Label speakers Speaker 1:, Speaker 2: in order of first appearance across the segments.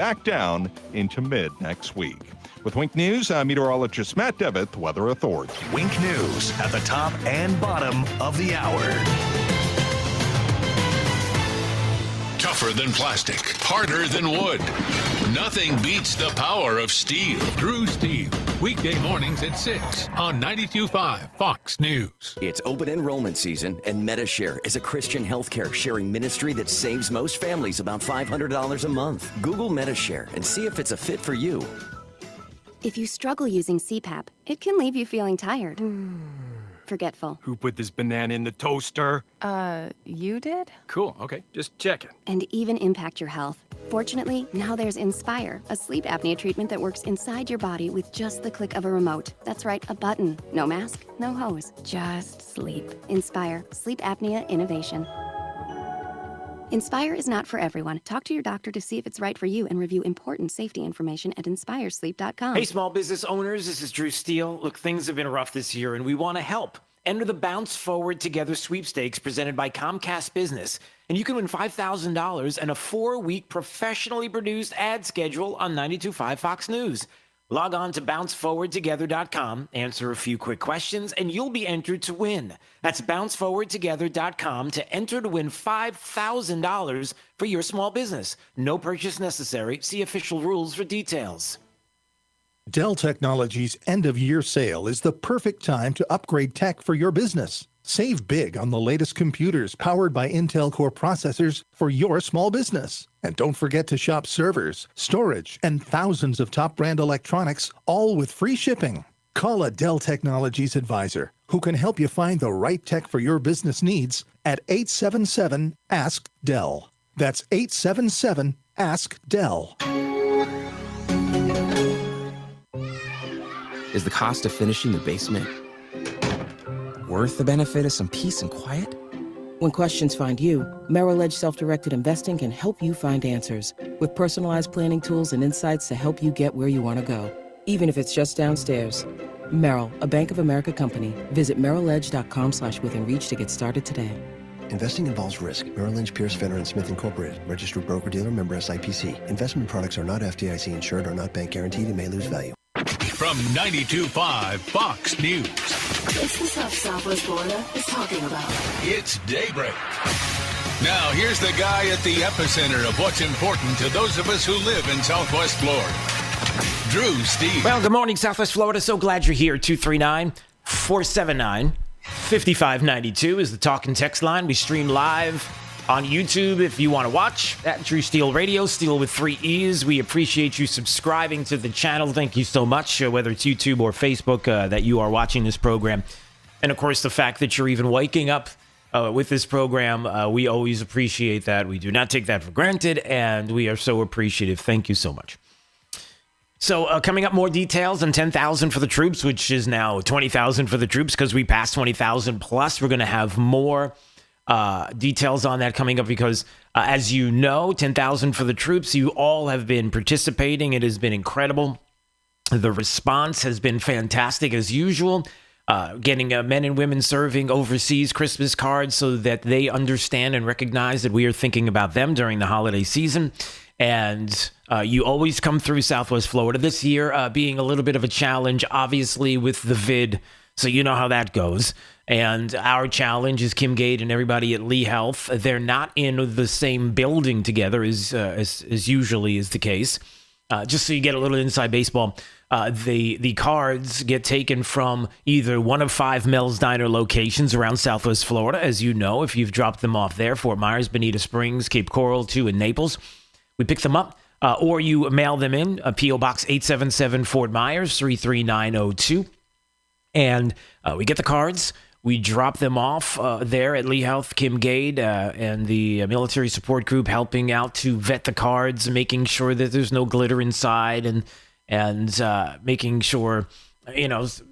Speaker 1: back down into mid next week. With Wink News, I'm meteorologist Matt Devitt, Weather Authority.
Speaker 2: Wink News at the top and bottom of the hour.
Speaker 3: Tougher than plastic, harder than wood. Nothing beats the power of steel.
Speaker 4: Drew Steel, weekday mornings at 6 on 92.5 Fox News.
Speaker 5: It's open enrollment season, and MediShare is a Christian healthcare sharing ministry that saves most families about $500 a month. Google MediShare and see if it's a fit for you.
Speaker 6: If you struggle using CPAP, it can leave you feeling tired. Forgetful.
Speaker 7: Who put this banana in the toaster?
Speaker 6: You did?
Speaker 7: Cool, okay, just checking.
Speaker 6: And even impact your health. Fortunately, now there's Inspire, a sleep apnea treatment that works inside your body with just the click of a remote. That's right, a button. No mask, no hose, just sleep. Inspire, sleep apnea innovation. Inspire is not for everyone. Talk to your doctor to see if it's right for you and review important safety information at inspiresleep.com.
Speaker 8: Hey, small business owners, this is Drew Steele. Look, things have been rough this year, and we want to help. Enter the Bounce Forward Together sweepstakes presented by Comcast Business, and you can win $5,000 and a 4-week professionally produced ad schedule on 92.5 Fox News. Log on to bounceforwardtogether.com, answer a few quick questions, and you'll be entered to win. That's bounceforwardtogether.com to enter to win $5,000 for your small business. No purchase necessary. See official rules for details.
Speaker 9: Dell Technologies' end-of-year sale is the perfect time to upgrade tech for your business. Save big on the latest computers powered by Intel Core processors for your small business. And don't forget to shop servers, storage, and thousands of top brand electronics, all with free shipping. Call a Dell Technologies advisor who can help you find the right tech for your business needs at 877-ASK-DELL. That's 877-ASK-DELL.
Speaker 10: Is the cost of finishing the basement worth the benefit of some peace and quiet?
Speaker 11: When questions find you, Merrill Edge Self-Directed Investing can help you find answers with personalized planning tools and insights to help you get where you want to go, even if it's just downstairs. Merrill, a Bank of America company. Visit merrilledge.com/withinreach to get started today.
Speaker 12: Investing involves risk. Merrill Lynch, Pierce, Fenner & Smith Incorporated. Registered broker-dealer, member SIPC. Investment products are not FDIC insured or not bank guaranteed and may lose value.
Speaker 4: From 92.5 Fox News.
Speaker 13: It's the stuff Southwest Florida is talking about.
Speaker 3: It's Daybreak. Now, here's the guy at the epicenter of what's important to those of us who live in Southwest Florida. Drew Steve.
Speaker 8: Well, good morning, Southwest Florida. So glad you're here. 239-479-5592 is the talk and text line. We stream live on YouTube if you want to watch at Drew Steele Radio, Steele with 3 E's. We appreciate you subscribing to the channel. Thank you so much, whether it's YouTube or Facebook, that you are watching this program. And, of course, the fact that you're even waking up with this program, we always appreciate that. We do not take that for granted, and we are so appreciative. Thank you so much. So coming up, more details on 10,000 for the troops, which is now 20,000 for the troops because we passed 20,000 plus. We're going to have more details on that coming up because, as you know, 10,000 for the troops, you all have been participating. It has been incredible. The response has been fantastic as usual. Getting men and women serving overseas Christmas cards so that they understand and recognize that we are thinking about them during the holiday season. And you always come through Southwest Florida. This year being a little bit of a challenge, obviously, with the vid. So you know how that goes. And our challenge is Kim Gade and everybody at Lee Health. They're not in the same building together as usually is the case. Just so you get a little inside baseball, the cards get taken from either one of 5 Mel's Diner locations around Southwest Florida, as you know, if you've dropped them off there, Fort Myers, Bonita Springs, Cape Coral, 2 in Naples. We pick them up, or you mail them in, P.O. Box 877 Fort Myers, 33902. And we get the cards. We drop them off there at Lee Health, Kim Gade, and the military support group helping out to vet the cards, making sure that there's no glitter inside, and making sure,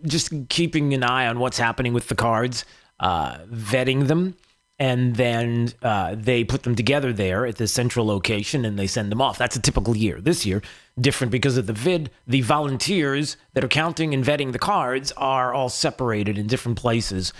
Speaker 8: just keeping an eye on what's happening with the cards, vetting them, and then they put them together there at the central location, and they send them off. That's a typical year. This year, different because of the vid. The volunteers that are counting and vetting the cards are all separated in different places.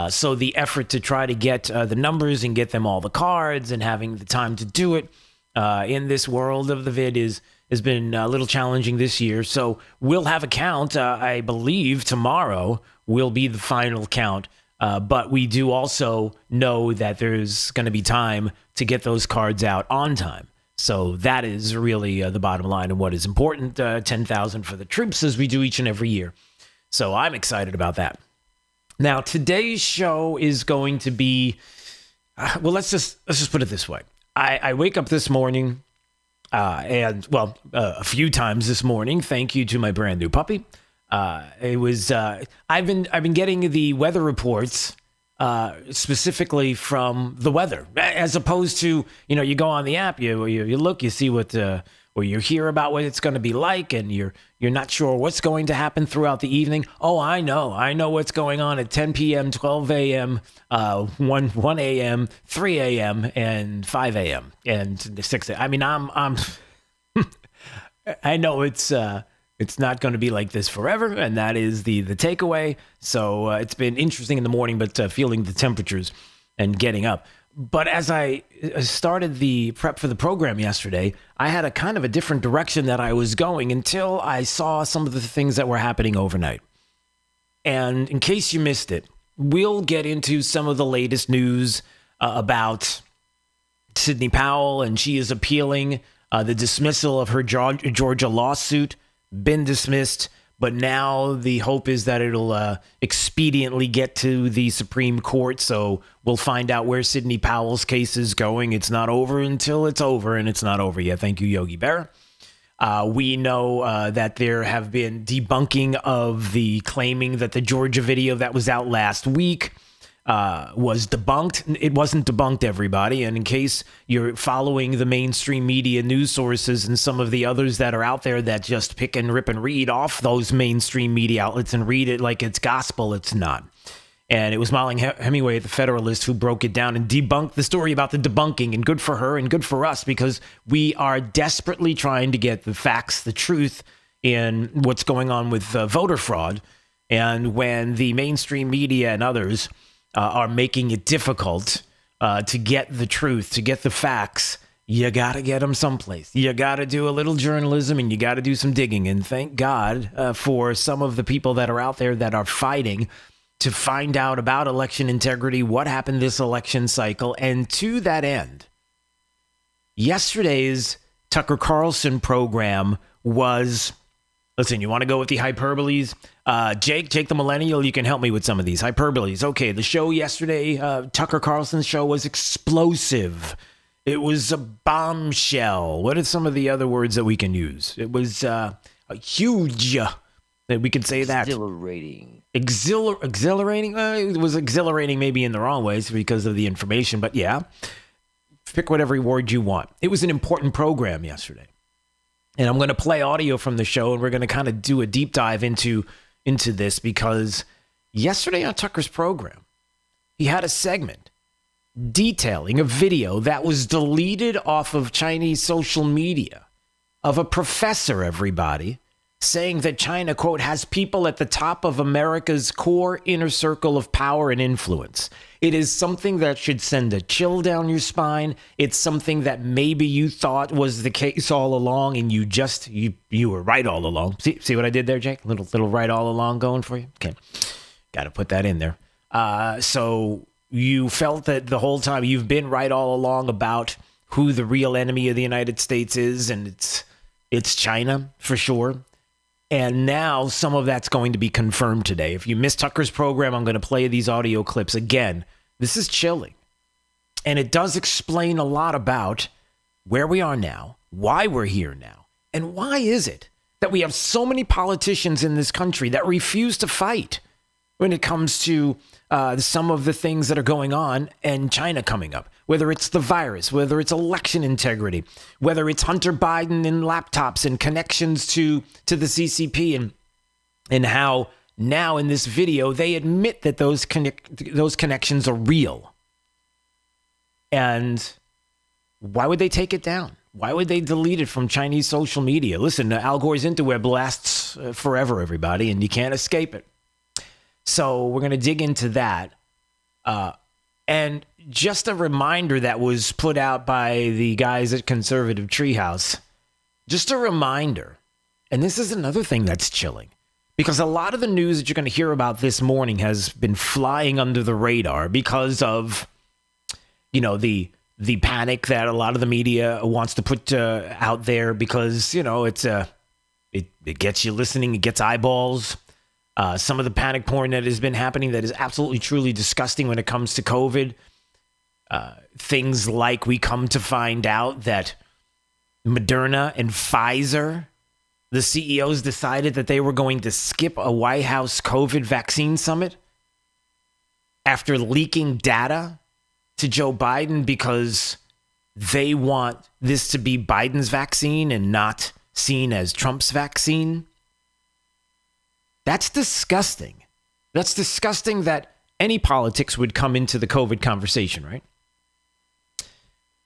Speaker 8: So the effort to try to get the numbers and get them all the cards and having the time to do it in this world of the vid is has been a little challenging this year. So we'll have a count. I believe tomorrow will be the final count. But we do also know that there's going to be time to get those cards out on time. So that is really the bottom line and what is important. 10,000 for the troops, as we do each and every year. So I'm excited about that. Now, today's show is going to be, well, let's just put it this way. I wake up this morning, a few times this morning. Thank you to my brand new puppy. It was I've been getting the weather reports specifically from the weather, as opposed to, you go on the app, you look, you see what or you hear about what it's going to be like, and you're not sure what's going to happen throughout the evening. Oh, I know what's going on at 10 p.m., 12 a.m., 1 a.m., 3 a.m., and 5 a.m. and 6 a.m. I mean, I'm I know it's not going to be like this forever, and that is the takeaway. So it's been interesting in the morning, but feeling the temperatures and getting up. But as I started the prep for the program yesterday, I had a kind of a different direction that I was going until I saw some of the things that were happening overnight. And in case you missed it, we'll get into some of the latest news about Sidney Powell, and she is appealing the dismissal of her Georgia lawsuit. Been dismissed, but now the hope is that it'll expediently get to the Supreme Court. So we'll find out where Sidney Powell's case is going. It's not over until it's over, and it's not over yet. Thank you, Yogi Berra. We know that there have been debunking of the claiming that the Georgia video that was out last week was debunked. It wasn't debunked, everybody. And in case you're following the mainstream media news sources and some of the others that are out there that just pick and rip and read off those mainstream media outlets and read it like it's gospel, it's not. And it was Molly Hemingway at the Federalist who broke it down and debunked the story about the debunking. And good for her and good for us, because we are desperately trying to get the facts, the truth in what's going on with voter fraud. And when the mainstream media and others are making it difficult to get the truth, to get the facts, you got to get them someplace. You got to do a little journalism, and you got to do some digging. And thank God for some of the people that are out there that are fighting to find out about election integrity, what happened this election cycle. And to that end, yesterday's Tucker Carlson program was... Listen, you want to go with the hyperboles? Jake the Millennial, you can help me with some of these hyperboles. Okay, the show yesterday, Tucker Carlson's show, was explosive. It was a bombshell. What are some of the other words that we can use? It was huge. We could say that.
Speaker 14: Exhilarating.
Speaker 8: Exhilarating? It was exhilarating maybe in the wrong ways because of the information, but yeah. Pick whatever word you want. It was an important program yesterday. And I'm going to play audio from the show, and we're going to kind of do a deep dive into this, because yesterday on Tucker's program, he had a segment detailing a video that was deleted off of Chinese social media of a professor, everybody, saying that China, quote, has people at the top of America's core inner circle of power and influence. It is something that should send a chill down your spine. It's something that maybe you thought was the case all along, and you were right all along. See what I did there, Jake? Little right all along going for you? Okay. Got to put that in there. So you felt that the whole time you've been right all along about who the real enemy of the United States is, and it's China for sure. And now some of that's going to be confirmed today. If you missed Tucker's program, I'm going to play these audio clips again. This is chilling. And it does explain a lot about where we are now, why we're here now, and why is it that we have so many politicians in this country that refuse to fight when it comes to some of the things that are going on and China coming up, whether it's the virus, whether it's election integrity, whether it's Hunter Biden and laptops and connections to the CCP, and how now in this video they admit that those connections are real. And why would they take it down? Why would they delete it from Chinese social media? Listen, Al Gore's interweb lasts forever, everybody, and you can't escape it. So we're going to dig into that. And just a reminder that was put out by the guys at Conservative Treehouse. just a reminder, and this is another thing that's chilling, because a lot of the news that you're going to hear about this morning has been flying under the radar because of, the panic that a lot of the media wants to put out there because, it gets you listening, it gets eyeballs. Some of the panic porn that has been happening that is absolutely, truly disgusting when it comes to COVID. Things like we come to find out that Moderna and Pfizer, the CEOs decided that they were going to skip a White House COVID vaccine summit after leaking data to Joe Biden because they want this to be Biden's vaccine and not seen as Trump's vaccine. That's disgusting. That's disgusting that any politics would come into the COVID conversation, right?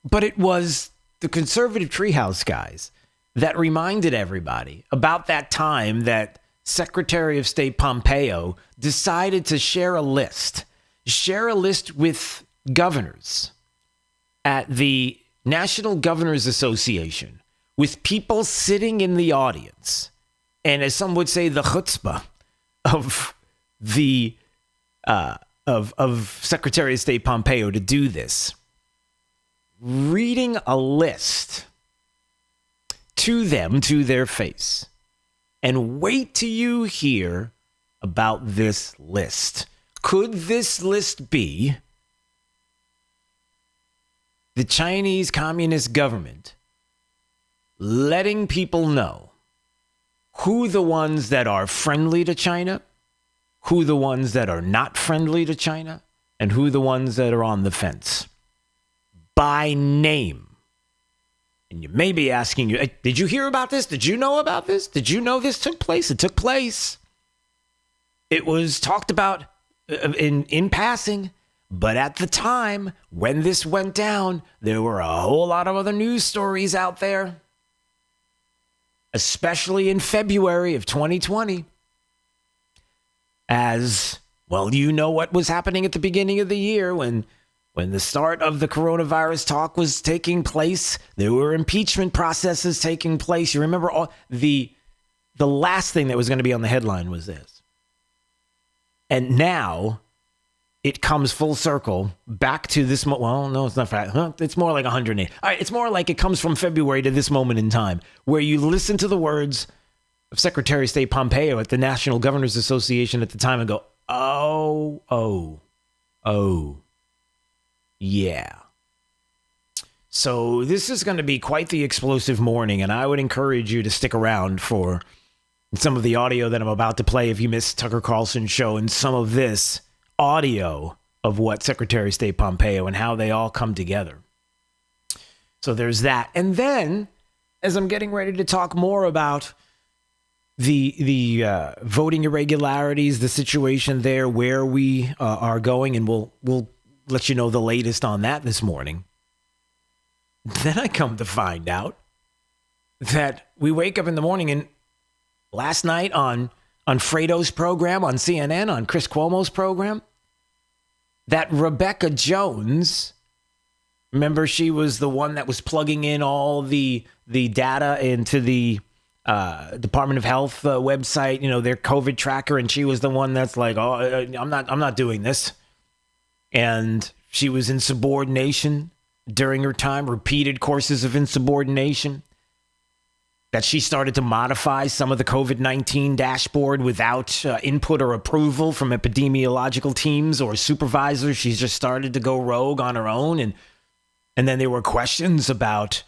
Speaker 8: But it was the conservative treehouse guys that reminded everybody about that time that Secretary of State Pompeo decided to share a list with governors at the National Governors Association with people sitting in the audience. And as some would say, the chutzpah of the of Secretary of State Pompeo to do this, reading a list to them, to their face. And wait till you hear about this list. Could this list be the Chinese Communist government letting people know who the ones that are friendly to China, who the ones that are not friendly to China, and who the ones that are on the fence? By name. And you may be asking, did you hear about this? Did you know about this? Did you know this took place? It took place. It was talked about in passing. But at the time, when this went down, there were a whole lot of other news stories out there. Especially in February of 2020. As, well, you know what was happening at the beginning of the year when the start of the coronavirus talk was taking place. There were impeachment processes taking place. You remember all the last thing that was going to be on the headline was this. And now it comes full circle back to this. Well, no, it's not. It's more like 108. All right, it's more like it comes from February to this moment in time, where you listen to the words of Secretary of State Pompeo at the National Governors Association at the time and go, oh, yeah. So this is going to be quite the explosive morning, and I would encourage you to stick around for some of the audio that I'm about to play if you missed Tucker Carlson's show, and some of this audio of what Secretary of State Pompeo and how they all come together. So there's that. And then, as I'm getting ready to talk more about the voting irregularities, the situation there, where we are going, and we'll let you know the latest on that this morning. Then I come to find out that we wake up in the morning, and last night on Fredo's program, on CNN, on Chris Cuomo's program, that Rebecca Jones, remember she was the one that was plugging in all the data into the Department of Health website, their COVID tracker, and she was the one that's like, oh, I'm not doing this. And she was insubordination during her time, repeated courses of insubordination, that she started to modify some of the COVID-19 dashboard without input or approval from epidemiological teams or supervisors. She's just started to go rogue on her own. And then there were questions about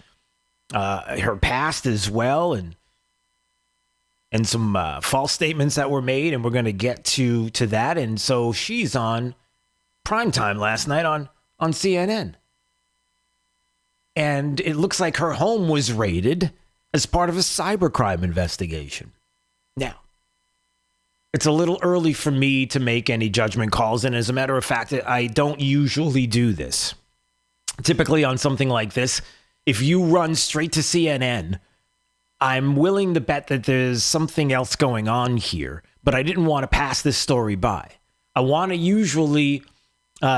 Speaker 8: her past as well, and some false statements that were made, and we're going to get to that. And so she's on primetime last night on CNN. And it looks like her home was raided as part of a cybercrime investigation. Now, it's a little early for me to make any judgment calls, and as a matter of fact, I don't usually do this. Typically on something like this, if you run straight to CNN, I'm willing to bet that there's something else going on here, but I didn't want to pass this story by. I want to usually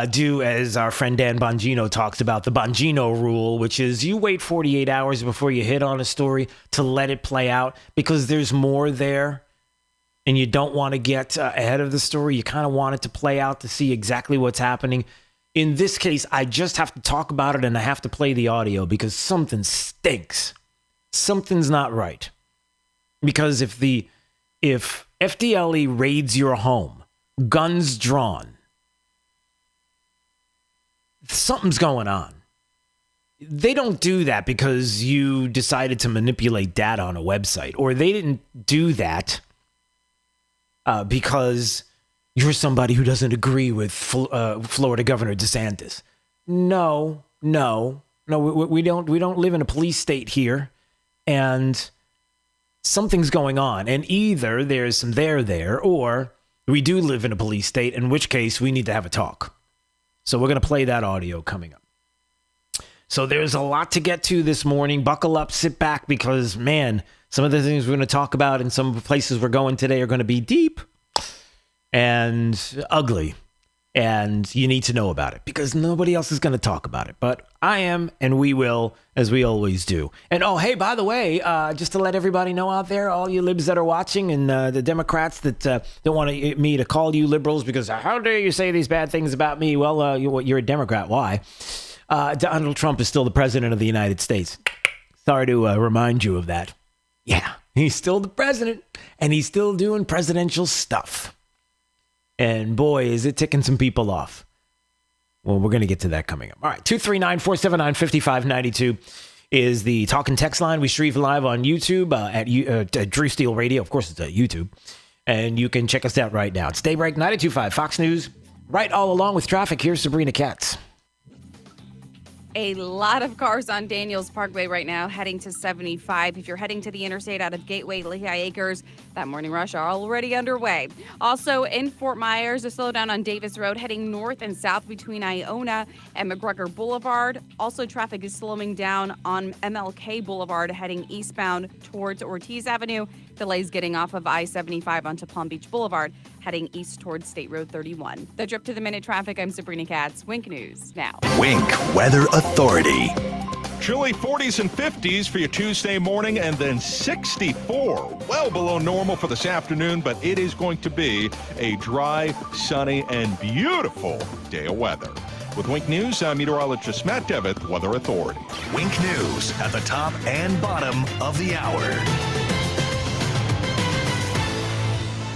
Speaker 8: do as our friend Dan Bongino talks about, the Bongino rule, which is you wait 48 hours before you hit on a story to let it play out because there's more there and you don't want to get ahead of the story. You kind of want it to play out to see exactly what's happening. In this case, I just have to talk about it and I have to play the audio because something stinks. Something's not right. Because if FDLE raids your home, guns drawn, something's going on. They don't do that because you decided to manipulate data on a website, or they didn't do that because you're somebody who doesn't agree with Florida Governor DeSantis. No, we don't live in a police state here, and something's going on. And either there's some there, or we do live in a police state, in which case we need to have a talk. So we're going to play that audio coming up. So there's a lot to get to this morning. Buckle up, sit back, because, man, some of the things we're going to talk about and some of the places we're going today are going to be deep and ugly. And you need to know about it because nobody else is going to talk about it. But I am, and we will, as we always do. And, oh, hey, by the way, just to let everybody know out there, all you libs that are watching and the Democrats that don't want me to call you liberals because how dare you say these bad things about me? Well, you're a Democrat. Why? Donald Trump is still the president of the United States. Sorry to remind you of that. Yeah, he's still the president, and he's still doing presidential stuff. And boy, is it ticking some people off. Well, we're going to get to that coming up. All right, 239-479-5592 is the talk and text line. We stream live on YouTube at Drew Steele Radio. Of course, it's at YouTube. And you can check us out right now. It's Daybreak 92.5 Fox News. Right all along with traffic, here's Sabrina Katz.
Speaker 14: A lot of cars on Daniels Parkway right now heading to 75. If you're heading to the interstate out of Gateway, Lehigh Acres, that morning rush are already underway. Also in Fort Myers, a slowdown on Davis Road heading north and south between Iona and McGregor Boulevard. Also, traffic is slowing down on MLK Boulevard heading eastbound towards Ortiz Avenue. Delays getting off of I-75 onto Palm Beach Boulevard, heading east towards State Road 31. The Drip to the Minute traffic, I'm Sabrina Katz. Wink News now.
Speaker 2: Wink Weather Authority.
Speaker 1: Chilly 40s and 50s for your Tuesday morning, and then 64, well below normal for this afternoon, but it is going to be a dry, sunny, and beautiful day of weather. With Wink News, I'm meteorologist Matt Devitt, Weather Authority.
Speaker 2: Wink News at the top and bottom of the hour.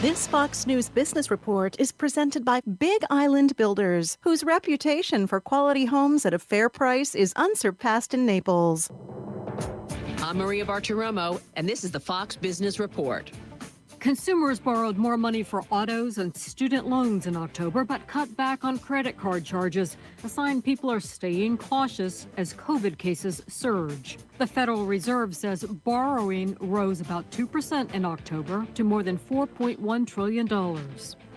Speaker 15: This Fox News Business Report is presented by Big Island Builders, whose reputation for quality homes at a fair price is unsurpassed in Naples.
Speaker 16: I'm Maria Bartiromo, and this is the Fox Business Report.
Speaker 17: Consumers borrowed more money for autos and student loans in October, but cut back on credit card charges, a sign people are staying cautious as COVID cases surge. The Federal Reserve says borrowing rose about 2% in October to more than $4.1 trillion.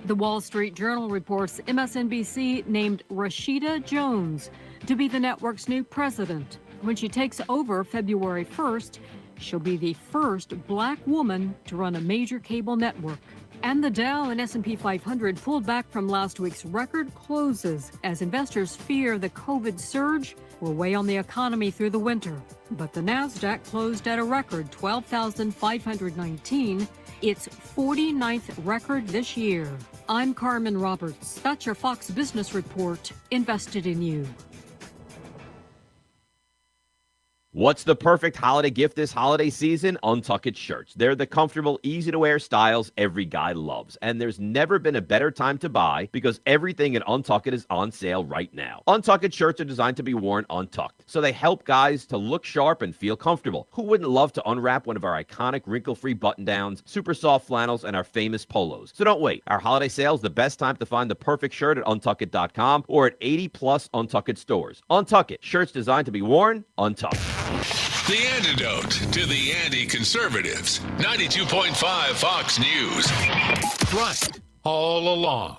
Speaker 17: The Wall Street Journal reports MSNBC named Rashida Jones to be the network's new president. When she takes over February 1st, she'll be the first black woman to run a major cable network. And the Dow and S&P 500 pulled back from last week's record closes as investors fear the COVID surge will weigh on the economy through the winter. But the Nasdaq closed at a record 12,519, its 49th record this year. I'm Carmen Roberts. That's your Fox Business Report, invested in you.
Speaker 18: What's the perfect holiday gift this holiday season? Untucked shirts. They're the comfortable, easy-to-wear styles every guy loves. And there's never been a better time to buy because everything in Untucked is on sale right now. Untucked shirts are designed to be worn untucked, so they help guys to look sharp and feel comfortable. Who wouldn't love to unwrap one of our iconic wrinkle-free button-downs, super soft flannels, and our famous polos? So don't wait. Our holiday sale is the best time to find the perfect shirt at untucked.com or at 80-plus Untucked stores. Untucked. Shirts designed to be worn untucked.
Speaker 3: The antidote to the anti-conservatives. 92.5 Fox News.
Speaker 4: Trust all along.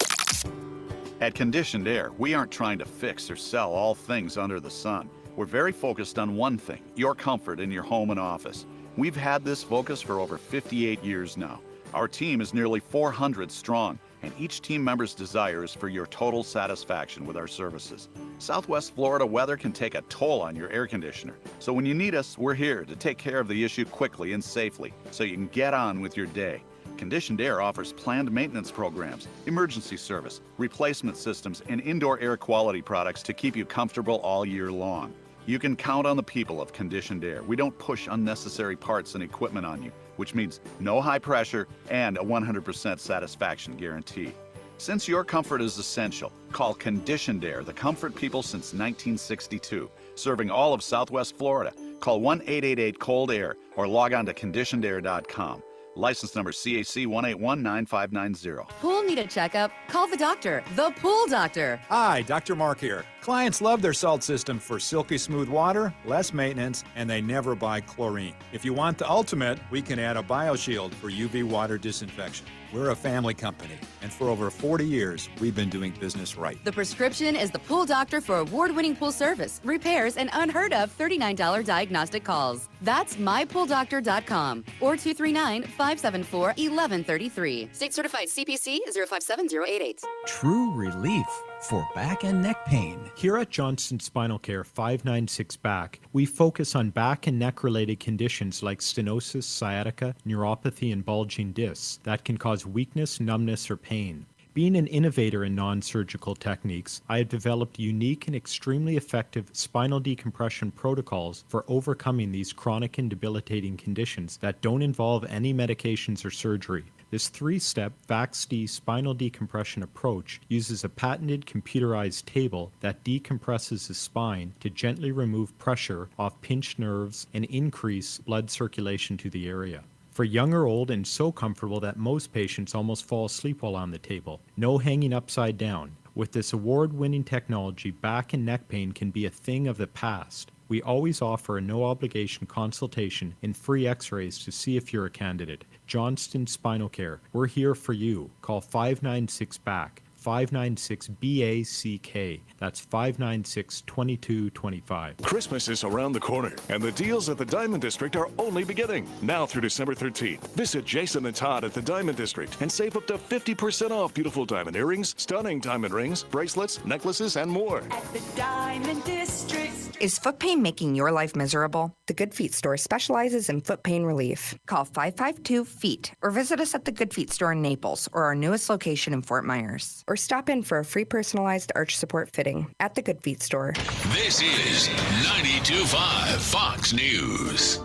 Speaker 19: At Conditioned Air, we aren't trying to fix or sell all things under the sun. We're very focused on one thing, your comfort in your home and office. We've had this focus for over 58 years now. Our team is nearly 400 strong, and each team member's desire is for your total satisfaction with our services. Southwest Florida weather can take a toll on your air conditioner, so when you need us, we're here to take care of the issue quickly and safely so you can get on with your day. Conditioned Air offers planned maintenance programs, emergency service, replacement systems, and indoor air quality products to keep you comfortable all year long. You can count on the people of Conditioned Air. We don't push unnecessary parts and equipment on you, which means no high pressure and a 100% satisfaction guarantee. Since your comfort is essential, call Conditioned Air, the comfort people since 1962, serving all of Southwest Florida. Call 1-888-COLD-AIR or log on to conditionedair.com. License number CAC 1819590.
Speaker 20: Pool need a checkup? Call the doctor, the Pool Doctor.
Speaker 21: Hi, Dr. Mark here. Clients love their salt system for silky smooth water, less maintenance, and they never buy chlorine. If you want the ultimate, we can add a BioShield for UV water disinfection. We're a family company, and for over 40 years, we've been doing business right.
Speaker 20: The prescription is the Pool Doctor for award-winning pool service, repairs, and unheard of $39 diagnostic calls. That's mypooldoctor.com or 239-574-1133. State certified CPC 057088.
Speaker 22: True relief for back and neck pain. Here at Johnston Spinal Care 596 Back, we focus on back and neck related conditions like stenosis, sciatica, neuropathy, and bulging discs that can cause weakness, numbness, or pain. Being an innovator in non-surgical techniques, I have developed unique and extremely effective spinal decompression protocols for overcoming these chronic and debilitating conditions that don't involve any medications or surgery. This 3-step VaxD spinal decompression approach uses a patented computerized table that decompresses the spine to gently remove pressure off pinched nerves and increase blood circulation to the area. For young or old, and so comfortable that most patients almost fall asleep while on the table. No hanging upside down. With this award-winning technology, back and neck pain can be a thing of the past. We always offer a no-obligation consultation and free x-rays to see if you're a candidate. Johnston Spinal Care. We're here for you. Call 596-BACK. 596-BACK. That's 596-2225.
Speaker 23: Christmas is around the corner, and the deals at the Diamond District are only beginning. Now through December 13th, visit Jason and Todd at the Diamond District and save up to 50% off beautiful diamond earrings, stunning diamond rings, bracelets, necklaces, and more.
Speaker 24: At the Diamond District. Is foot pain making your life miserable? The Good Feet store specializes in foot pain relief. Call 552-FEET or visit us at the Good Feet store in Naples or our newest location in Fort Myers. Or stop in for a free personalized arch support fitting at the Good Feet store.
Speaker 3: This is 92.5 Fox News.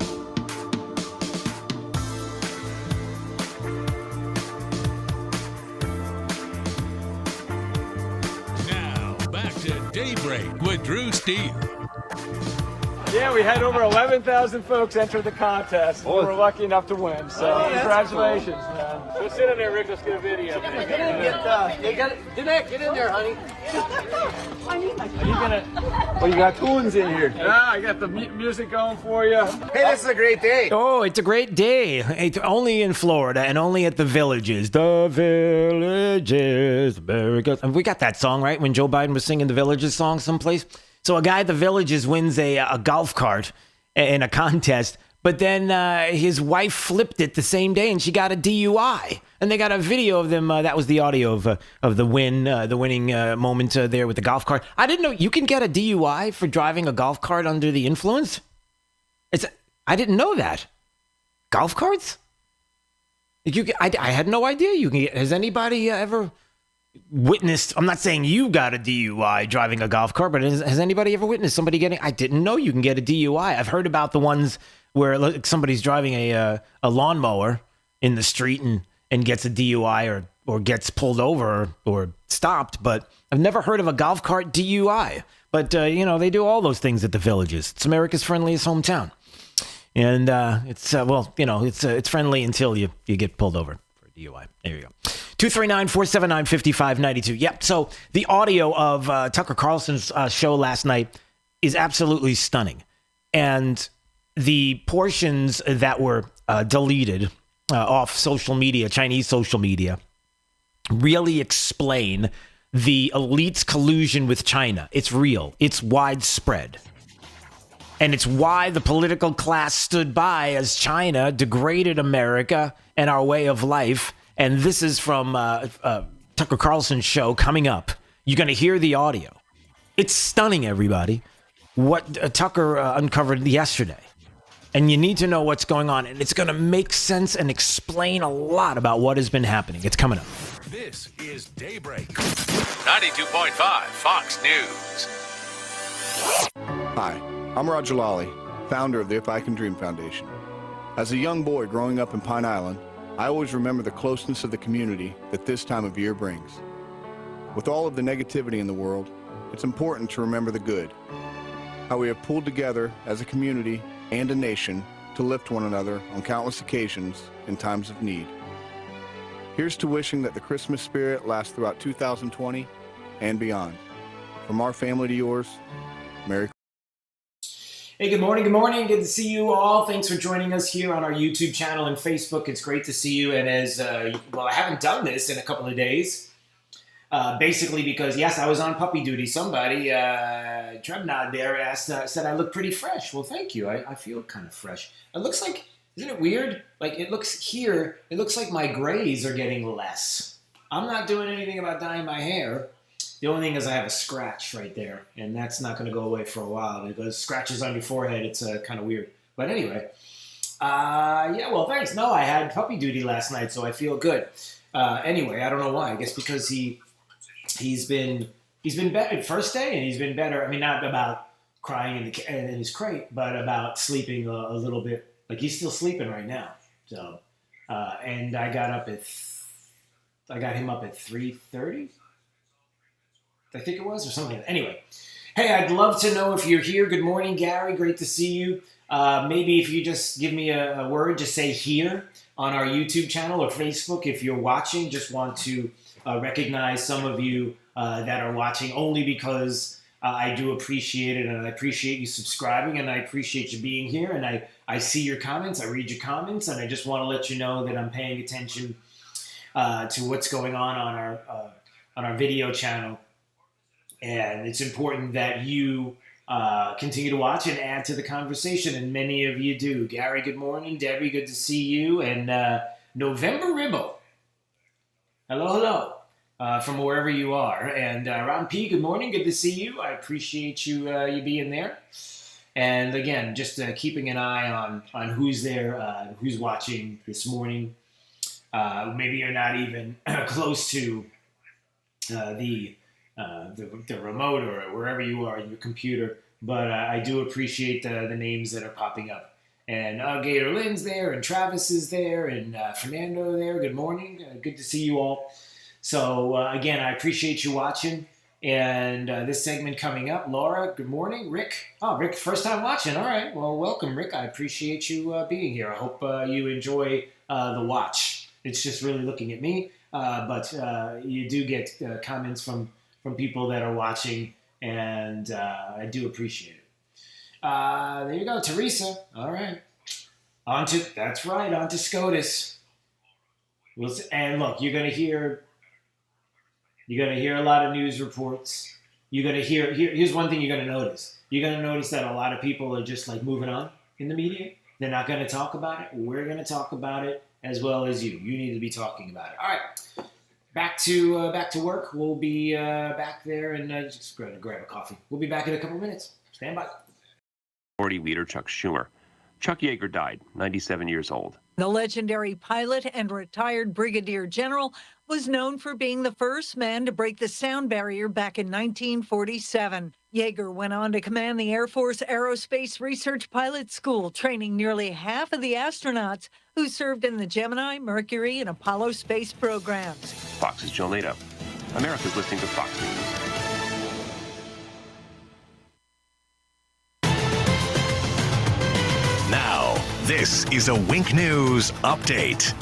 Speaker 3: Now, back to Daybreak with Drew Steele.
Speaker 25: Yeah, we had over 11,000 folks enter the contest. We were lucky enough to win, so congratulations, man. Go sit in there, Rick. Let's get a video. Get in, Jeanette, get in there, honey. Are you gonna? Oh, you got tunes in here. Yeah, I got the music going for you. Hey, this is a great day.
Speaker 8: Oh, it's a great day. It's only in Florida and only at the Villages. The Villages, America. We got that song, right? When Joe Biden was singing the Villages song someplace. So a guy at the Villages wins a golf cart in a contest, but then his wife flipped it the same day and she got a DUI. And they got a video of them. That was the audio of the winning moment there with the golf cart. I didn't know you can get a DUI for driving a golf cart under the influence. I didn't know that. Golf carts? I had no idea you can get. Has anybody ever witnessed? I'm not saying you got a DUI driving a golf cart, but has anybody ever witnessed somebody getting? I didn't know you can get a DUI. I've heard about the ones where somebody's driving a lawnmower in the street and gets a DUI or gets pulled over or stopped, but I've never heard of a golf cart DUI. But they do all those things at the Villages. It's America's friendliest hometown, and it's friendly until you get pulled over for a DUI. There you go. 239-479-5592. Yep. So the audio of Tucker Carlson's show last night is absolutely stunning. And the portions that were deleted off social media, Chinese social media, really explain the elite's collusion with China. It's real. It's widespread. And it's why the political class stood by as China degraded America and our way of life. And this is from Tucker Carlson show coming up. You're going to hear the audio. It's stunning, everybody, what Tucker uncovered yesterday. And you need to know what's going on, and it's going to make sense and explain a lot about what has been happening. It's coming up.
Speaker 2: This is Daybreak.
Speaker 3: 92.5 Fox News.
Speaker 5: Hi, I'm Roger Lawley, founder of the If I Can Dream Foundation. As a young boy growing up in Pine Island, I always remember the closeness of the community that this time of year brings. With all of the negativity in the world, it's important to remember the good. How we have pulled together as a community and a nation to lift one another on countless occasions in times of need. Here's to wishing that the Christmas spirit lasts throughout 2020 and beyond. From our family to yours, Merry Christmas.
Speaker 8: Hey, good morning. Good morning. Good to see you all. Thanks for joining us here on our YouTube channel and Facebook. It's great to see you. And as, well, I haven't done this in a couple of days. Basically because, yes, I was on puppy duty. Somebody, Trebnod there, said I look pretty fresh. Well, thank you. I feel kind of fresh. It looks like, isn't it weird? Like, it looks like my grays are getting less. I'm not doing anything about dyeing my hair. The only thing is I have a scratch right there, and that's not going to go away for a while because scratches on your forehead, it's kind of weird. But anyway, yeah, well, thanks. No, I had puppy duty last night, so I feel good. Anyway, I don't know why. I guess because he's been better first day, and he's been better. I mean, not about crying in his crate, but about sleeping a little bit. Like he's still sleeping right now. So, and I got him up at 3:30. I think it was, or something like that. Anyway, hey, I'd love to know if you're here. Good morning, Gary. Great to see you. Maybe if you just give me a word, just say here on our YouTube channel or Facebook. If you're watching, just want to recognize some of you that are watching only because I do appreciate it, and I appreciate you subscribing, and I appreciate you being here, and I see your comments, I read your comments, and I just want to let you know that I'm paying attention to what's going on our video channel. And it's important that you continue to watch and add to the conversation, and many of you do. Gary, good morning. Debbie, good to see you. And November Ribble, hello, from wherever you are. And Ron P, good morning. Good to see you. I appreciate you being there. And again, just keeping an eye on who's there, who's watching this morning. Maybe you're not even close to the remote or wherever you are in your computer, but I do appreciate the names that are popping up. And Gator Lynn's there, and Travis is there, and Fernando there. Good morning. Good to see you all. So again, I appreciate you watching. And this segment coming up, Laura, good morning. Rick, Rick, first time watching. All right, well, welcome, Rick. I appreciate you being here. I hope you enjoy the watch. It's just really looking at me, but you do get comments from people that are watching, and I do appreciate it. There you go, Teresa. All right. That's right, on to SCOTUS. And look, you're gonna hear a lot of news reports. Here's one thing you're gonna notice. You're gonna notice that a lot of people are just like moving on in the media. They're not gonna talk about it. We're gonna talk about it as well as you. You need to be talking about it. All right. Back to work. We'll be back there, and just going to grab a coffee. We'll be back in a couple minutes. Stand by.
Speaker 6: Minority Leader Chuck Schumer. Chuck Yeager died, 97 years old.
Speaker 7: The legendary pilot and retired brigadier general was known for being the first man to break the sound barrier back in 1947. Yeager went on to command the Air Force Aerospace Research Pilot School, training nearly half of the astronauts who served in the Gemini, Mercury, and Apollo space programs.
Speaker 6: Fox's Joe Nato. America's listening to Fox News.
Speaker 2: Now, this is a Wink News update.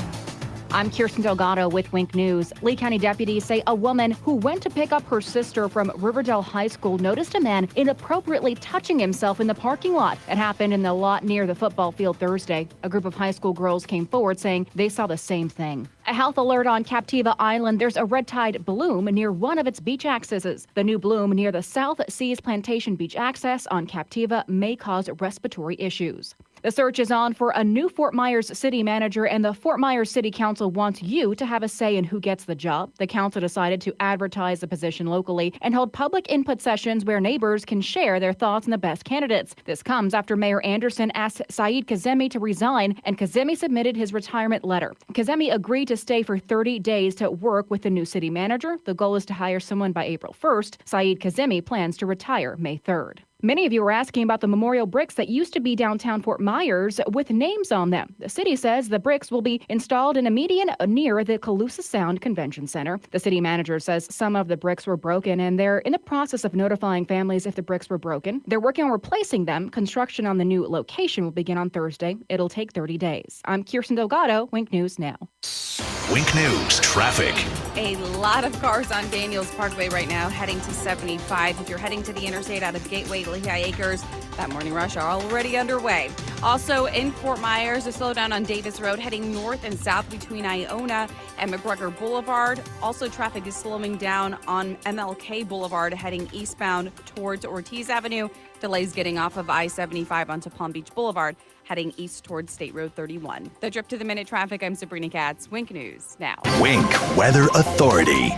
Speaker 9: I'm Kirsten Delgado with Wink News. Lee County deputies say a woman who went to pick up her sister from Riverdale High School noticed a man inappropriately touching himself in the parking lot. It happened in the lot near the football field Thursday. A group of high school girls came forward saying they saw the same thing. A health alert on Captiva Island. There's a red tide bloom near one of its beach accesses. The new bloom near the South Seas Plantation Beach access on Captiva may cause respiratory issues. The search is on for a new Fort Myers city manager, and the Fort Myers City Council wants you to have a say in who gets the job. The council decided to advertise the position locally and hold public input sessions where neighbors can share their thoughts on the best candidates. This comes after Mayor Anderson asked Saeed Kazemi to resign, and Kazemi submitted his retirement letter. Kazemi agreed to stay for 30 days to work with the new city manager. The goal is to hire someone by April 1st. Saeed Kazemi plans to retire May 3rd. Many of you are asking about the memorial bricks that used to be downtown Fort Myers with names on them. The city says the bricks will be installed in a median near the Calusa Sound Convention Center. The city manager says some of the bricks were broken, and they're in the process of notifying families if the bricks were broken. They're working on replacing them. Construction on the new location will begin on Thursday. It'll take 30 days. I'm Kirsten Delgado, Wink News Now.
Speaker 2: Wink News traffic.
Speaker 10: A lot of cars on Daniels Parkway right now heading to 75. If you're heading to the interstate out of Gateway to Lehigh Acres, that morning rush are already underway. Also in Fort Myers, a slowdown on Davis Road heading north and south between Iona and McGregor Boulevard. Also, traffic is slowing down on MLK Boulevard heading eastbound towards Ortiz Avenue. Delays getting off of I-75 onto Palm Beach Boulevard, heading east towards State Road 31. The Drip to the Minute traffic, I'm Sabrina Katz, Wink News Now.
Speaker 2: Wink Weather Authority.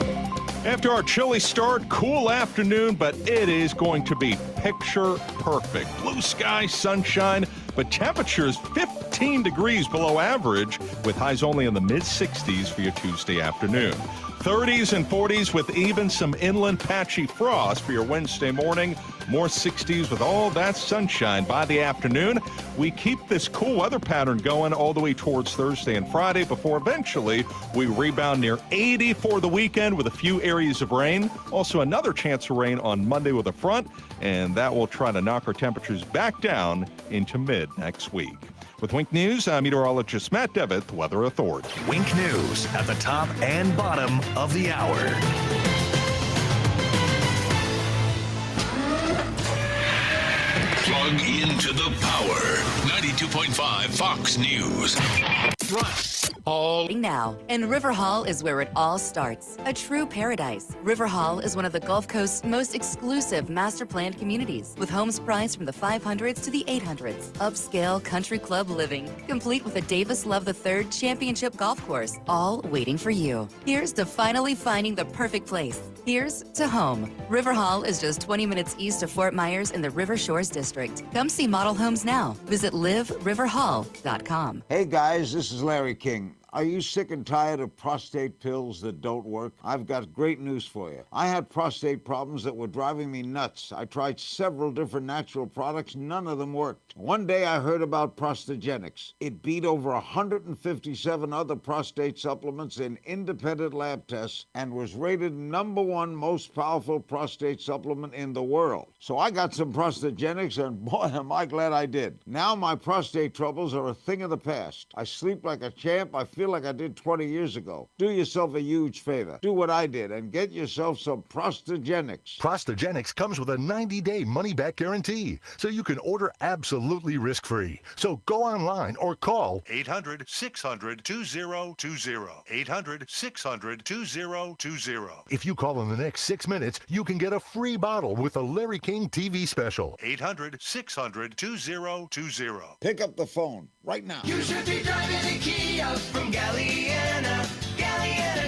Speaker 1: After our chilly start, cool afternoon, but it is going to be picture perfect. Blue sky, sunshine, but temperatures 15 degrees below average with highs only in the mid-60s for your Tuesday afternoon. 30s and 40s with even some inland patchy frost for your Wednesday morning. More 60s with all that sunshine by the afternoon. We keep this cool weather pattern going all the way towards Thursday and Friday before eventually we rebound near 80 for the weekend with a few areas of rain. Also another chance of rain on Monday with a front, and that will try to knock our temperatures back down into mid next week. With Wink News, I'm meteorologist Matt Devitt, the Weather Authority.
Speaker 2: Wink News at the top and bottom of the hour.
Speaker 3: Plug into the power. 92.5 Fox News.
Speaker 20: Now, and River Hall is where it all starts. A true paradise. River Hall is one of the Gulf Coast's most exclusive master planned communities, with homes priced from the 500s to the 800s. Upscale country club living, complete with a Davis Love III championship golf course, all waiting for you. Here's to finally finding the perfect place. Here's to home. River Hall is just 20 minutes east of Fort Myers in the River Shores District. Come see model homes now. Visit liveriverhall.com.
Speaker 11: Hey guys, this is Larry King. Are you sick and tired of prostate pills that don't work? I've got great news for you. I had prostate problems that were driving me nuts. I tried several different natural products. None of them worked. One day I heard about Prostagenics. It beat over 157 other prostate supplements in independent lab tests and was rated #1 most powerful prostate supplement in the world. So I got some Prostagenics, and boy, am I glad I did. Now my prostate troubles are a thing of the past. I sleep like a champ. I feel like I did 20 years ago. Do yourself a huge favor. Do what I did and get yourself some Prostagenics.
Speaker 23: Prostagenics comes with a 90-day money-back guarantee, so you can order absolutely risk-free. So go online or call 800-600-2020. 800-600-2020. If you call in the next 6 minutes, you can get a free bottle with a Larry King TV special. 800-600-2020.
Speaker 11: Pick up the phone right now.
Speaker 12: You should be driving a Kia from Galliana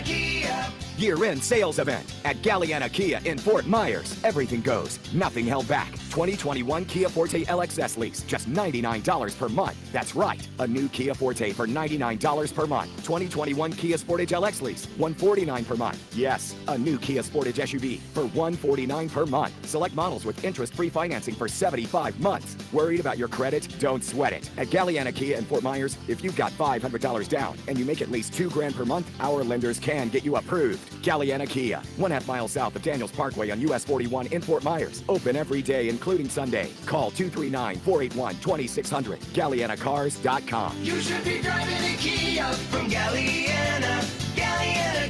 Speaker 12: Kia.
Speaker 13: Year-end sales event at Galliana Kia in Fort Myers. Everything goes, nothing held back. 2021 Kia Forte LXS lease, just $99 per month. That's right, a new Kia Forte for $99 per month. 2021 Kia Sportage LX lease, $149 per month. Yes, a new Kia Sportage SUV for $149 per month. Select models with interest-free financing for 75 months. Worried about your credit? Don't sweat it. At Galliana Kia in Fort Myers, if you've got $500 down and you make at least $2,000 per month, our lenders can get you approved. Galliana Kia, 1/2 mile south of Daniels Parkway on US 41 in Fort Myers. Open every day, including Sunday. Call 239-481-2600. GallianaCars.com.
Speaker 12: You should be driving a Kia from Galliana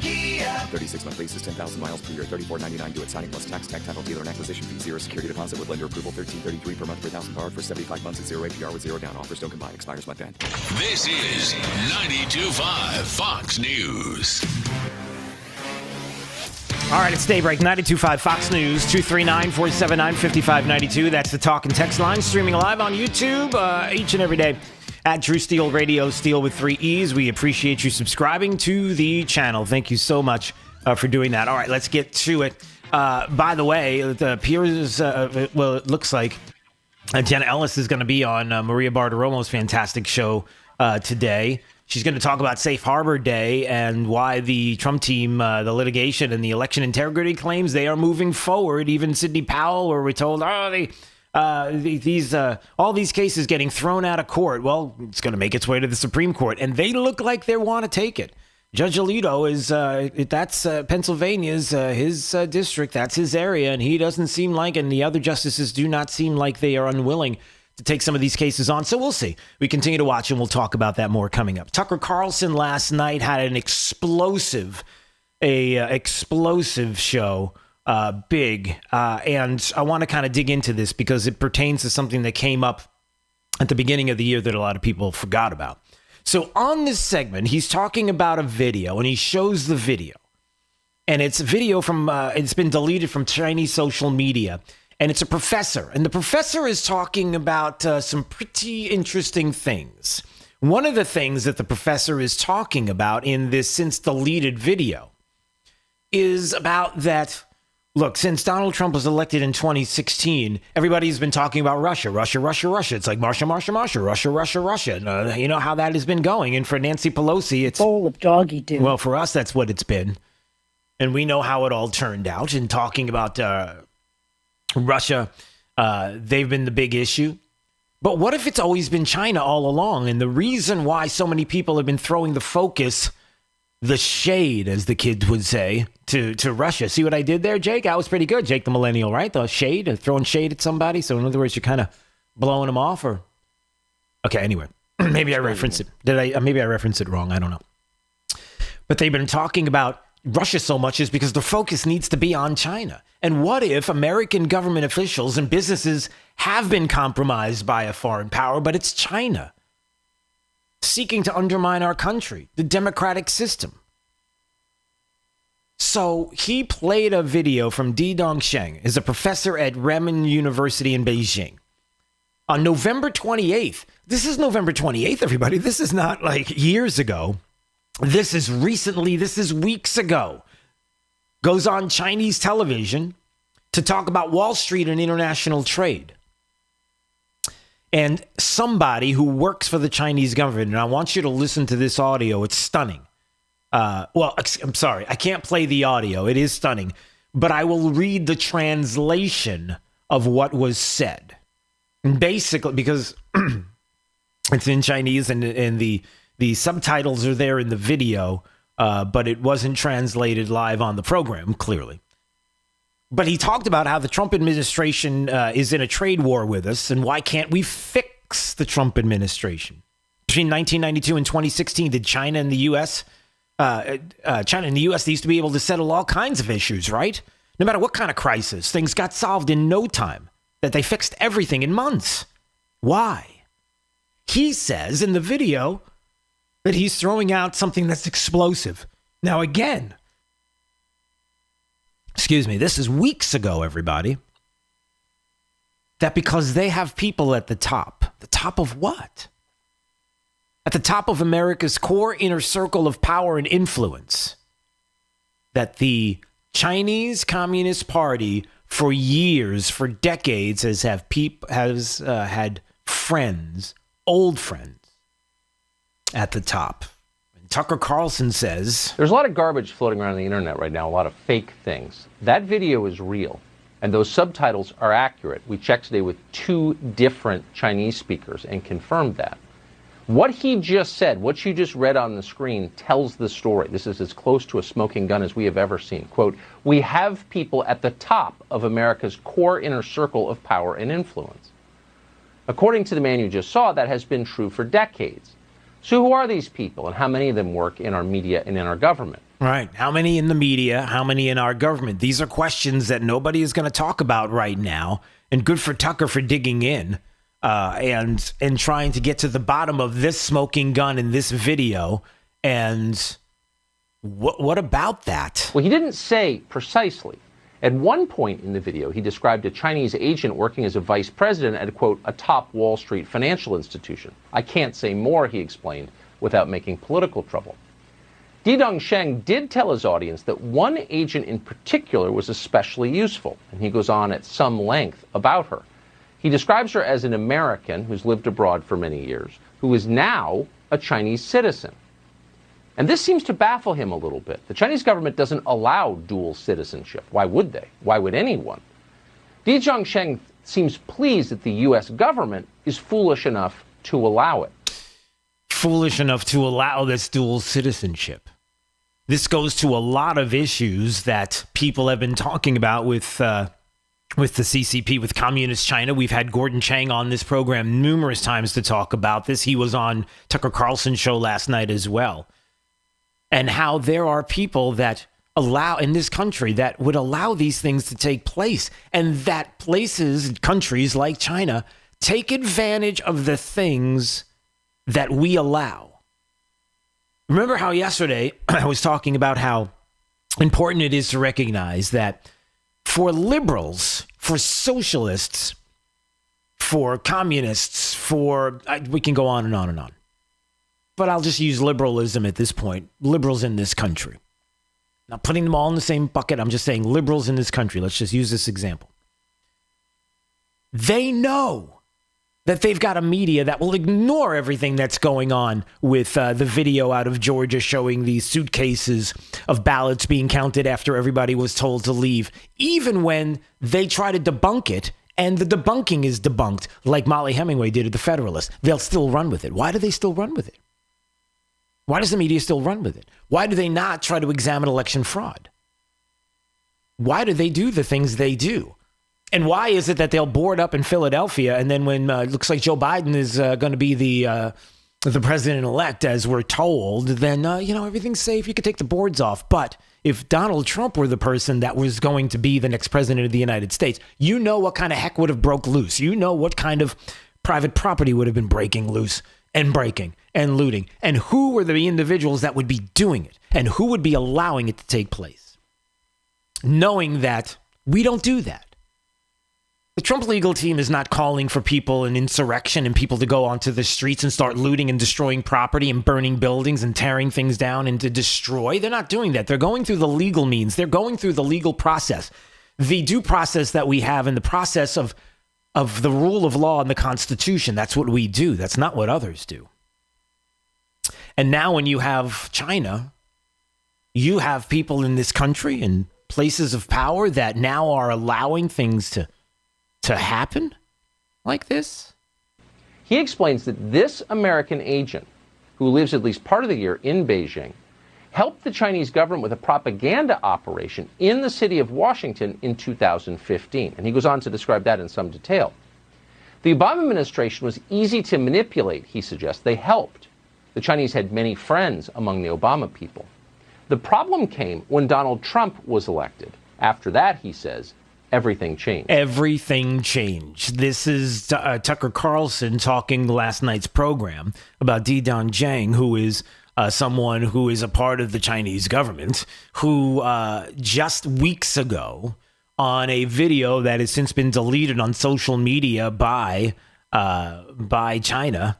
Speaker 12: Kia.
Speaker 13: 36-month lease is 10,000 miles per year, $34.99 due at signing plus tax, title, dealer, and acquisition fee. 0 security deposit with lender approval, $13.33 per month per thousand borrowed for 75 months at 0 APR with 0 down. Offers don't combine. Expires month end.
Speaker 3: This is 92.5 Fox News.
Speaker 8: All right, it's Daybreak, 92.5 Fox News, 239-479-5592. That's the talk and text line, streaming live on YouTube each and every day at Drew Steele Radio, Steele with 3 E's. We appreciate you subscribing to the channel. Thank you so much for doing that. All right, let's get to it. By the way, it appears, it looks like Jenna Ellis is going to be on Maria Bartiromo's fantastic show today. She's going to talk about Safe Harbor Day and why the Trump team, the litigation and the election integrity claims, they are moving forward. Even Sidney Powell, where we're told, all these cases getting thrown out of court. Well, it's going to make its way to the Supreme Court, and they look like they want to take it. Judge Alito is that's Pennsylvania's his district. That's his area, and he doesn't seem like, and the other justices do not seem like they are unwilling to take some of these cases on. So we'll see. We continue to watch, and we'll talk about that more coming up. Tucker Carlson last night had an explosive show, big, and I want to kind of dig into this because it pertains to something that came up at the beginning of the year that a lot of people forgot about. So on this segment, he's talking about a video, and he shows the video, and it's a video from it's been deleted from Chinese social media. And it's a professor. And the professor is talking about some pretty interesting things. One of the things that the professor is talking about in this since deleted video is about that, look, since Donald Trump was elected in 2016, everybody's been talking about Russia. It's like Russia. And, you know how that has been going. And for Nancy Pelosi, it's
Speaker 14: bowl of doggy do.
Speaker 8: Well, for us, that's what it's been. And we know how it all turned out. And talking about Russia, they've been the big issue. But what if it's always been China all along? And the reason why so many people have been throwing the focus, the shade, as the kids would say, to Russia. See what I did there, Jake? That was pretty good. Jake the millennial, right? The shade, throwing shade at somebody. So in other words, you're kind of blowing them off, or... Okay, anyway. Maybe I referenced it. Maybe I referenced it wrong. I don't know. But they've been talking about Russia so much is because the focus needs to be on China. And what if American government officials and businesses have been compromised by a foreign power, but it's China seeking to undermine our country, the democratic system? So he played a video from Di Dongsheng, is a professor at Renmin University in Beijing. On November 28th, this is November 28th, everybody. This is not like years ago. This is recently, this is weeks ago. Goes on Chinese television to talk about Wall Street and international trade. And somebody who works for the Chinese government, and I want you to listen to this audio, it's stunning. Well, I'm sorry, I can't play the audio. It is stunning. But I will read the translation of what was said. And basically, because it's in Chinese and the subtitles are there in the video, but it wasn't translated live on the program, clearly. But he talked about how the Trump administration is in a trade war with us, and why can't we fix the Trump administration? Between 1992 and 2016, did China and the U.S., they used to be able to settle all kinds of issues, right? No matter what kind of crisis, things got solved in no time, that they fixed everything in months. Why? He says in the video that he's throwing out something that's explosive. Now, again, this is weeks ago, everybody, that because they have people at the top of what? At the top of America's core inner circle of power and influence, that the Chinese Communist Party for years, for decades, has had friends, old friends, at the top. And Tucker Carlson says,
Speaker 15: there's a lot of garbage floating around the internet right now, a lot of fake things. That video is real, and those subtitles are accurate. We checked today with 2 different Chinese speakers and confirmed that. What he just said, what you just read on the screen, tells the story. This is as close to a smoking gun as we have ever seen. Quote, we have people at the top of America's core inner circle of power and influence. According to the man you just saw, that has been true for decades. So who are these people, and how many of them work in our media and in our government?
Speaker 8: Right. How many in the media? How many in our government? These are questions that nobody is going to talk about right now. And good for Tucker for digging in and trying to get to the bottom of this smoking gun in this video and What about that?
Speaker 15: Well, he didn't say precisely. At one point in the video, he described a Chinese agent working as a vice president at, quote, a top Wall Street financial institution. I can't say more, he explained, without making political trouble. Di Dongsheng did tell his audience that one agent in particular was especially useful, and he goes on at some length about her. He describes her as an American who's lived abroad for many years, who is now a Chinese citizen. And this seems to baffle him a little bit. The Chinese government doesn't allow dual citizenship. Why would they? Why would anyone? Di Dongsheng seems pleased that the U.S. government is foolish enough to allow it.
Speaker 8: Foolish enough to allow this dual citizenship. This goes to a lot of issues that people have been talking about with the CCP, with Communist China. We've had Gordon Chang on this program numerous times to talk about this. He was on Tucker Carlson's show last night as well. And how there are people that allow in this country that would allow these things to take place, and that places, countries like China, take advantage of the things that we allow. Remember how yesterday I was talking about how important it is to recognize that for liberals, for socialists, for communists, we can go on and on and on. But I'll just use liberalism at this point. Liberals in this country. Not putting them all in the same bucket. I'm just saying liberals in this country. Let's just use this example. They know that they've got a media that will ignore everything that's going on with the video out of Georgia showing these suitcases of ballots being counted after everybody was told to leave, even when they try to debunk it and the debunking is debunked, like Molly Hemingway did at The Federalist. They'll still run with it. Why do they still run with it? Why does the media still run with it? Why do they not try to examine election fraud? Why do they do the things they do? And why is it that they'll board up in Philadelphia, and then when it looks like Joe Biden is going to be the president-elect, as we're told, then, everything's safe. You could take the boards off. But if Donald Trump were the person that was going to be the next president of the United States, you know what kind of heck would have broke loose. You know what kind of private property would have been breaking loose and breaking and looting. And who were the individuals that would be doing it? And who would be allowing it to take place? Knowing that we don't do that. The Trump legal team is not calling for people in insurrection and people to go onto the streets and start looting and destroying property and burning buildings and tearing things down and to destroy. They're not doing that. They're going through the legal means. They're going through the legal process. The due process that we have in the process of the rule of law and the Constitution. That's what we do. That's not what others do. And now when you have China, you have people in this country and places of power that now are allowing things to happen like this?
Speaker 15: He explains that this American agent, who lives at least part of the year in Beijing, helped the Chinese government with a propaganda operation in the city of Washington in 2015. And he goes on to describe that in some detail. The Obama administration was easy to manipulate, he suggests. They helped. The Chinese had many friends among the Obama people. The problem came when Donald Trump was elected. After that, he says, everything changed.
Speaker 8: Everything changed. This is Tucker Carlson talking last night's program about Di Dongsheng, who is someone who is a part of the Chinese government, who just weeks ago on a video that has since been deleted on social media by China,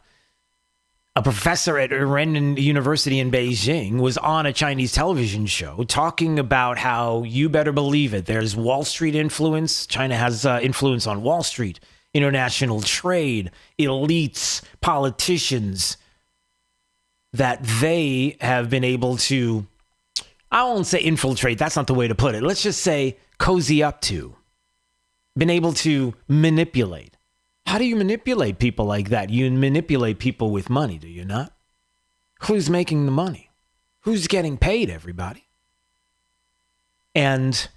Speaker 8: a professor at Renmin University in Beijing was on a Chinese television show talking about how you better believe it. There's Wall Street influence. China has influence on Wall Street, international trade, elites, politicians, that they have been able to, I won't say infiltrate. That's not the way to put it. Let's just say cozy up to, been able to manipulate. How do you manipulate people like that? You manipulate people with money, do you not? Who's making the money? Who's getting paid, everybody? And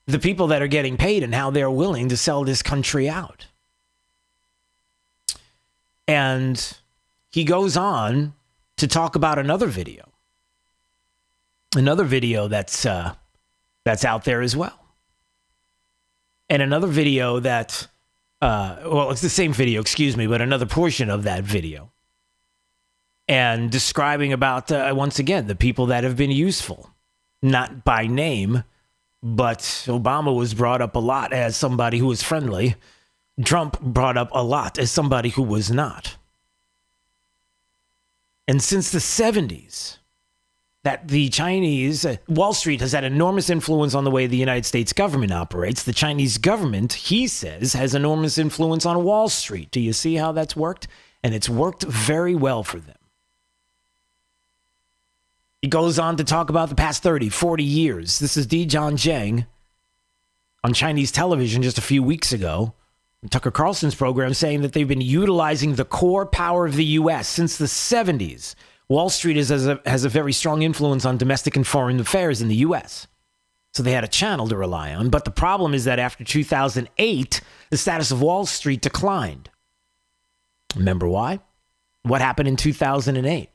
Speaker 8: the people that are getting paid and how they're willing to sell this country out. And he goes on to talk about another video that's out there as well. And another video that it's the same video, excuse me, but another portion of that video and describing about, once again, the people that have been useful. Not by name, but Obama was brought up a lot as somebody who was friendly. Trump brought up a lot as somebody who was not. And since the 70s, that the Chinese, Wall Street has had enormous influence on the way the United States government operates. The Chinese government, he says, has enormous influence on Wall Street. Do you see how that's worked? And it's worked very well for them. He goes on to talk about the past 30, 40 years. This is John Zhang on Chinese television just a few weeks ago, Tucker Carlson's program, saying that they've been utilizing the core power of the U.S. since the 70s. Wall Street has a very strong influence on domestic and foreign affairs in the U.S. So they had a channel to rely on. But the problem is that after 2008, the status of Wall Street declined. Remember why? What happened in 2008?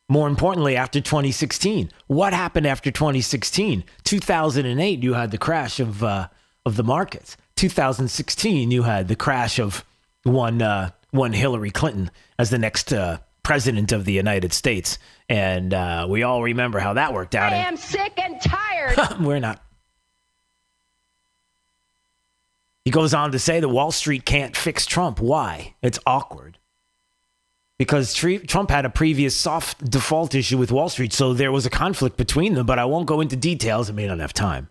Speaker 8: More importantly, after 2016, what happened after 2016? 2008, you had the crash of the markets. 2016, you had the crash of one Hillary Clinton as the next president of the United States, and we all remember how that worked out.
Speaker 4: I am sick and tired.
Speaker 8: We're not. He goes on to say that Wall Street can't fix Trump. Why? It's awkward. Because Trump had a previous soft default issue with Wall Street, so there was a conflict between them, but I won't go into details. I may not have time.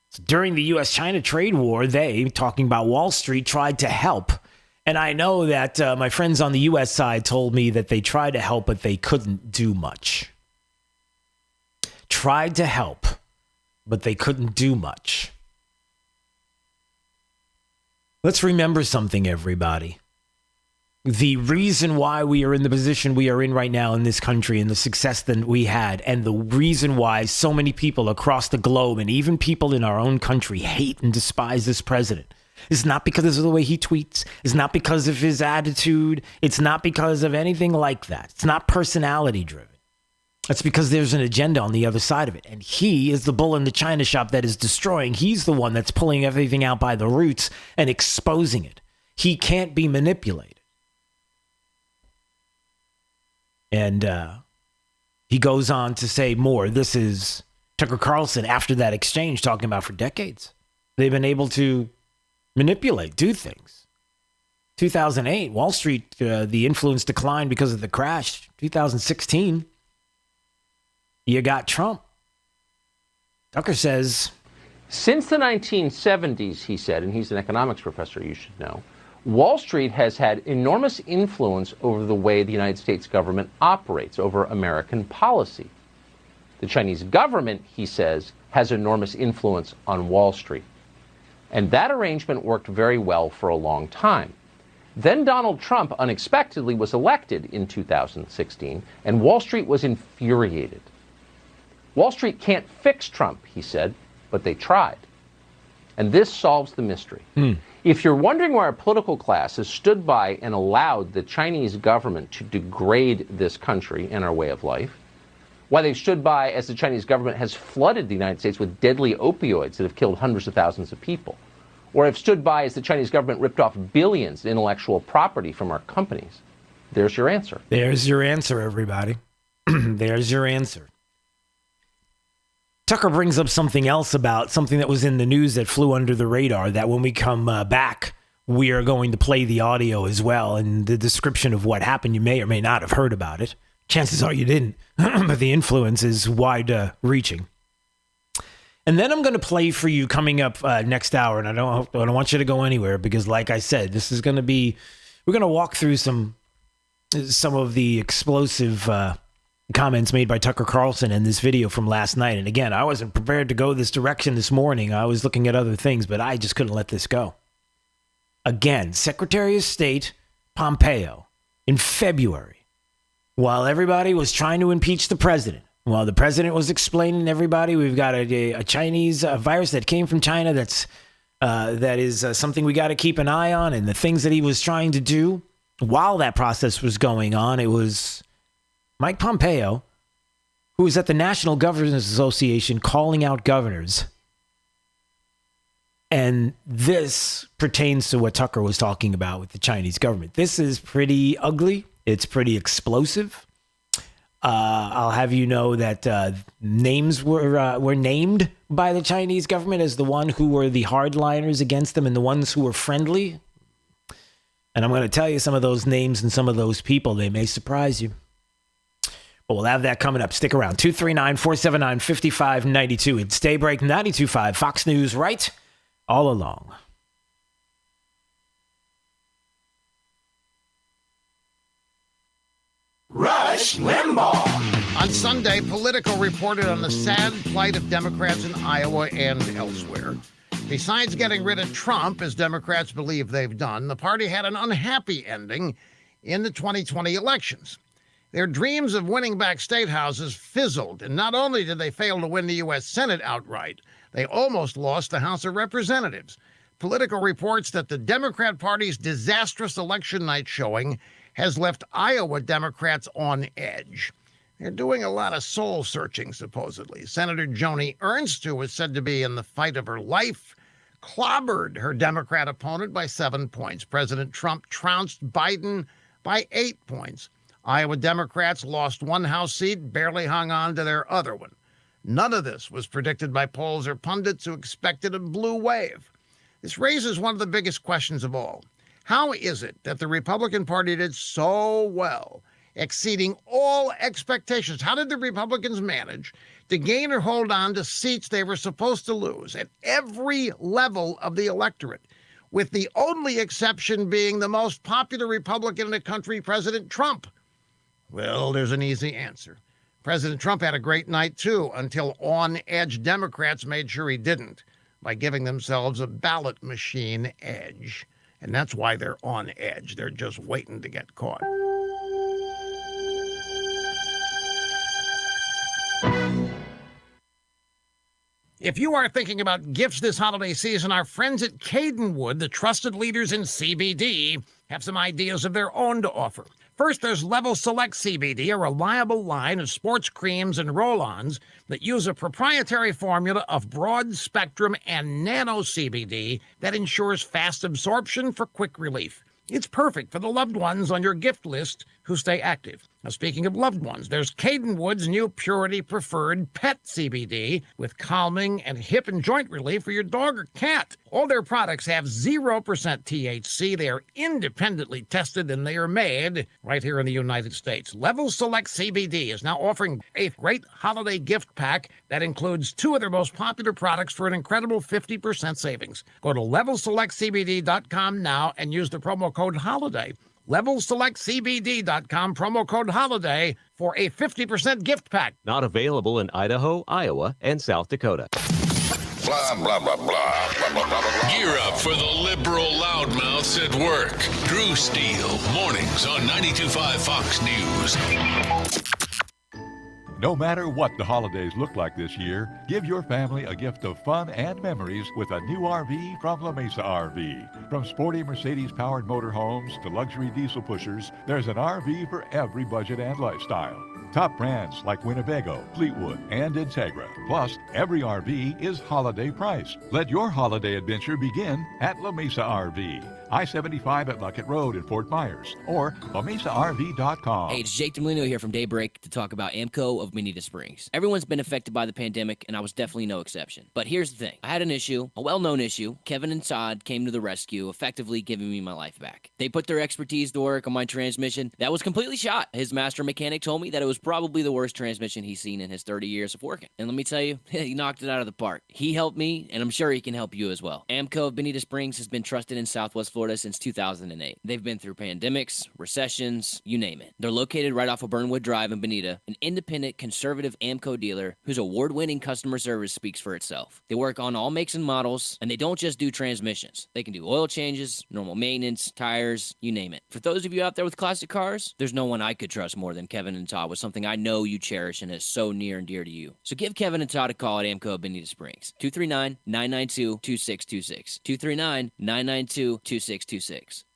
Speaker 8: So during the U.S.-China trade war, they, talking about Wall Street, tried to help. And I know that my friends on the U.S. side told me that they tried to help, but they couldn't do much. Tried to help, but they couldn't do much. Let's remember something, everybody. The reason why we are in the position we are in right now in this country and the success that we had, and the reason why so many people across the globe and even people in our own country hate and despise this president, is not because of the way he tweets. It's not because of his attitude. It's not because of anything like that. It's not personality driven. It's because there's an agenda on the other side of it. And he is the bull in the china shop that is destroying. He's the one that's pulling everything out by the roots and exposing it. He can't be manipulated. And he goes on to say more. This is Tucker Carlson after that exchange, talking about for decades. They've been able to manipulate, do things. 2008, Wall Street, the influence declined because of the crash. 2016, you got Trump. Tucker says,
Speaker 15: since the 1970s, he said, and he's an economics professor, you should know, Wall Street has had enormous influence over the way the United States government operates, over American policy. The Chinese government, he says, has enormous influence on Wall Street. And that arrangement worked very well for a long time. Then Donald Trump unexpectedly was elected in 2016, and Wall Street was infuriated. Wall Street can't fix Trump, he said, but they tried. And this solves the mystery. If you're wondering why our political class has stood by and allowed the Chinese government to degrade this country and our way of life, why they've stood by as the Chinese government has flooded the United States with deadly opioids that have killed hundreds of thousands of people, or have stood by as the Chinese government ripped off billions in intellectual property from our companies, there's your answer.
Speaker 8: There's your answer, everybody. There's your answer. Tucker brings up something else about something that was in the news that flew under the radar, that when we come back, we are going to play the audio as well and the description of what happened. You may or may not have heard about it. Chances are you didn't, but the influence is wide-reaching. And then I'm going to play for you coming up next hour, and I don't want you to go anywhere because, like I said, this is going to be, we're going to walk through some of the explosive comments made by Tucker Carlson in this video from last night. And again, I wasn't prepared to go this direction this morning. I was looking at other things, but I just couldn't let this go. Again, Secretary of State Pompeo in February, while everybody was trying to impeach the president, while the president was explaining to everybody we've got a Chinese virus that came from China that is something we got to keep an eye on, and the things that he was trying to do while that process was going on, it was Mike Pompeo, who was at the National Governors Association calling out governors. And this pertains to what Tucker was talking about with the Chinese government. This is pretty ugly. It's pretty explosive. I'll have you know that names were named by the Chinese government as the one who were the hardliners against them and the ones who were friendly. And I'm going to tell you some of those names and some of those people. They may surprise you. But we'll have that coming up. Stick around. 239-479-5592. It's Daybreak 92.5 Fox News, right all along.
Speaker 14: Rush Limbaugh. On Sunday, Politico reported on the sad plight of Democrats in Iowa and elsewhere. Besides getting rid of Trump, as Democrats believe they've done, the party had an unhappy ending in the 2020 elections. Their dreams of winning back state houses fizzled, and not only did they fail to win the U.S. Senate outright, they almost lost the House of Representatives. Politico reports that the Democrat Party's disastrous election night showing has left Iowa Democrats on edge. They're doing a lot of soul searching, supposedly. Senator Joni Ernst, who was said to be in the fight of her life, clobbered her Democrat opponent by 7 points. President Trump trounced Biden by 8 points. Iowa Democrats lost one House seat, barely hung on to their other one. None of this was predicted by polls or pundits who expected a blue wave. This raises one of the biggest questions of all. How is it that the Republican Party did so well, exceeding all expectations? How did the Republicans manage to gain or hold on to seats they were supposed to lose at every level of the electorate, with the only exception being the most popular Republican in the country, President Trump? Well, there's an easy answer. President Trump had a great night, too, until on-edge Democrats made sure he didn't by giving themselves a ballot machine edge. And that's why they're on edge. They're just waiting to get caught. If you are thinking about gifts this holiday season, our friends at Cadenwood, the trusted leaders in CBD, have some ideas of their own to offer. First, there's Level Select CBD, a reliable line of sports creams and roll-ons that use a proprietary formula of broad-spectrum and nano CBD that ensures fast absorption for quick relief. It's perfect for the loved ones on your gift list who stay active. Now, speaking of loved ones, there's Cadenwood's new Purity Preferred Pet CBD with calming and hip and joint relief for your dog or cat. All their products have 0% THC. They are independently tested, and they are made right here in the United States. Level Select CBD is now offering a great holiday gift pack that includes 2 of their most popular products for an incredible 50% savings. Go to LevelSelectCBD.com now and use the promo code HOLIDAY. LevelSelectCBD.com, promo code HOLIDAY for a 50% gift pack.
Speaker 16: Not available in Idaho, Iowa, and South Dakota.
Speaker 3: Blah, blah, blah, blah, blah, blah, blah. Gear up for the liberal loudmouths at work. Drew Steele, mornings on 92.5 Fox News.
Speaker 17: No matter what the holidays look like this year, give your family a gift of fun and memories with a new RV from La Mesa RV. From sporty Mercedes-powered motorhomes to luxury diesel pushers, there's an RV for every budget and lifestyle. Top brands like Winnebago, Fleetwood, and Integra. Plus, every RV is holiday priced. Let your holiday adventure begin at La Mesa RV. I-75 at Luckett Road in Fort Myers, or LaMesaRV.com.
Speaker 18: Hey, it's Jake DeMolino here from Daybreak to talk about AMCO of Bonita Springs. Everyone's been affected by the pandemic, and I was definitely no exception. But here's the thing. I had an issue, a well-known issue. Kevin and Todd came to the rescue, effectively giving me my life back. They put their expertise to work on my transmission. That was completely shot. His master mechanic told me that it was probably the worst transmission he's seen in his 30 years of working. And let me tell you, he knocked it out of the park. He helped me, and I'm sure he can help you as well. AMCO of Bonita Springs has been trusted in Southwest Florida since 2008. They've been through pandemics, recessions, you name it. They're located right off of Burnwood Drive in Bonita, an independent, conservative AMCO dealer whose award-winning customer service speaks for itself. They work on all makes and models, and they don't just do transmissions. They can do oil changes, normal maintenance, tires, you name it. For those of you out there with classic cars, there's no one I could trust more than Kevin and Todd with something I know you cherish and is so near and dear to you. So give Kevin and Todd a call at AMCO of Bonita Springs. 239-992-2626. 239-992-2626.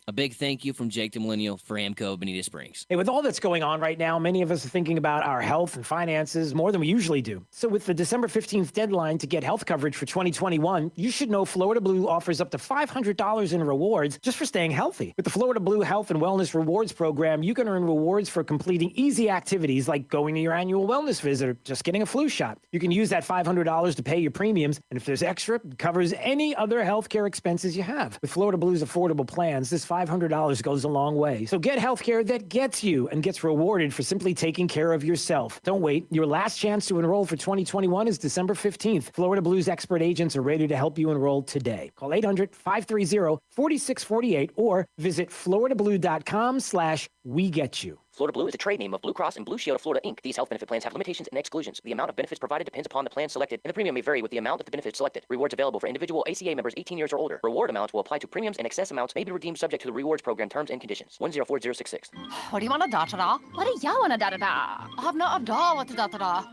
Speaker 18: A big thank you from Jake the Millennial for AMCO of Bonita Springs.
Speaker 8: Hey, with all that's going on right now, many of us are thinking about our health and finances more than we usually do. So with the December 15th deadline to get health coverage for 2021, you should know Florida Blue offers up to $500 in rewards just for staying healthy. With the Florida Blue Health and Wellness Rewards Program, you can earn rewards for completing easy activities like going to your annual wellness visit or just getting a flu shot. You can use that $500 to pay your premiums, and if there's extra, it covers any other healthcare expenses you have. With Florida Blue's affordable plans, this $500 goes a long way. So get healthcare that gets you and gets rewarded for simply taking care of yourself. Don't wait. Your last chance to enroll for 2021 is December 15th. Florida Blue's expert agents are ready to help you enroll today. Call 800-530-4648 or visit floridablue.com/wegetyou.
Speaker 19: Florida Blue is a trade name of Blue Cross and Blue Shield of Florida, Inc. These health benefit plans have limitations and exclusions. The amount of benefits provided depends upon the plan selected, and the premium may vary with the amount of the benefits selected. Rewards available for individual ACA members 18 years or older. Reward amounts will apply to premiums, and excess amounts may be redeemed subject to the rewards program terms and conditions. 104066.
Speaker 21: What do you want to da-da-da? What do you want to da-da-da? I have no idea what to da-da-da.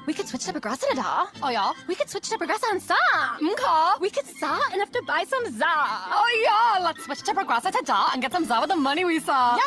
Speaker 21: We could switch to Progressive da. Oh yeah? We could switch to Progressive and sa. Okay. We could sa and have to buy some za. Oh yeah, let's switch to Progressive da and get some za with the money we saw. Yeah!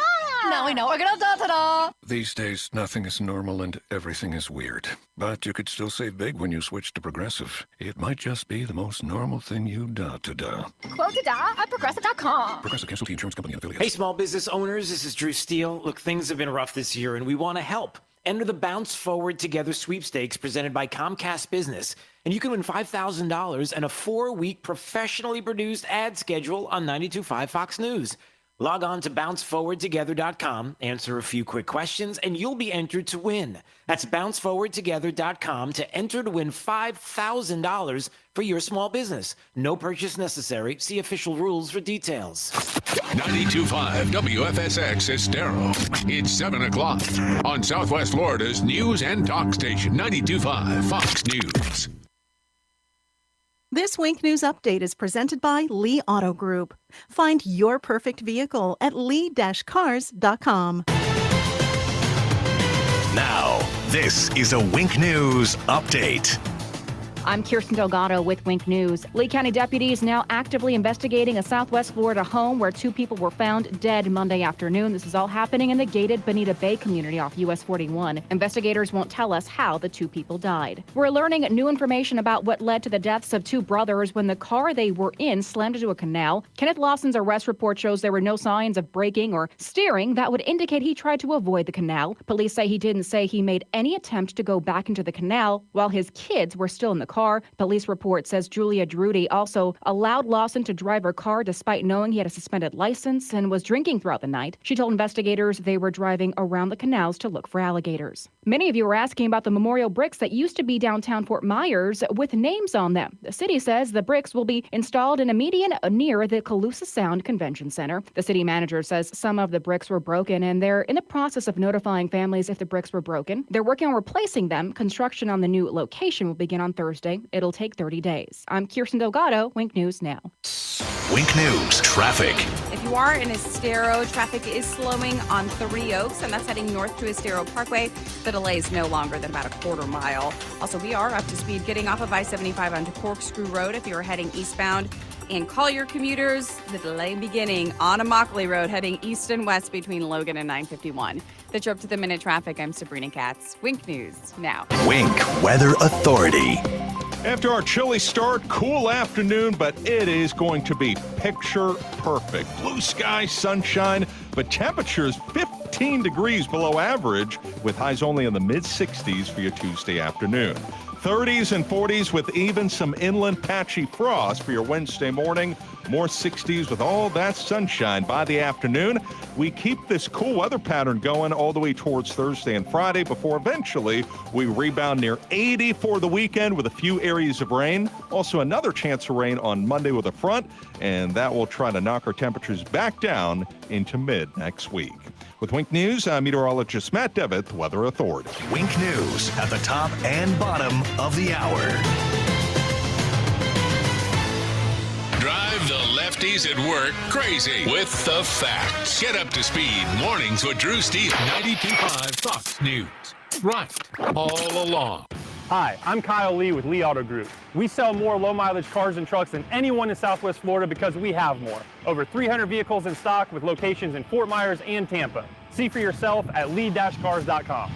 Speaker 21: Now we know we're gonna da-da-da.
Speaker 22: These days, nothing is normal and everything is weird. But you could still save big when you switch to Progressive. It might just be the most normal thing you da-da-da.
Speaker 21: Quote da at Progressive.com.
Speaker 22: Progressive Casualty Insurance Company and affiliates.
Speaker 8: Hey, small business owners, this is Drew Steele. Look, things have been rough this year, and we want to help. Enter the Bounce Forward Together sweepstakes presented by Comcast Business, and you can win $5,000 and a 4-week professionally produced ad schedule on 92.5 Fox News. Log on to bounceforwardtogether.com, answer a few quick questions, and you'll be entered to win. That's bounceforwardtogether.com to enter to win $5,000 for your small business. No purchase necessary. See official rules for details.
Speaker 3: 92.5 WFSX Estero. It's 7 o'clock on Southwest Florida's news and talk station, 92.5 Fox News.
Speaker 24: This Wink News Update is presented by Lee Auto Group. Find your perfect vehicle at lee-cars.com.
Speaker 2: Now, this is a Wink News Update.
Speaker 9: I'm Kirsten Delgado with Wink News. Lee County deputies now actively investigating a Southwest Florida home where 2 people were found dead Monday afternoon. This is all happening in the gated Bonita Bay community off US 41. Investigators won't tell us how the 2 people died. We're learning new information about what led to the deaths of 2 brothers when the car they were in slammed into a canal. Kenneth Lawson's arrest report shows there were no signs of braking or steering that would indicate he tried to avoid the canal. Police say he didn't say he made any attempt to go back into the canal while his kids were still in the car. Police report says Julia Drudy also allowed Lawson to drive her car despite knowing he had a suspended license and was drinking throughout the night. She told investigators they were driving around the canals to look for alligators. Many of you were asking about the memorial bricks that used to be downtown Fort Myers with names on them. The city says the bricks will be installed in a median near the Calusa Sound Convention Center. The city manager says some of the bricks were broken and they're in the process of notifying families if the bricks were broken. They're working on replacing them. Construction on the new location will begin on Thursday. It'll take 30 days. I'm Kirsten Delgado, Wink News Now.
Speaker 2: Wink News Traffic.
Speaker 10: If you are in Estero, traffic is slowing on 3 Oaks, and that's heading north to Estero Parkway. The delay is no longer than about a quarter mile. Also, we are up to speed getting off of I-75 onto Corkscrew Road if you're heading eastbound. And Collier commuters, the delay beginning on Immokalee Road heading east and west between Logan and 951. That's your up to the minute traffic. I'm Sabrina Katz. Wink News Now.
Speaker 2: Wink Weather Authority.
Speaker 1: After our chilly start, cool afternoon, but it is going to be picture perfect. Blue sky, sunshine, but temperatures 15 degrees below average with highs only in the mid-60s for your Tuesday afternoon. 30s and 40s with even some inland patchy frost for your Wednesday morning. More 60s with all that sunshine by the afternoon. We keep this cool weather pattern going all the way towards Thursday and Friday before eventually we rebound near 80 for the weekend with a few areas of rain. Also another chance of rain on Monday with a front, and that will try to knock our temperatures back down into mid next week. With Wink News, I'm meteorologist Matt Devitt, Weather Authority.
Speaker 2: Wink News at the top and bottom of the hour.
Speaker 3: Drive the lefties at work crazy with the facts. Get up to speed mornings with Drew Steele.
Speaker 25: 92.5 Fox News. Right all along.
Speaker 5: Hi, I'm Kyle Lee with Lee Auto Group. We sell more low-mileage cars and trucks than anyone in Southwest Florida because we have more. Over 300 vehicles in stock with locations in Fort Myers and Tampa. See for yourself at lee-cars.com.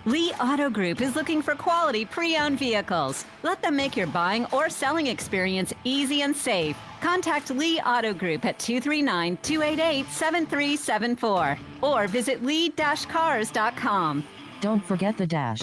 Speaker 6: Lee Auto Group is looking for quality pre-owned vehicles. Let them make your buying or selling experience easy and safe. Contact Lee Auto Group at 239-288-7374 or visit lee-cars.com.
Speaker 7: Don't forget the dash.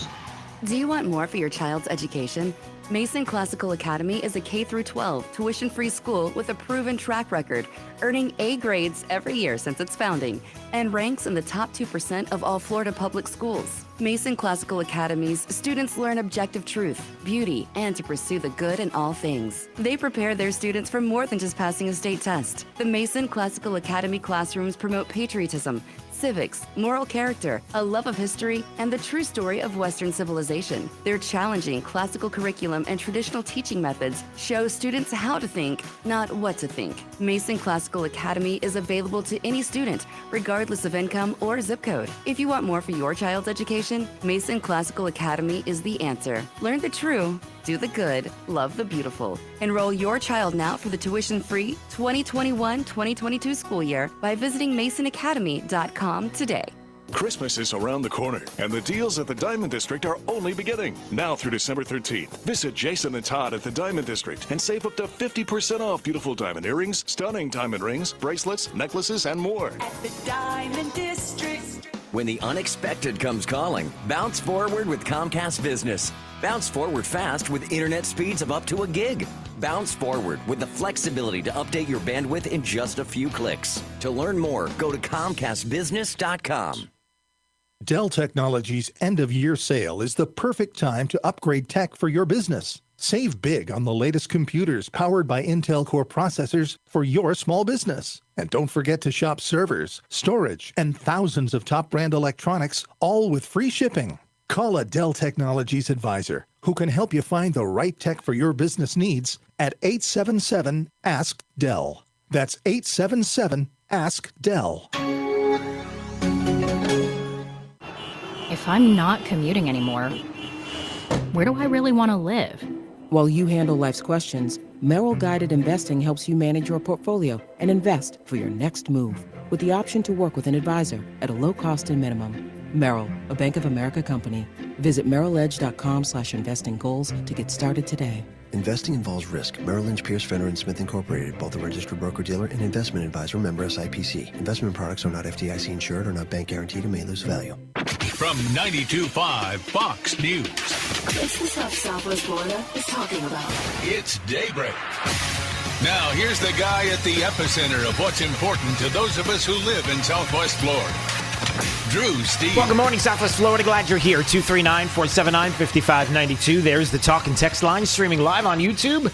Speaker 7: Do you want more for your child's education? Mason Classical Academy is a K-12 tuition-free school with a proven track record, earning A grades every year since its founding, and ranks in the top 2% of all Florida public schools. Mason Classical Academy's students learn objective truth, beauty, and to pursue the good in all things. They prepare their students for more than just passing a state test. The Mason Classical Academy classrooms promote patriotism, civics, moral character, a love of history, and the true story of Western civilization. Their challenging classical curriculum and traditional teaching methods show students how to think, not what to think. Mason Classical Academy is available to any student, regardless of income or zip code. If you want more for your child's education, Mason Classical Academy is the answer. Learn the true, do the good, love the beautiful. Enroll your child now for the tuition-free 2021-2022 school year by visiting masonacademy.com today.
Speaker 23: Christmas is around the corner, and the deals at the Diamond District are only beginning. Now through December 13th, visit Jason and Todd at the Diamond District and save up to 50% off beautiful diamond earrings, stunning diamond rings, bracelets, necklaces, and more.
Speaker 12: At the Diamond District.
Speaker 20: When the unexpected comes calling, bounce forward with Comcast Business. Bounce forward fast with internet speeds of up to 1 gig. Bounce forward with the flexibility to update your bandwidth in just a few clicks. To learn more, go to ComcastBusiness.com.
Speaker 25: Dell Technologies' end-of-year sale is the perfect time to upgrade tech for your business. Save big on the latest computers powered by Intel Core processors for your small business. And don't forget to shop servers, storage, and thousands of top-brand electronics, all with free shipping. Call a Dell Technologies advisor who can help you find the right tech for your business needs at 877-ASK-DELL. That's 877-ASK-DELL.
Speaker 9: If I'm not commuting anymore, where do I really want to live?
Speaker 26: While you handle life's questions, Merrill Guided Investing helps you manage your portfolio and invest for your next move with the option to work with an advisor at a low cost and minimum. Merrill, a Bank of America company. Visit merrilledge.com/investing goals to get started today.
Speaker 27: Investing involves risk. Merrill Lynch, Pierce, Fenner & Smith Incorporated, both a registered broker-dealer and investment advisor, member SIPC. Investment products are not FDIC insured or not bank guaranteed and may lose value.
Speaker 3: From 92.5 Fox News.
Speaker 12: It's the stuff Southwest Florida is talking about.
Speaker 3: It's Daybreak. Now, here's the guy at the epicenter of what's important to those of us who live in Southwest Florida. Drew Steve.
Speaker 8: Well, good morning, Southwest Florida. Glad you're here. 239-479-5592. There's the talk and text line streaming live on YouTube.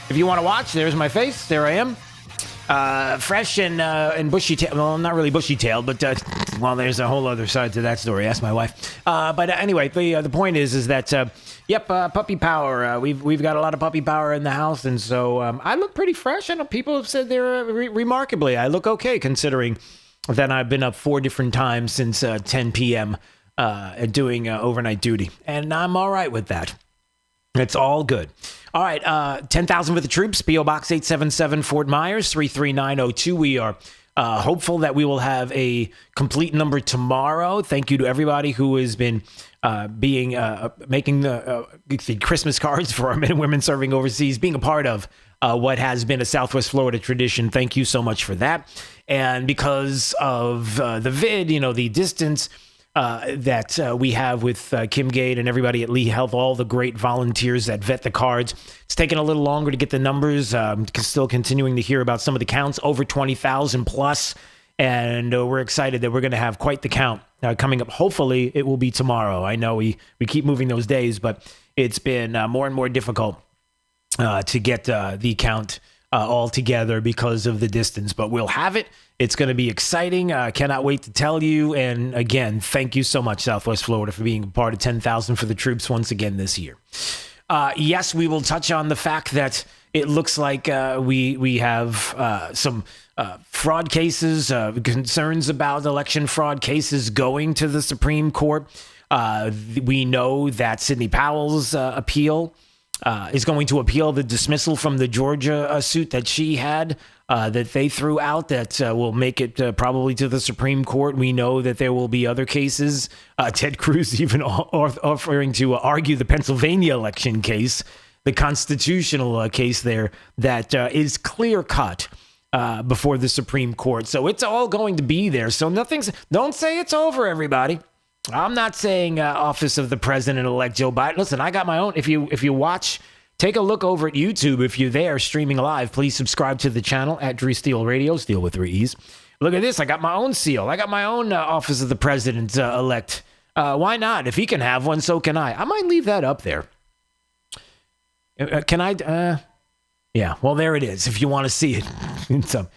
Speaker 8: If you want to watch, there's my face. There I am. Fresh and bushy-tailed. Well, not really bushy-tailed, but, well, there's a whole other side to that story. Ask my wife. But anyway, the point is that, puppy power. We've got a lot of puppy power in the house, and so I look pretty fresh. I know people have said they're remarkably. I look okay considering that I've been up 4 different times since 10 p.m. Doing overnight duty, and I'm all right with that. It's all good. All right, 10,000 for the troops, P.O. Box 877, Fort Myers, 33902. We are hopeful that we will have a complete number tomorrow. Thank you to everybody who has been making the Christmas cards for our men and women serving overseas, being a part of what has been a Southwest Florida tradition. Thank you so much for that. And because of the vid, the distance that we have with Kim Gade and everybody at Lee Health, all the great volunteers that vet the cards. It's taken a little longer to get the numbers. Still continuing to hear about some of the counts, over 20,000 plus. And we're excited that we're going to have quite the count coming up. Hopefully, it will be tomorrow. I know we keep moving those days, but it's been more and more difficult to get the count all together because of the distance. But we'll have it. It's going to be exciting. Cannot wait to tell you. And again, thank you so much, Southwest Florida, for being a part of 10,000 for the troops once again this year. Yes, we will touch on the fact that it looks like we have some fraud cases, concerns about election fraud cases going to the Supreme Court. We know that Sidney Powell's appeal is going to appeal the dismissal from the Georgia suit that she had, that they threw out, that will make it probably to the Supreme Court. We know that there will be other cases. Ted Cruz even offering to argue the Pennsylvania election case, the constitutional case there that is clear-cut before the Supreme Court. So it's all going to be there. So don't say it's over, everybody. I'm not saying office of the president-elect Joe Biden. Listen, I got my own. If you watch, take a look over at YouTube. If you're there streaming live, please subscribe to the channel at Drew Steele Radio, Steele with 3 E's. Look at this. I got my own seal. I got my own office of the president-elect. Why not? If he can have one, so can I. I might leave that up there. Can I? Yeah, well, there it is. If you want to see it. So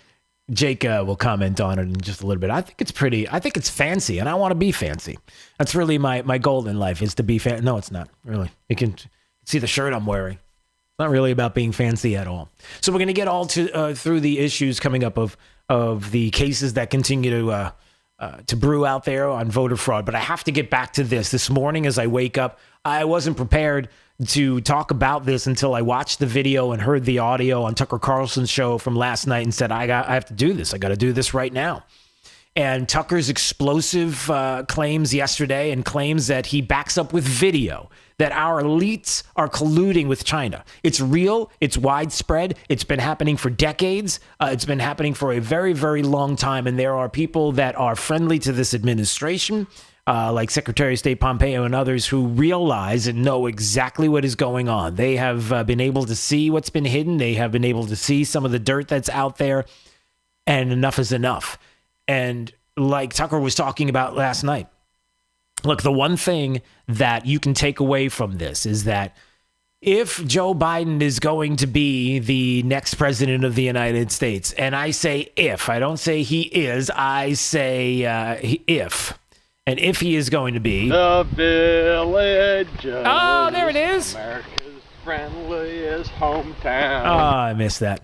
Speaker 8: Jake will comment on it in just a little bit. I think it's pretty. I think it's fancy, and I want to be fancy. That's really my goal in life, is to be fancy. No, it's not, really. You can see the shirt I'm wearing. It's not really about being fancy at all. So we're going to get all through the issues coming up of the cases that continue to brew out there on voter fraud. But I have to get back to this morning as I wake up. I wasn't prepared to talk about this until I watched the video and heard the audio on Tucker Carlson's show from last night and said, I have to do this. I got to do this right now. And Tucker's explosive claims yesterday, and claims that he backs up with video, that our elites are colluding with China. It's real. It's widespread. It's been happening for decades. It's been happening for a very, very long time. And there are people that are friendly to this administration, like Secretary of State Pompeo and others, who realize and know exactly what is going on. They have been able to see what's been hidden. They have been able to see some of the dirt that's out there, and enough is enough. And like Tucker was talking about last night, look, the one thing that you can take away from this is that if Joe Biden is going to be the next president of the United States, and I say if, I don't say he is, I say if. And if he is going to be
Speaker 4: the village,
Speaker 8: oh, there it is,
Speaker 4: America's friendliest hometown.
Speaker 8: Oh, I missed that.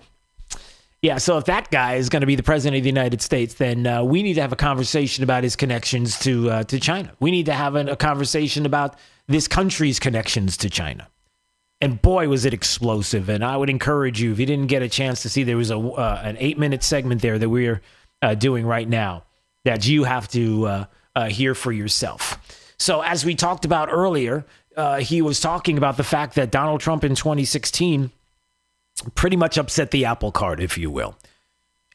Speaker 8: Yeah, so if that guy is going to be the president of the United States, then we need to have a conversation about his connections to China. We need to have a conversation about this country's connections to China. And boy, was it explosive. And I would encourage you, if you didn't get a chance to see, there was an 8-minute segment there that we're doing right now that you have to hear for yourself. So as we talked about earlier, he was talking about the fact that Donald Trump in 2016 pretty much upset the apple cart, if you will.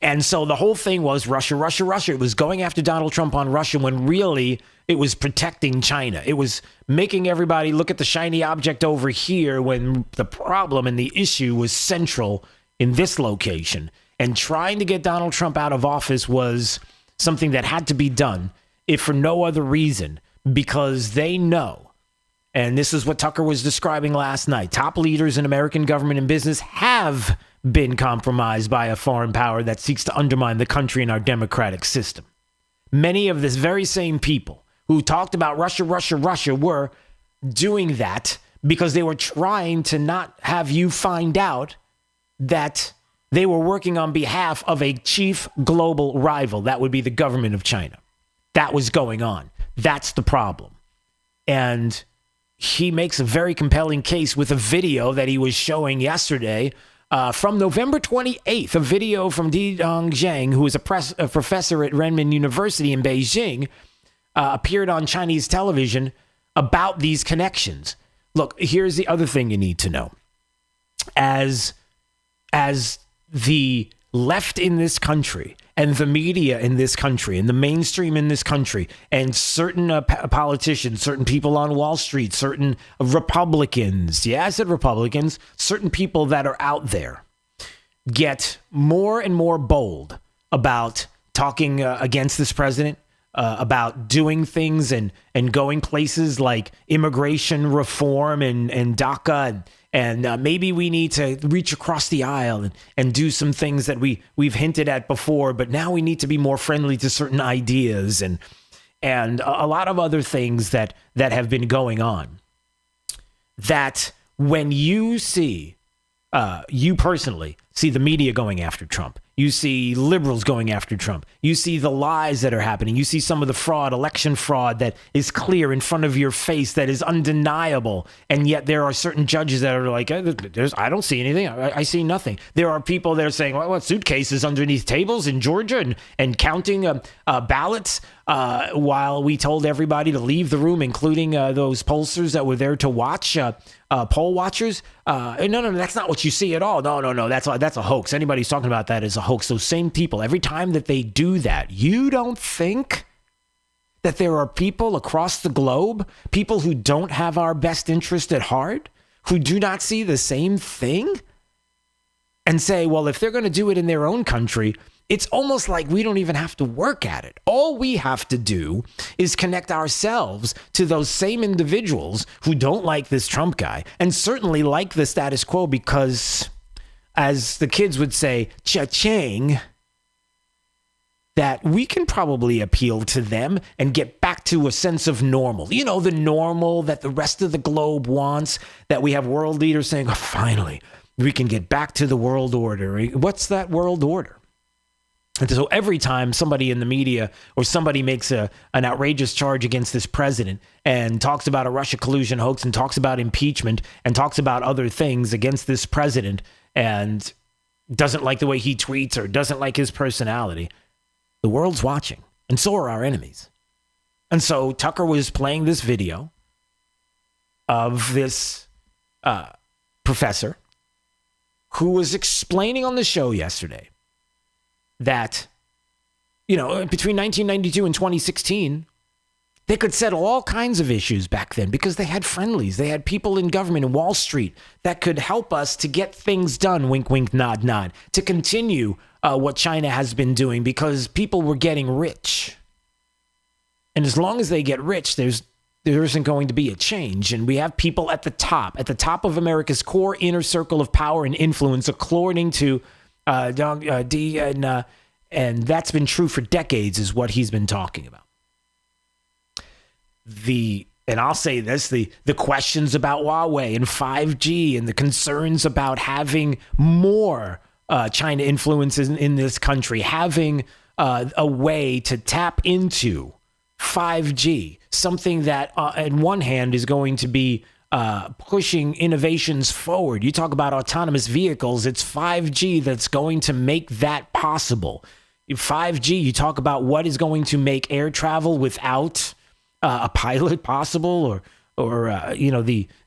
Speaker 8: And so the whole thing was Russia, Russia, Russia. It was going after Donald Trump on Russia when really it was protecting China. It was making everybody look at the shiny object over here when the problem and the issue was central in this location. And trying to get Donald Trump out of office was something that had to be done, if for no other reason, because they know, and this is what Tucker was describing last night, top leaders in American government and business have been compromised by a foreign power that seeks to undermine the country and our democratic system. Many of this very same people who talked about Russia, Russia, Russia were doing that because they were trying to not have you find out that they were working on behalf of a chief global rival. That would be the government of China. That was going on. That's the problem. And he makes a very compelling case with a video that he was showing yesterday from November 28th, a video from Didong Zhang, who is a professor at Renmin University in Beijing, appeared on Chinese television about these connections. Look, here's the other thing you need to know. As the left in this country and the media in this country and the mainstream in this country and certain politicians, certain people on Wall Street, certain Republicans, yeah, I said Republicans, certain people that are out there get more and more bold about talking against this president, about doing things and going places like immigration reform and DACA and maybe we need to reach across the aisle and do some things that we've hinted at before, but now we need to be more friendly to certain ideas and a lot of other things that have been going on. That when you see, you personally see the media going after Trump. You see liberals going after Trump. You see the lies that are happening. You see some of the fraud, election fraud that is clear in front of your face, that is undeniable. And yet there are certain judges that are like, I don't see anything. I see nothing. There are people that are saying, well, what, suitcases underneath tables in Georgia and counting ballots while we told everybody to leave the room, including those pollsters that were there to watch, poll watchers. No, that's not what you see at all. No, that's a hoax. Anybody who's talking about that is a hoax. Those same people, every time that they do that, you don't think that there are people across the globe, people who don't have our best interest at heart, who do not see the same thing and say, well, if they're going to do it in their own country, it's almost like we don't even have to work at it. All we have to do is connect ourselves to those same individuals who don't like this Trump guy and certainly like the status quo because, as the kids would say, cha-ching, that we can probably appeal to them and get back to a sense of normal. You know, the normal that the rest of the globe wants, that we have world leaders saying, oh, finally, we can get back to the world order. What's that world order? And so every time somebody in the media or somebody makes an outrageous charge against this president and talks about a Russia collusion hoax and talks about impeachment and talks about other things against this president and doesn't like the way he tweets or doesn't like his personality, the world's watching, and so are our enemies. And so Tucker was playing this video of this professor who was explaining on the show yesterday that, you know, between 1992 and 2016, they could settle all kinds of issues back then because they had friendlies. They had people in government and Wall Street that could help us to get things done, wink, wink, nod, nod, to continue what China has been doing because people were getting rich. And as long as they get rich, there isn't going to be a change. And we have people at the top of America's core inner circle of power and influence, according to D, and that's been true for decades, is what he's been talking about. And I'll say this, the questions about Huawei and 5G and the concerns about having more China influence in this country, having a way to tap into 5G, something that on one hand is going to be pushing innovations forward. You talk about autonomous vehicles, it's 5G that's going to make that possible. 5G, you talk about what is going to make air travel without a pilot possible, or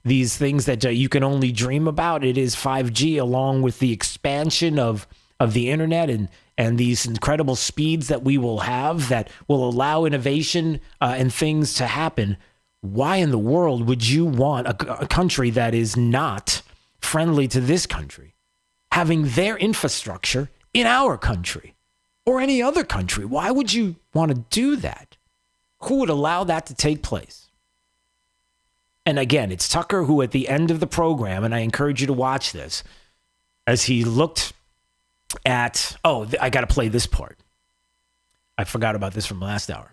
Speaker 8: these things that you can only dream about. It is 5G, along with the expansion of the internet and these incredible speeds that we will have that will allow innovation and things to happen. Why in the world would you want a country that is not friendly to this country having their infrastructure in our country or any other country? Why would you want to do that? Who would allow that to take place? And again, it's Tucker who at the end of the program, and I encourage you to watch this, as he looked at, I got to play this part. I forgot about this from last hour.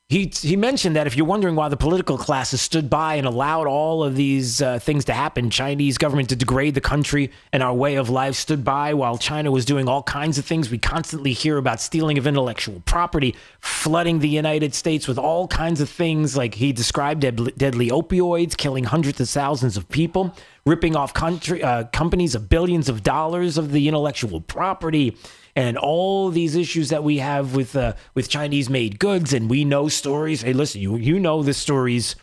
Speaker 8: He mentioned that if you're wondering why the political classes stood by and allowed all of these things to happen, Chinese government to degrade the country and our way of life, stood by while China was doing all kinds of things. We constantly hear about stealing of intellectual property, flooding the United States with all kinds of things, like he described deadly opioids, killing hundreds of thousands of people, ripping off companies of billions of dollars of the intellectual property, and all these issues that we have with Chinese-made goods. And we know stories. Hey, listen, you know the stories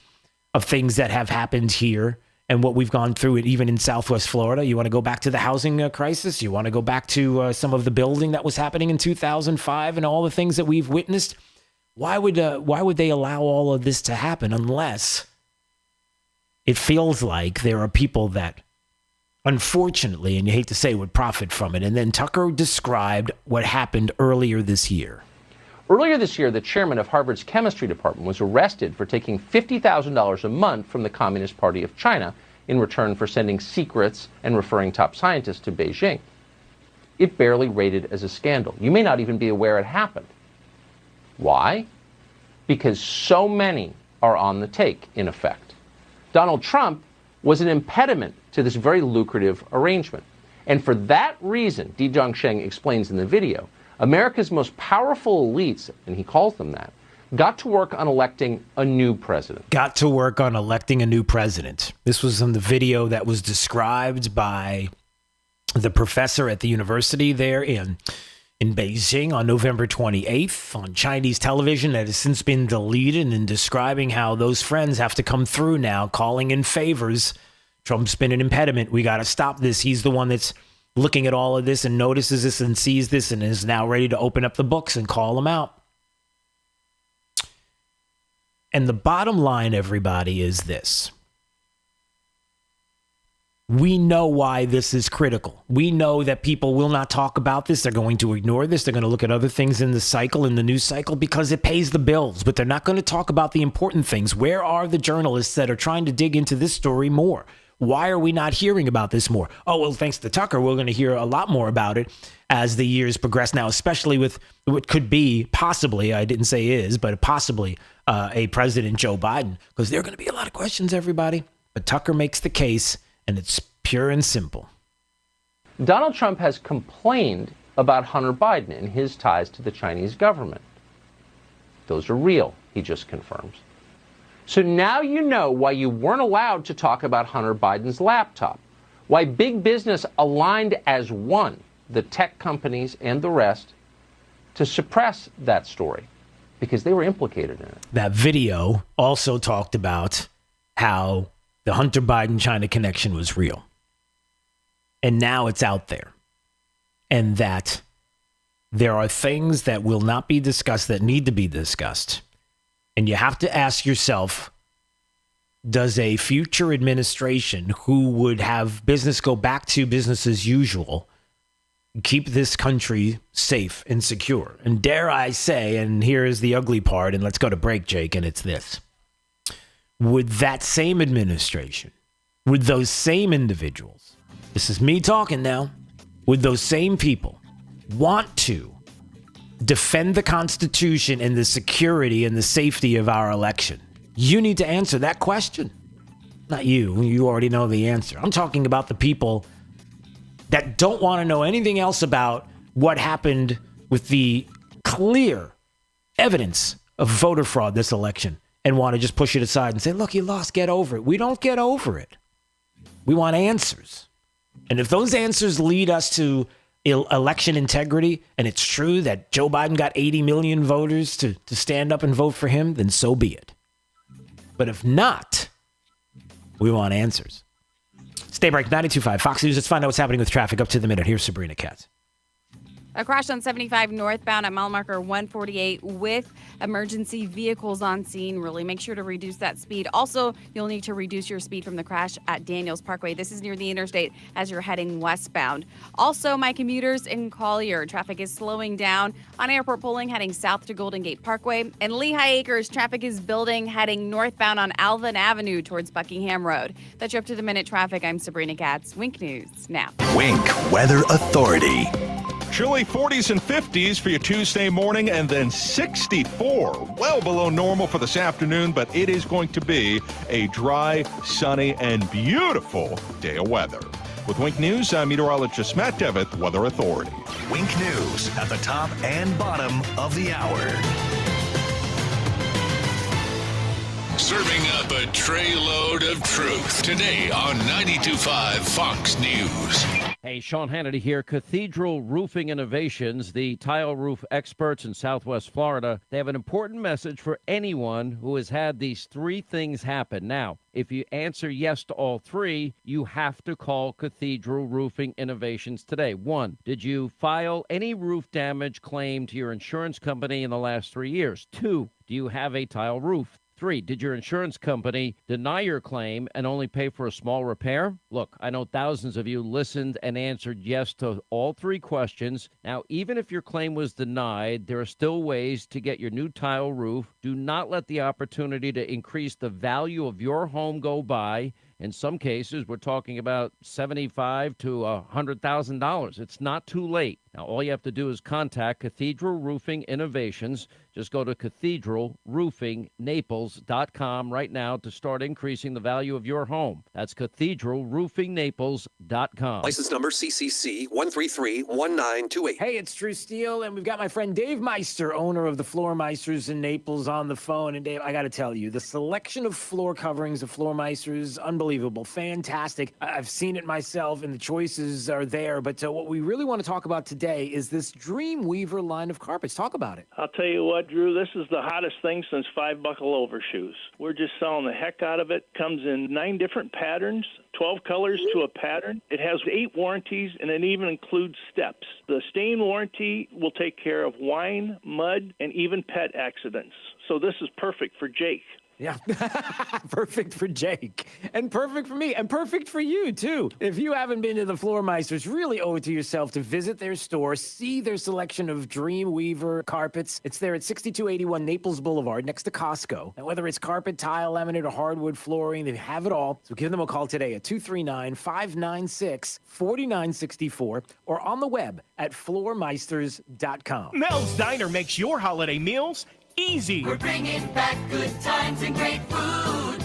Speaker 8: of things that have happened here and what we've gone through, it even in Southwest Florida. You want to go back to the housing crisis? You want to go back to some of the building that was happening in 2005 and all the things that we've witnessed? Why would they allow all of this to happen unless it feels like there are people that, unfortunately, and you hate to say, would profit from it? And then Tucker described what happened earlier this year.
Speaker 11: Earlier this year, the chairman of Harvard's chemistry department was arrested for taking $50,000 a month from the Communist Party of China in return for sending secrets and referring top scientists to Beijing. It barely rated as a scandal. You may not even be aware it happened. Why? Because so many are on the take, in effect. Donald Trump was an impediment to this very lucrative arrangement. And for that reason, Di Zhongsheng explains in the video, America's most powerful elites, and he calls them that, got to work on electing a new president.
Speaker 8: Got to work on electing a new president. This was in the video that was described by the professor at the university there in Beijing on November 28th on Chinese television that has since been deleted, and describing how those friends have to come through now, calling in favors. Trump's been an impediment. We got to stop this. He's the one that's looking at all of this and notices this and sees this and is now ready to open up the books and call them out. And the bottom line, everybody, is this. We know why this is critical. We know that people will not talk about this. They're going to ignore this. They're going to look at other things in the cycle, in the news cycle, because it pays the bills. But they're not going to talk about the important things. Where are the journalists that are trying to dig into this story more? Why are we not hearing about this more? Oh, well, thanks to Tucker, we're going to hear a lot more about it as the years progress now, especially with what could be possibly, I didn't say is, but possibly a President Joe Biden, because there are going to be a lot of questions, everybody. But Tucker makes the case, and it's pure and simple.
Speaker 11: Donald Trump has complained about Hunter Biden and his ties to the Chinese government. Those are real, he just confirms. So now you know why you weren't allowed to talk about Hunter Biden's laptop, why big business aligned as one, the tech companies and the rest, to suppress that story, because they were implicated in it.
Speaker 8: That video also talked about how the Hunter Biden-China connection was real. And now it's out there. And that there are things that will not be discussed that need to be discussed. And you have to ask yourself, does a future administration who would have business go back to business as usual keep this country safe and secure? And dare I say, and here is the ugly part, and let's go to break, Jake, and it's this. Would that same administration, would those same individuals, this is me talking now, would those same people want to defend the Constitution and the security and the safety of our election? You need to answer that question. Not you. You already know the answer. I'm talking about the people that don't want to know anything else about what happened with the clear evidence of voter fraud this election and want to just push it aside and say, look, you lost, get over it. We don't get over it. We want answers. And if those answers lead us to election integrity, and it's true that Joe Biden got 80 million voters to stand up and vote for him, then so be it. But if not, we want answers. Stay break, 92.5 Fox News. Let's find out what's happening with traffic up to the minute. Here's Sabrina Katz.
Speaker 10: A crash on 75 northbound at mile marker 148 with emergency vehicles on scene. Really make sure to reduce that speed. Also, you'll need to reduce your speed from the crash at Daniels Parkway. This is near the interstate as you're heading westbound. Also, my commuters in Collier, traffic is slowing down on Airport Pulling heading south to Golden Gate Parkway. And Lehigh Acres, traffic is building heading northbound on Alvin Avenue towards Buckingham Road. That's your up-to-the-minute traffic. I'm Sabrina Katz. Wink News now.
Speaker 2: Wink Weather Authority.
Speaker 1: Chilly 40s and 50s for your Tuesday morning, and then 64, well below normal for this afternoon, but it is going to be a dry, sunny, and beautiful day of weather. With Wink News, I'm meteorologist Matt Devitt, Weather Authority.
Speaker 2: Wink News at the top and bottom of the hour.
Speaker 3: Serving up a tray load of truth today on 92.5 Fox News.
Speaker 13: Hey, Sean Hannity here. Cathedral Roofing Innovations, the tile roof experts in Southwest Florida. They have an important message for anyone who has had these three things happen. Now, if you answer yes to all three, you have to call Cathedral Roofing Innovations today. 1, did you file any roof damage claim to your insurance company in the last 3 years? 2, do you have a tile roof? 3, did your insurance company deny your claim and only pay for a small repair? Look, I know thousands of you listened and answered yes to all three questions. Now, even if your claim was denied, there are still ways to get your new tile roof. Do not let the opportunity to increase the value of your home go by. In some cases, we're talking about $75,000 to $100,000. It's not too late. Now, all you have to do is contact Cathedral Roofing Innovations. Just go to cathedralroofingnaples.com right now to start increasing the value of your home. That's cathedralroofingnaples.com.
Speaker 14: License number CCC 1331928.
Speaker 8: Hey, it's Drew Steele, and we've got my friend Dave Meister, owner of the Floor Meisters in Naples, on the phone. And Dave, I got to tell you, the selection of floor coverings of Floor Meisters, unbelievable, fantastic. I've seen it myself, and the choices are there. But what we really want to talk about today is this Dreamweaver line of carpets. Talk about it.
Speaker 15: I'll tell you what, Drew, this is the hottest thing since 5-buckle overshoes. We're just selling the heck out of it. Comes in 9 different patterns, 12 colors to a pattern. It has 8 warranties, and it even includes steps. The stain warranty will take care of wine, mud, and even pet accidents. So this is perfect for Jake.
Speaker 8: Yeah, perfect for Jake, and perfect for me, and perfect for you, too. If you haven't been to the Floor Meisters, really owe it to yourself to visit their store, see their selection of Dreamweaver carpets. It's there at 6281 Naples Boulevard, next to Costco. And whether it's carpet, tile, laminate, or hardwood flooring, they have it all. So give them a call today at 239-596-4964 or on the web at floormeisters.com.
Speaker 16: Mel's Diner makes your holiday meals easy.
Speaker 12: We're bringing back good times and great food.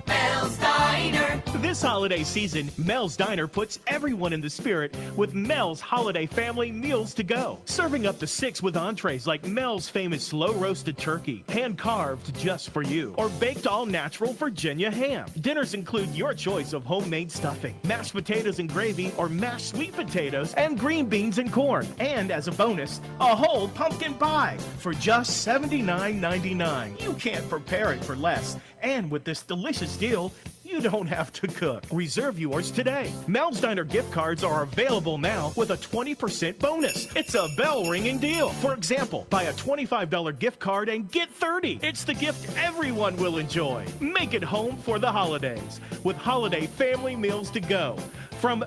Speaker 12: Mel's Diner.
Speaker 16: This holiday season, Mel's Diner puts everyone in the spirit with Mel's Holiday Family Meals to Go. Serving up to 6 with entrees like Mel's famous slow-roasted turkey, hand-carved just for you, or baked all-natural Virginia ham. Dinners include your choice of homemade stuffing, mashed potatoes and gravy, or mashed sweet potatoes and green beans and corn. And as a bonus, a whole pumpkin pie for just $79.99. You can't prepare it for less. And with this delicious deal, you don't have to cook. Reserve yours today. Mel's Diner gift cards are available now with a 20% bonus. It's a bell-ringing deal. For example, buy a $25 gift card and get 30. It's the gift everyone will enjoy. Make it home for the holidays with Holiday Family Meals to Go from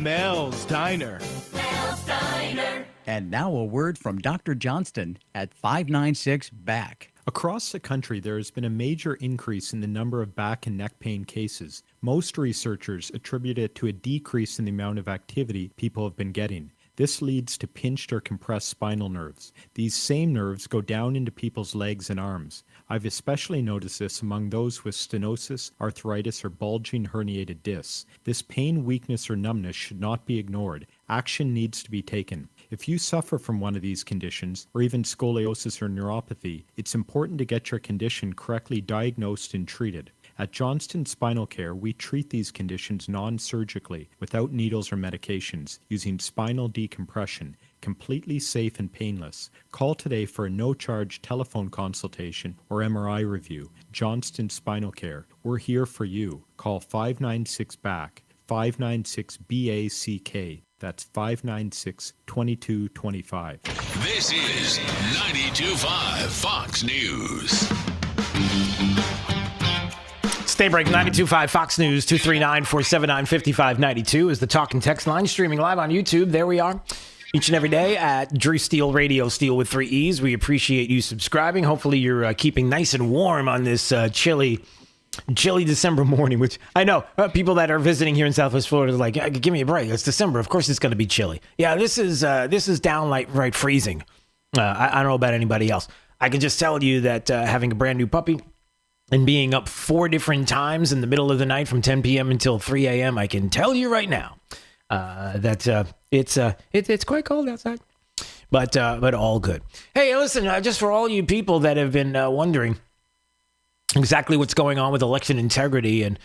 Speaker 16: Mel's Diner.
Speaker 12: Mel's Diner.
Speaker 17: And now a word from Dr. Johnston at 596-BACK.
Speaker 18: Across the country, there has been a major increase in the number of back and neck pain cases. Most researchers attribute it to a decrease in the amount of activity people have been getting. This leads to pinched or compressed spinal nerves. These same nerves go down into people's legs and arms. I've especially noticed this among those with stenosis, arthritis, or bulging herniated discs. This pain, weakness, or numbness should not be ignored. Action needs to be taken. If you suffer from one of these conditions, or even scoliosis or neuropathy, it's important to get your condition correctly diagnosed and treated. At Johnston Spinal Care, we treat these conditions non-surgically, without needles or medications, using spinal decompression, completely safe and painless. Call today for a no-charge telephone consultation or MRI review. Johnston Spinal Care. We're here for you. Call 596-BACK, 596-BACK. That's 596-2225.
Speaker 3: This is 92.5 Fox News.
Speaker 8: Stay break 92.5 Fox News 239-479-5592 is the talk and text line, streaming live on YouTube. There we are. Each and every day at Drew Steele Radio, Steele with 3 E's. We appreciate you subscribing. Hopefully you're keeping nice and warm on this chilly December morning, which I know people that are visiting here in Southwest Florida are like, give me a break. It's December. Of course it's going to be chilly. Yeah, this is downright freezing. I don't know about anybody else. I can just tell you that having a brand new puppy and being up 4 different times in the middle of the night from 10 p.m. until 3 a.m., I can tell you right now that it's quite cold outside, but all good. Hey, listen, just for all you people that have been wondering exactly what's going on with election integrity and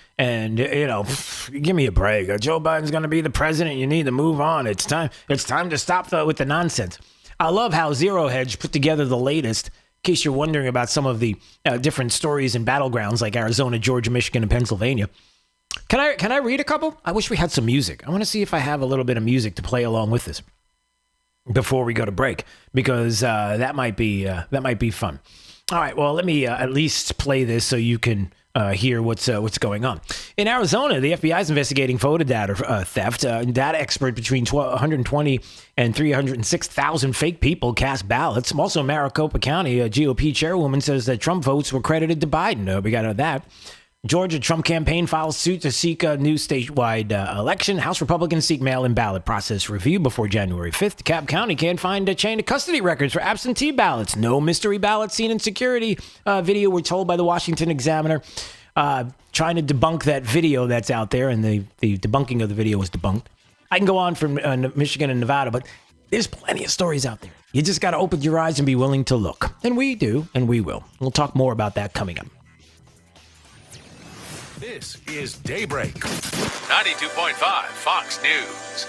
Speaker 8: you know, give me a break. Joe Biden's going to be the president. You need to move on. It's time to stop with the nonsense. I love how Zero Hedge put together the latest, in case you're wondering about some of the different stories and battlegrounds like Arizona, Georgia, Michigan, and Pennsylvania. Can I read a couple? I wish we had some music. I want to see if I have a little bit of music to play along with this before we go to break, because that might be fun. All right, well, let me at least play this so you can hear what's going on. In Arizona, the FBI is investigating voter data theft. Data expert between 120 and 306,000 fake people cast ballots. Also, in Maricopa County, a GOP chairwoman says that Trump votes were credited to Biden. We got that. Georgia Trump campaign files suit to seek a new statewide election. House Republicans seek mail-in ballot process review before January 5th. DeKalb County can't find a chain of custody records for absentee ballots. No mystery ballots seen in security video, we're told by the Washington Examiner. Trying to debunk that video that's out there, and the debunking of the video was debunked. I can go on from Michigan and Nevada, but there's plenty of stories out there. You just got to open your eyes and be willing to look. And we do, and we will. We'll talk more about that coming up.
Speaker 2: This is Daybreak. 92.5 Fox News.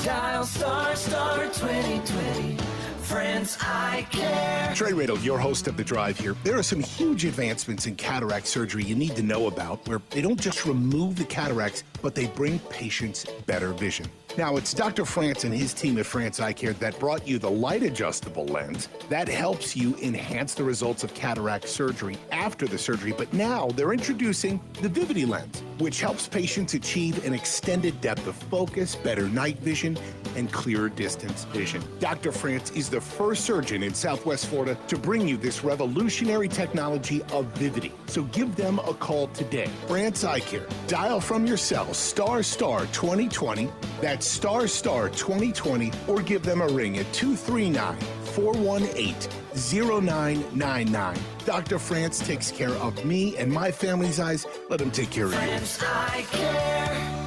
Speaker 12: Dial star 2020. Friends, I care.
Speaker 5: Trey Riddle, your host of The Drive here. There are some huge advancements in cataract surgery you need to know about, where they don't just remove the cataracts, but they bring patients better vision. Now, it's Dr. France and his team at France Eye Care that brought you the light adjustable lens. That helps you enhance the results of cataract surgery after the surgery, but now they're introducing the Vivity lens, which helps patients achieve an extended depth of focus, better night vision, and clearer distance vision. Dr. France is the first surgeon in Southwest Florida to bring you this revolutionary technology of Vivity. So give them a call today. France Eye Care. Dial from your cell ** 2020. That's ** 2020, or give them a ring at 239-418-0999. Dr. France takes care of me and my family's eyes. Let him take care of yours.
Speaker 12: I care.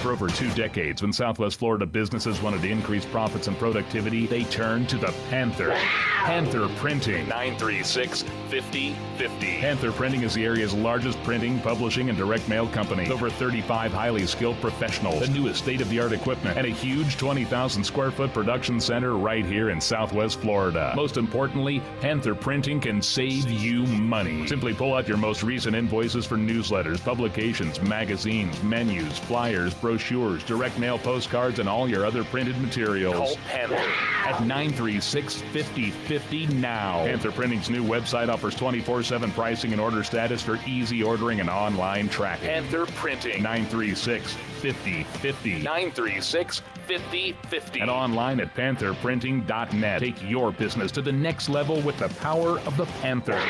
Speaker 6: For over 2 decades, when Southwest Florida businesses wanted to increase profits and productivity, they turned to the Panther. Panther Printing, 936-5050. Panther Printing is the area's largest printing, publishing, and direct mail company. With over 35 highly skilled professionals, the newest state-of-the-art equipment, and a huge 20,000 square foot production center right here in Southwest Florida. Most importantly, Panther Printing can save you money. Simply pull out your most recent invoices for newsletters, publications, magazines, menus, flyers, brochures, direct mail postcards, and all your other printed materials. Call Panther at 936-5050 now. Panther Printing's new website offers 24/7 pricing and order status for easy ordering and online tracking. Panther Printing, 936-5050. 936-5050. And online at pantherprinting.net. Take your business to the next level with the power of the Panther.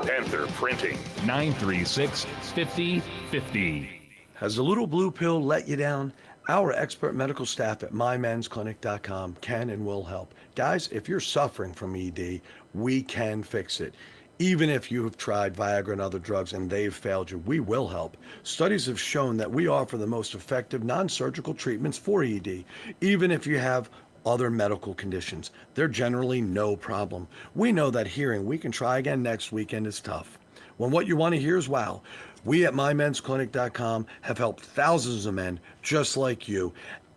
Speaker 6: Panther Printing, 936-5050.
Speaker 7: Has the little blue pill let you down? Our expert medical staff at mymensclinic.com can and will help. Guys, if you're suffering from ED, we can fix it. Even if you have tried Viagra and other drugs and they've failed you, we will help. Studies have shown that we offer the most effective non-surgical treatments for ED, even if you have other medical conditions. They're generally no problem. We know that hearing "we can try again next weekend" is tough. When what you want to hear is wow. We at mymensclinic.com have helped thousands of men just like you,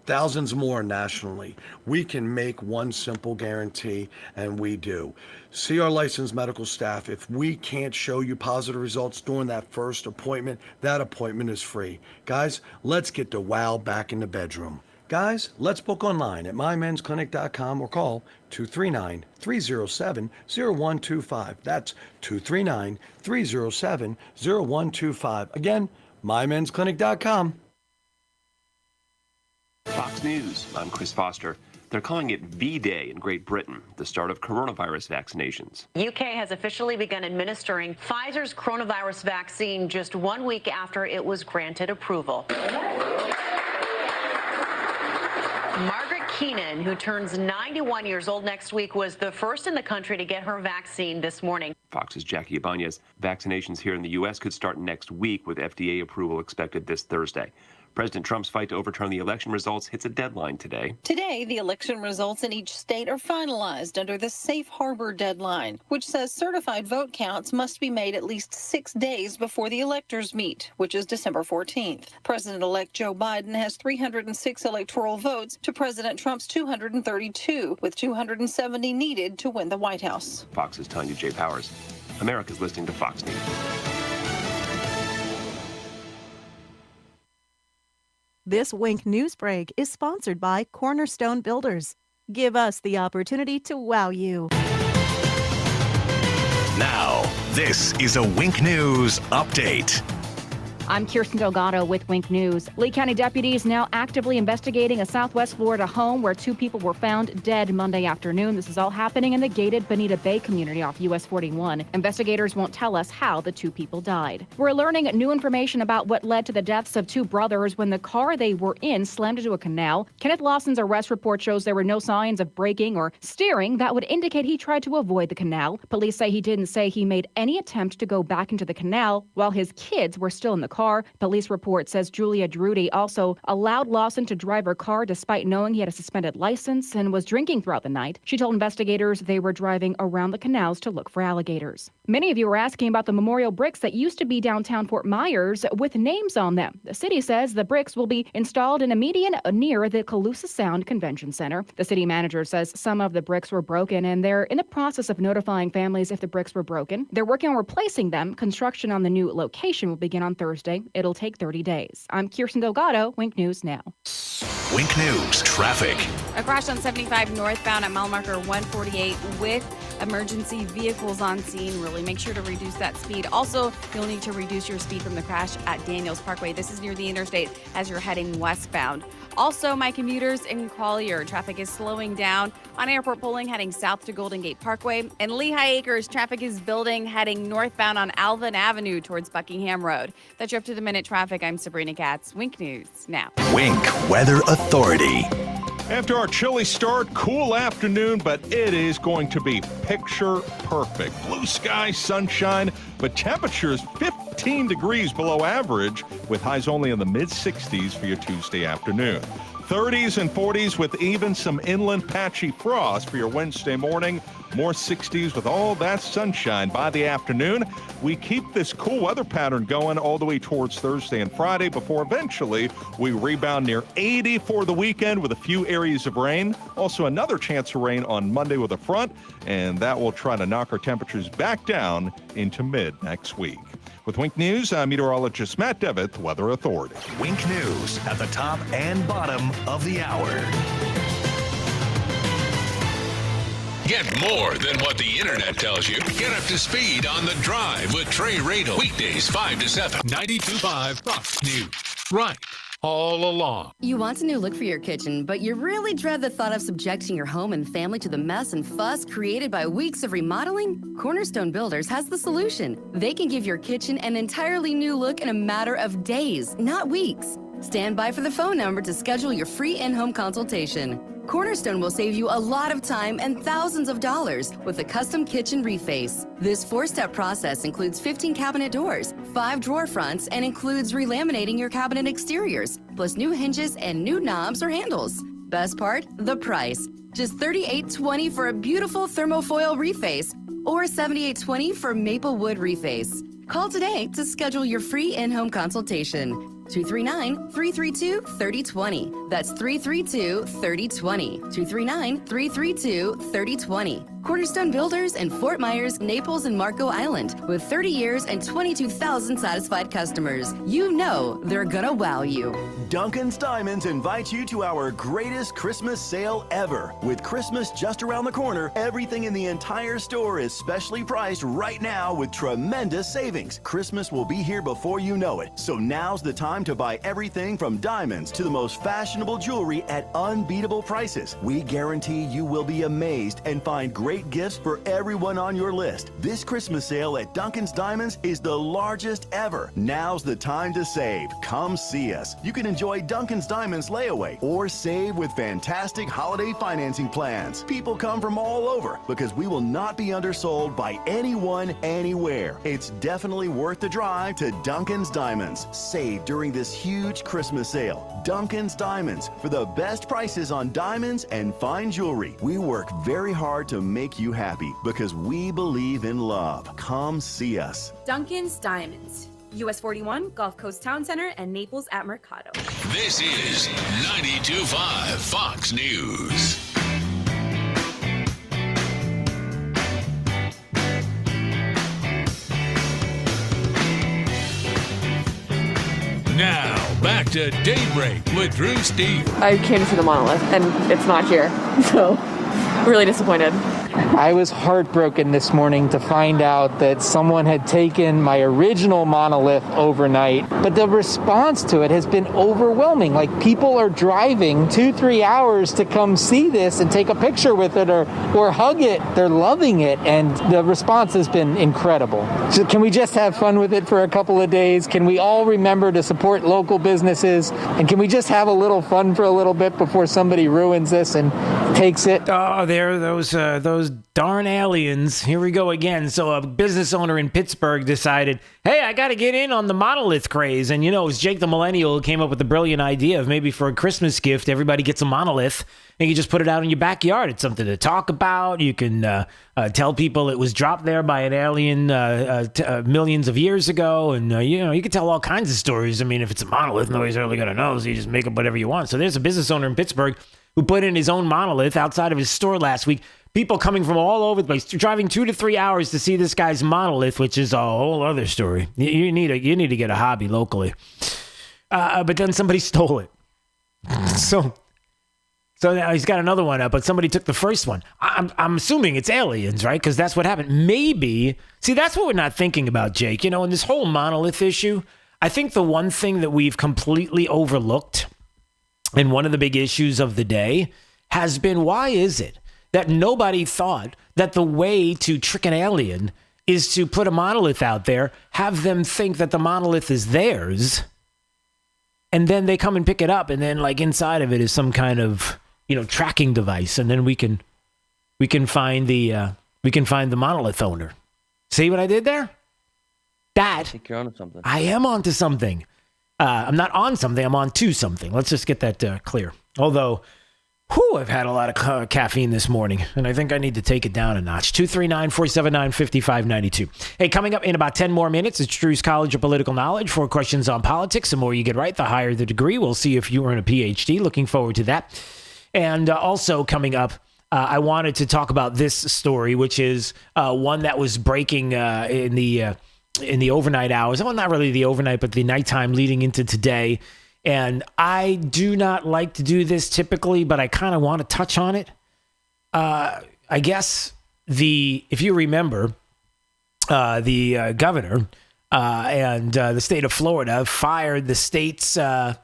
Speaker 7: thousands more nationally. We can make one simple guarantee, and we do. See our licensed medical staff. If we can't show you positive results during that first appointment, that appointment is free. Guys, let's get the wow back in the bedroom. Guys, let's book online at mymensclinic.com or call 239-307-0125. That's 239-307-0125. Again, mymensclinic.com.
Speaker 19: Fox News, I'm Chris Foster. They're calling it V-Day in Great Britain, the start of coronavirus vaccinations.
Speaker 21: UK has officially begun administering Pfizer's coronavirus vaccine just 1 week after it was granted approval. Margaret Keenan, who turns 91 years old next week, was the first in the country to get her vaccine this morning.
Speaker 19: Fox's Jackie Ibanez. Vaccinations here in the U.S. could start next week, with FDA approval expected this Thursday. President Trump's fight to overturn the election results hits a deadline today.
Speaker 22: Today, the election results in each state are finalized under the safe harbor deadline, which says certified vote counts must be made at least 6 days before the electors meet, which is December 14th. President-elect Joe Biden has 306 electoral votes to President Trump's 232, with 270 needed to win the White House.
Speaker 19: Fox's Tanya J. Powers. America's listening to Fox News.
Speaker 24: This Wink News Break is sponsored by Cornerstone Builders. Give us the opportunity to wow you.
Speaker 2: Now, this is a Wink News update.
Speaker 4: I'm Kirsten Delgado with Wink News. Lee County deputies now actively investigating a Southwest Florida home where 2 people were found dead Monday afternoon. This is all happening in the gated Bonita Bay community off US 41. Investigators won't tell us how the 2 people died. We're learning new information about what led to the deaths of 2 brothers when the car they were in slammed into a canal. Kenneth Lawson's arrest report shows there were no signs of braking or steering that would indicate he tried to avoid the canal. Police say he didn't say he made any attempt to go back into the canal while his kids were still in the car. Police report says Julia Drudy also allowed Lawson to drive her car despite knowing he had a suspended license and was drinking throughout the night. She told investigators they were driving around the canals to look for alligators. Many of you were asking about the memorial bricks that used to be downtown Fort Myers with names on them. The city says the bricks will be installed in a median near the Calusa Sound Convention Center. The city manager says some of the bricks were broken and they're in the process of notifying families if the bricks were broken. They're working on replacing them. Construction on the new location will begin on Thursday. It'll take 30 days. I'm Kirsten Delgado, Wink News Now.
Speaker 2: Wink News traffic.
Speaker 10: A crash on 75 northbound at mile marker 148 with emergency vehicles on scene. Really make sure to reduce that speed. Also, you'll need to reduce your speed from the crash at Daniels Parkway. This is near the interstate as you're heading westbound. Also, my commuters in Collier, traffic is slowing down on Airport Pulling heading south to Golden Gate Parkway. In Lehigh Acres, traffic is building heading northbound on Alvin Avenue towards Buckingham Road. That's your up-to-the-minute traffic. I'm Sabrina Katz. Wink News Now.
Speaker 2: Wink Weather Authority.
Speaker 1: After our chilly start, cool afternoon, but it is going to be picture perfect. Blue sky, sunshine, but temperatures 15 degrees below average with highs only in the mid-60s for your Tuesday afternoon. 30s and 40s with even some inland patchy frost for your Wednesday morning. More 60s with all that sunshine by the afternoon. We keep this cool weather pattern going all the way towards Thursday and Friday before eventually we rebound near 80 for the weekend with a few areas of rain. Also another chance of rain on Monday with a front, and that will try to knock our temperatures back down into mid next week. With Wink News, I'm meteorologist Matt Devitt, the Weather Authority.
Speaker 2: Wink News at the top and bottom of the hour.
Speaker 3: Get more than what the internet tells you. Get up to speed on The Drive with Trey Radel. Weekdays 5 to 7. 92.5 Fox News. Right. All along.
Speaker 9: You want a new look for your kitchen, but you really dread the thought of subjecting your home and family to the mess and fuss created by weeks of remodeling? Cornerstone Builders has the solution. They can give your kitchen an entirely new look in a matter of days, not weeks. Stand by for the phone number to schedule your free in-home consultation. Cornerstone will save you a lot of time and thousands of dollars with a custom kitchen reface. This 4-step process includes 15 cabinet doors, 5 drawer fronts, and includes relaminating your cabinet exteriors, plus new hinges and new knobs or handles. Best part? The price. Just $38.20 for a beautiful thermofoil reface or $78.20 for maple wood reface. Call today to schedule your free in-home consultation. 239-332-3020. That's 332-3020. 239-332-3020. Cornerstone Builders in Fort Myers, Naples, and Marco Island with 30 years and 22,000 satisfied customers. You know they're gonna wow you.
Speaker 20: Duncan's Diamonds invites you to our greatest Christmas sale ever. With Christmas just around the corner, everything in the entire store is specially priced right now with tremendous savings. Christmas will be here before you know it, so now's the time to buy everything from diamonds to the most fashionable jewelry at unbeatable prices. We guarantee you will be amazed and find great gifts for everyone on your list. This Christmas sale at Duncan's Diamonds is the largest ever. Now's the time to save. Come see us. You can enjoy Duncan's Diamonds layaway or save with fantastic holiday financing plans. People come from all over because we will not be undersold by anyone, anywhere. It's definitely worth the drive to Duncan's Diamonds. Save during this huge Christmas sale. Duncan's Diamonds for the best prices on diamonds and fine jewelry. We work very hard to make you happy because we believe in love. Come see us.
Speaker 23: Duncan's Diamonds, US 41, Gulf Coast Town Center, and Naples at Mercado.
Speaker 3: This is 92.5 Fox News. Now, back to Daybreak with Drew Steve.
Speaker 25: I came to see the monolith, and it's not here, so really disappointed.
Speaker 11: I was heartbroken this morning to find out that someone had taken my original monolith overnight, but the response to it has been overwhelming. Like, people are driving 2-3 hours to come see this and take a picture with it or hug it. They're loving it, and the response has been incredible. So can we just have fun with it for a couple of days? Can we all remember to support local businesses? And can we just have a little fun for a little bit before somebody ruins this and takes it?
Speaker 8: Oh, there, those darn aliens. Here we go again. So a business owner in Pittsburgh decided, hey, I got to get in on the monolith craze. And, it was Jake the Millennial who came up with the brilliant idea of maybe for a Christmas gift, everybody gets a monolith and you just put it out in your backyard. It's something to talk about. You can tell people it was dropped there by an alien millions of years ago. And, you can tell all kinds of stories. I mean, if it's a monolith, nobody's really going to know. So you just make up whatever you want. So there's a business owner in Pittsburgh who put in his own monolith outside of his store last week. People coming from all over the place, driving 2 to 3 hours to see this guy's monolith, which is a whole other story. You need to get a hobby locally. But then somebody stole it. So now he's got another one up, but somebody took the first one. I'm assuming it's aliens, right? Because that's what happened. Maybe. See, that's what we're not thinking about, Jake. In this whole monolith issue, I think the one thing that we've completely overlooked, and one of the big issues of the day, has been, why is it that nobody thought that the way to trick an alien is to put a monolith out there, have them think that the monolith is theirs, and then they come and pick it up, and then like inside of it is some kind of tracking device, and then we can find the monolith owner. See what I did there? I
Speaker 13: think you're onto something.
Speaker 8: I am onto something. I'm not on something. I'm on to something. Let's just get that clear. Although, I've had a lot of caffeine this morning, and I think I need to take it down a notch. 239-479-5592. Hey, coming up in about 10 more minutes, it's Drew's College of Political Knowledge. 4 questions on politics. The more you get right, the higher the degree. We'll see if you earn a PhD. Looking forward to that. And also coming up, I wanted to talk about this story, which is one that was breaking in the overnight hours. Well, not really the overnight, but the nighttime leading into today. And I do not like to do this typically, but I kind of want to touch on it. I guess if you remember, the governor and the state of Florida fired the state's the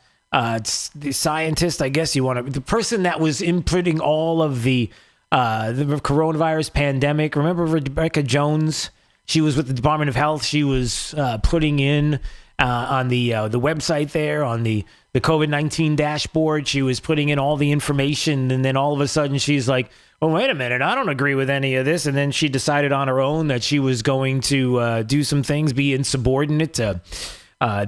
Speaker 8: scientist, I guess the person that was inputting all of the coronavirus pandemic. Remember Rebecca Jones? She was with the Department of Health. She was putting in on the website there, on the COVID-19 dashboard. She was putting in all the information, and then all of a sudden she's like, oh, wait a minute, I don't agree with any of this. And then she decided on her own that she was going to do some things, be insubordinate, to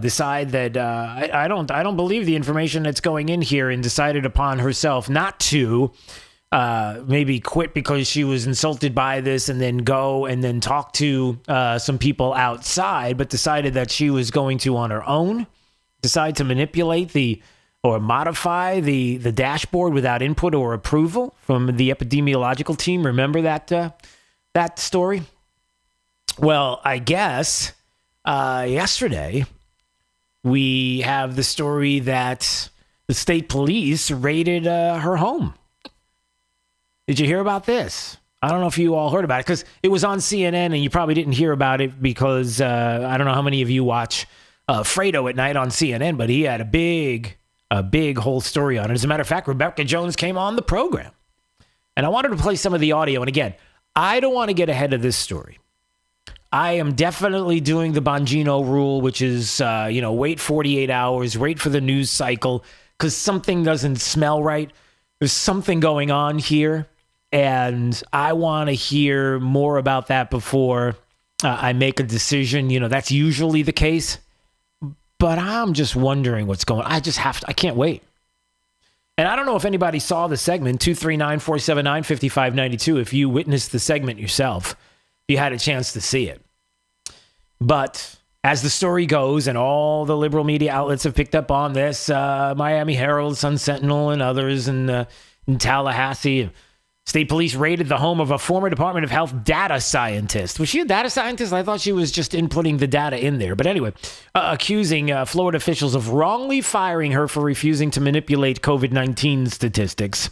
Speaker 8: decide that I don't believe the information that's going in here, and decided upon herself not to maybe quit because she was insulted by this, and then go and then talk to some people outside, but decided that she was going to, on her own, decide to manipulate or modify the dashboard without input or approval from the epidemiological team. Remember that story? Well, I guess yesterday we have the story that the state police raided her home. Did you hear about this? I don't know if you all heard about it, because it was on CNN, and you probably didn't hear about it because I don't know how many of you watch Fredo at night on CNN, but he had a big whole story on it. As a matter of fact, Rebecca Jones came on the program, and I wanted to play some of the audio. And again, I don't want to get ahead of this story. I am definitely doing the Bongino rule, which is, wait 48 hours, wait for the news cycle, because something doesn't smell right. There's something going on here. And I want to hear more about that before I make a decision. That's usually the case. But I'm just wondering what's going on. I can't wait. And I don't know if anybody saw the segment, 239-479-5592, if you witnessed the segment yourself, if you had a chance to see it. But as the story goes, and all the liberal media outlets have picked up on this, Miami Herald, Sun Sentinel, and others in Tallahassee, state police raided the home of a former Department of Health data scientist. Was she a data scientist? I thought she was just inputting the data in there. But anyway, accusing Florida officials of wrongly firing her for refusing to manipulate COVID-19 statistics.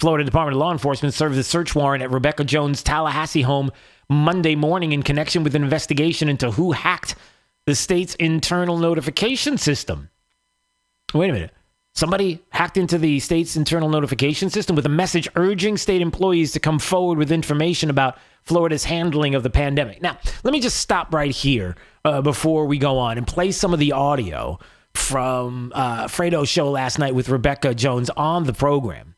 Speaker 8: Florida Department of Law Enforcement served a search warrant at Rebecca Jones' Tallahassee home Monday morning in connection with an investigation into who hacked the state's internal notification system. Wait a minute. Somebody hacked into the state's internal notification system with a message urging state employees to come forward with information about Florida's handling of the pandemic. Now, let me just stop right here before we go on and play some of the audio from Fredo's show last night with Rebecca Jones on the program.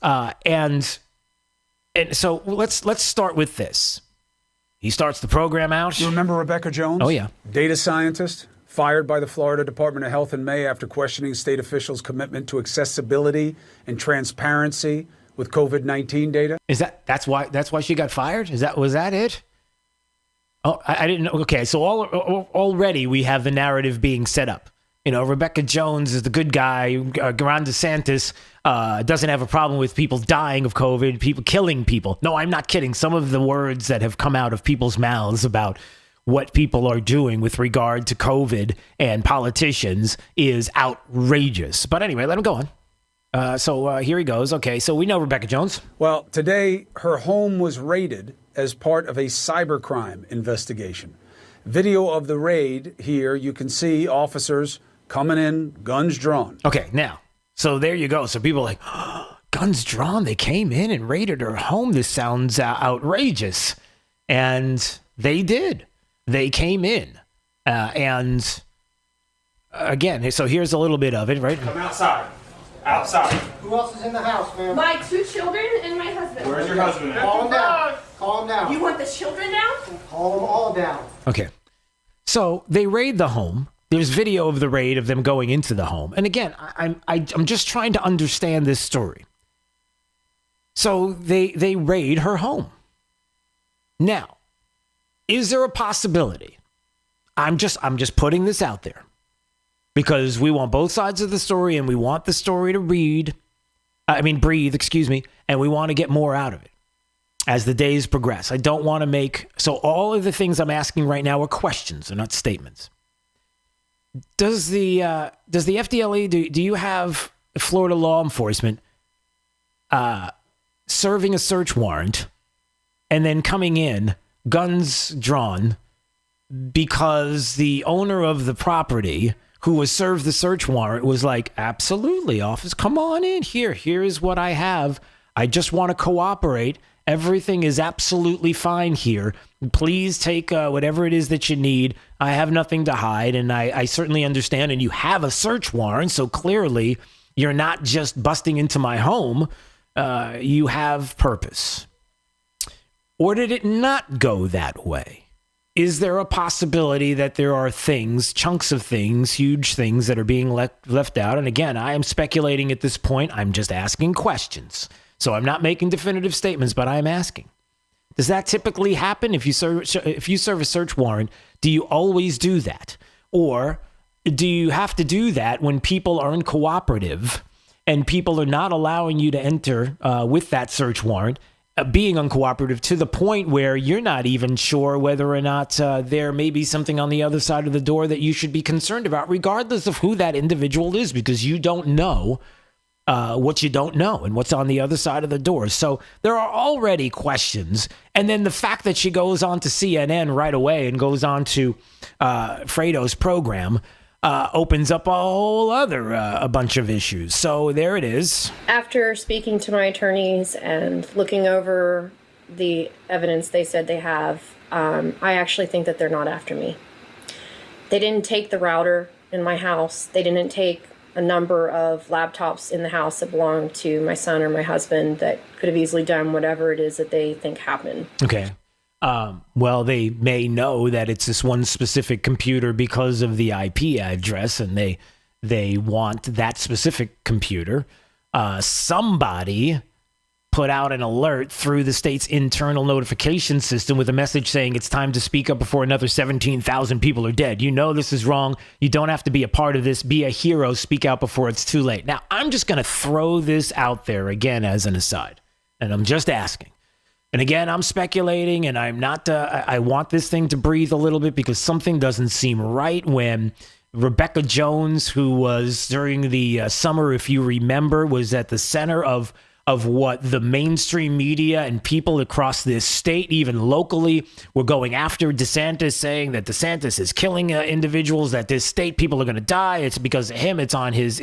Speaker 8: And so let's start with this. He starts the program out.
Speaker 13: You remember Rebecca Jones?
Speaker 8: Oh, yeah.
Speaker 13: Data scientist, fired by the Florida Department of Health in May after questioning state officials' commitment to accessibility and transparency with COVID-19 data.
Speaker 8: That's why she got fired? Was that it? Oh, I didn't know. Okay, so already we have the narrative being set up. Rebecca Jones is the good guy. Ron DeSantis doesn't have a problem with people dying of COVID, people killing people. No, I'm not kidding. Some of the words that have come out of people's mouths about what people are doing with regard to COVID and politicians is outrageous. But anyway, let him go on. So here he goes. Okay, so we know Rebecca Jones.
Speaker 13: Well, today her home was raided as part of a cybercrime investigation. Video of the raid here, you can see officers coming in, guns drawn.
Speaker 8: Okay, now, so there you go. So people are like, oh, guns drawn, they came in and raided her home. This sounds outrageous. And they did. They came in. And again, so here's a little bit of it, right?
Speaker 14: Come outside. Outside.
Speaker 15: Who else is in the house, ma'am?
Speaker 16: My 2 children and my husband.
Speaker 14: Where's your husband?
Speaker 15: Calm down. Calm down.
Speaker 16: You want the children down?
Speaker 15: Calm them all down.
Speaker 8: Okay. So they raid the home. There's video of the raid of them going into the home. And again, I'm just trying to understand this story. So they raid her home. Now, is there a possibility? I'm just putting this out there because we want both sides of the story and we want the story to breathe, and we want to get more out of it as the days progress. I don't want to make, so all of the things I'm asking right now are questions, they're not statements. Does the FDLE, do you have Florida law enforcement serving a search warrant and then coming in, guns drawn, because the owner of the property who was served the search warrant was like, absolutely, officer, come on in here. Here is what I have. I just want to cooperate. Everything is absolutely fine here. Please take whatever it is that you need. I have nothing to hide, and I certainly understand. And you have a search warrant, so clearly you're not just busting into my home. You have purpose. Or did it not go that way? Is there a possibility that there are things, chunks of things, huge things that are being left out? And again, I am speculating at this point. I'm just asking questions. So I'm not making definitive statements, but I'm asking. Does that typically happen if you serve a search warrant? Do you always do that? Or do you have to do that when people are uncooperative and people are not allowing you to enter with that search warrant, being uncooperative to the point where you're not even sure whether or not there may be something on the other side of the door that you should be concerned about, regardless of who that individual is, because you don't know what you don't know and what's on the other side of the door. So there are already questions. And then the fact that she goes on to CNN right away and goes on to Fredo's program opens up a whole other a bunch of issues. So there it is.
Speaker 16: After speaking to my attorneys and looking over the evidence they said they have, I actually think that they're not after me. They didn't take the router in my house. They didn't take a number of laptops in the house that belonged to my son or my husband that could have easily done whatever it is that they think happened.
Speaker 8: Okay. Well, they may know that it's this one specific computer because of the IP address, and they want that specific computer. Somebody put out an alert through the state's internal notification system with a message saying it's time to speak up before another 17,000 people are dead. You know this is wrong. You don't have to be a part of this. Be a hero. Speak out before it's too late. Now, I'm just going to throw this out there again as an aside, and I'm just asking. And again, I'm speculating, and I'm not, I want this thing to breathe a little bit because something doesn't seem right when Rebecca Jones, who was during the summer, if you remember, was at the center of of what the mainstream media and people across this state, even locally, were going after DeSantis, saying that DeSantis is killing individuals, that this state people are going to die. It's because of him. It's on his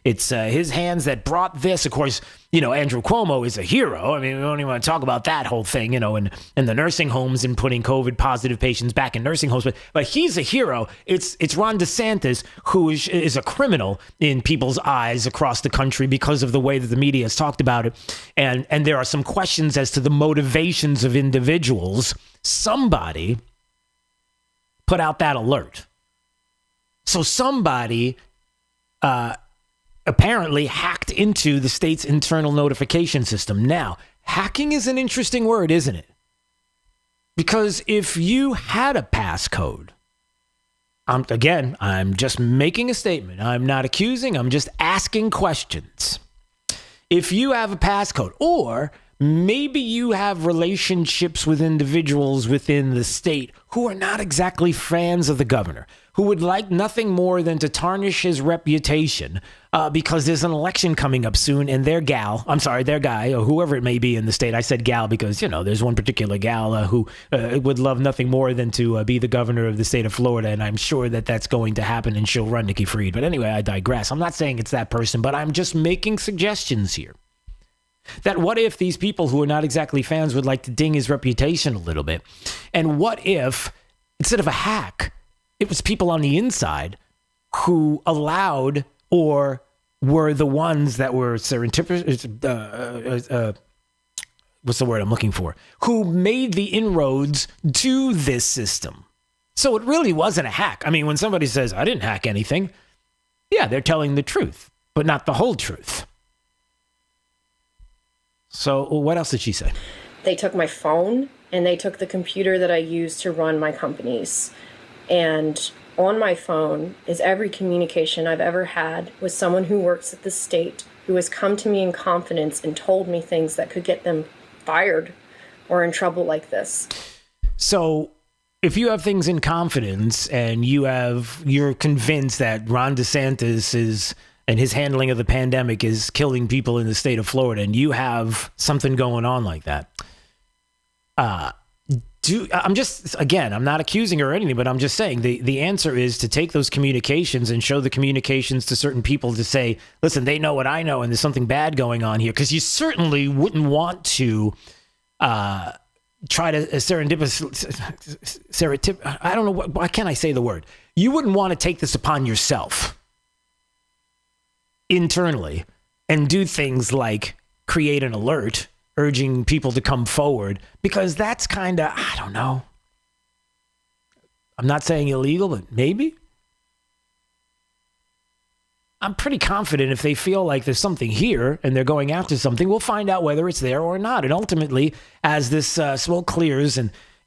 Speaker 8: his hands that brought this. Of course, Andrew Cuomo is a hero. I mean, we don't even want to talk about that whole thing, in the nursing homes and putting COVID positive patients back in nursing homes. But he's a hero. It's Ron DeSantis who is a criminal in people's eyes across the country because of the way that the media has talked about it. And there are some questions as to the motivations of individuals. Somebody put out that alert. So somebody apparently hacked into the state's internal notification system. Now, hacking is an interesting word, isn't it? Because if you had a passcode, I'm just making a statement. I'm not accusing. I'm just asking questions. If you have a passcode, or maybe you have relationships with individuals within the state who are not exactly fans of the governor, who would like nothing more than to tarnish his reputation because there's an election coming up soon, and their guy, or whoever it may be in the state. I said gal because, there's one particular gal who would love nothing more than to be the governor of the state of Florida, and I'm sure that that's going to happen, and she'll run Nikki Fried. But anyway, I digress. I'm not saying it's that person, but I'm just making suggestions here. That what if these people who are not exactly fans would like to ding his reputation a little bit? And what if, instead of a hack, it was people on the inside who allowed or were the ones that were serendipitous, what's the word I'm looking for? Who made the inroads to this system. So it really wasn't a hack. I mean, when somebody says, I didn't hack anything, yeah, they're telling the truth, but not the whole truth. So what else did she say?
Speaker 16: They took my phone and they took the computer that I use to run my companies. And on my phone is every communication I've ever had with someone who works at the state, who has come to me in confidence and told me things that could get them fired or in trouble like this.
Speaker 8: So if you have things in confidence and you're convinced that Ron DeSantis and his handling of the pandemic is killing people in the state of Florida, and you have something going on like that, I'm not accusing her or anything, but I'm just saying the answer is to take those communications and show the communications to certain people to say, listen, they know what I know, and there's something bad going on here. Because you certainly wouldn't want to try to I don't know, why can't I say the word? You wouldn't want to take this upon yourself internally and do things like create an alert urging people to come forward, because that's kind of, I don't know. I'm not saying illegal, but maybe. I'm pretty confident if they feel like there's something here and they're going after something, we'll find out whether it's there or not. And ultimately, as this smoke clears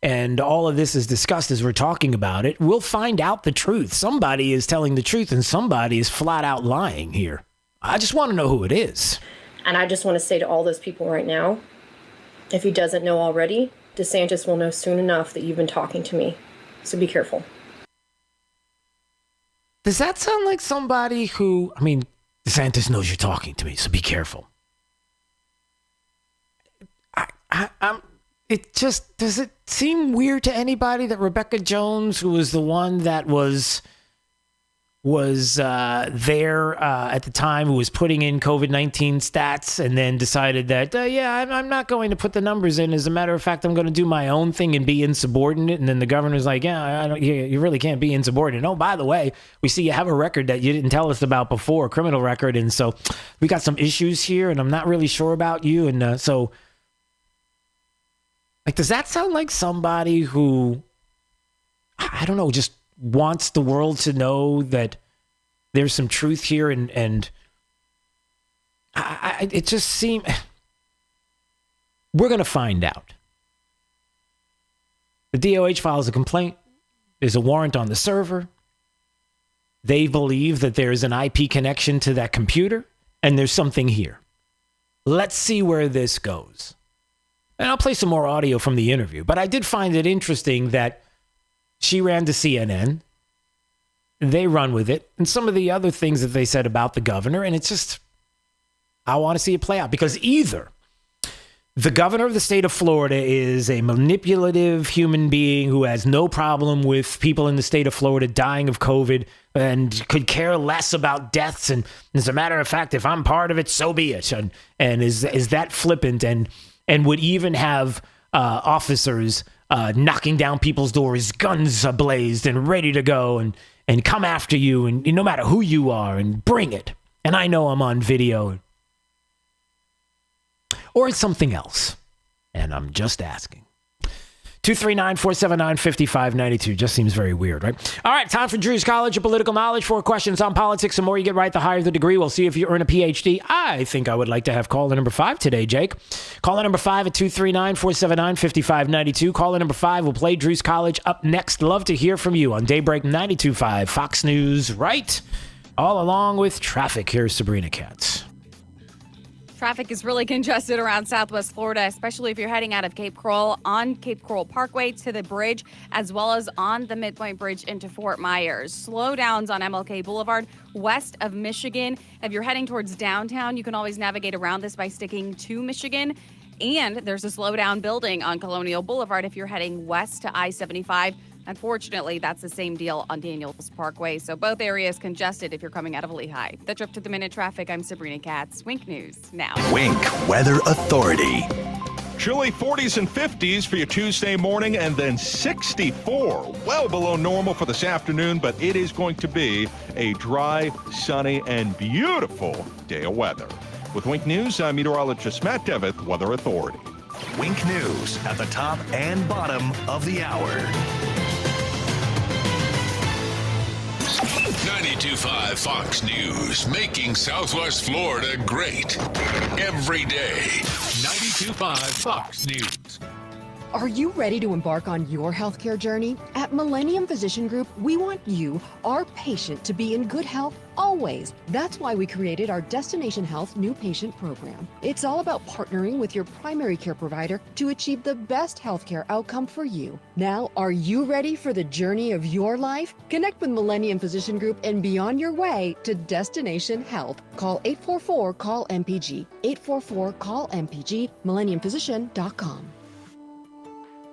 Speaker 8: and all of this is discussed as we're talking about it, we'll find out the truth. Somebody is telling the truth and somebody is flat out lying here. I just want to know who it is.
Speaker 16: And I just want to say to all those people right now, if he doesn't know already, DeSantis will know soon enough that you've been talking to me. So be careful.
Speaker 8: Does that sound like somebody who, DeSantis knows you're talking to me, so be careful. Does it seem weird to anybody that Rebecca Jones, who was the one that was there at the time, who was putting in COVID-19 stats and then decided that, I'm not going to put the numbers in. As a matter of fact, I'm going to do my own thing and be insubordinate. And then the governor's like, you really can't be insubordinate. Oh, by the way, we see you have a record that you didn't tell us about before, a criminal record. And so we got some issues here and I'm not really sure about you. And does that sound like somebody who, I don't know, just wants the world to know that there's some truth here, and it just seems we're going to find out. The DOH files a complaint. There's a warrant on the server. They believe that there is an IP connection to that computer, and there's something here. Let's see where this goes. And I'll play some more audio from the interview, but I did find it interesting that she ran to CNN. They run with it. And some of the other things that they said about the governor. And it's just, I want to see it play out because either the governor of the state of Florida is a manipulative human being who has no problem with people in the state of Florida dying of COVID and could care less about deaths. And as a matter of fact, if I'm part of it, so be it. And is that flippant and would even have officers knocking down people's doors, guns ablazed and ready to go and come after you and no matter who you are and bring it. And I know I'm on video. Or it's something else. And I'm just asking. 239-479-5592. Just seems very weird, right? All right, time for Drew's College of Political Knowledge. 4 questions on politics. The more you get right, the higher the degree. We'll see if you earn a PhD. I think I would like to have caller number 5 today, Jake. Caller number 5 at 239-479-5592. Caller number 5 will play Drew's College up next. Love to hear from you on Daybreak 92.5 Fox News, right? All along with traffic. Here's Sabrina Katz.
Speaker 10: Traffic is really congested around Southwest Florida, especially if you're heading out of Cape Coral on Cape Coral Parkway to the bridge, as well as on the Midpoint Bridge into Fort Myers. Slowdowns on MLK Boulevard west of Michigan. If you're heading towards downtown, you can always navigate around this by sticking to Michigan. And there's a slowdown building on Colonial Boulevard if you're heading west to I-75. Unfortunately, that's the same deal on Daniels Parkway, so both areas congested if you're coming out of Lehigh. The Trip to the Minute traffic, I'm Sabrina Katz. Wink News now.
Speaker 2: Wink Weather Authority.
Speaker 1: Chilly 40s and 50s for your Tuesday morning, and then 64, well below normal for this afternoon, but it is going to be a dry, sunny, and beautiful day of weather. With Wink News, I'm meteorologist Matt Devitt, Weather Authority.
Speaker 2: Wink News at the top and bottom of the hour.
Speaker 3: 92.5 Fox News, making Southwest Florida great every day. 92.5 Fox News.
Speaker 5: Are you ready to embark on your healthcare journey? At Millennium Physician Group, we want you, our patient, to be in good health always. That's why we created our Destination Health New Patient Program. It's all about partnering with your primary care provider to achieve the best healthcare outcome for you. Now, are you ready for the journey of your life? Connect with Millennium Physician Group and be on your way to Destination Health. Call 844-CALL-MPG. 844-CALL-MPG, millenniumphysician.com.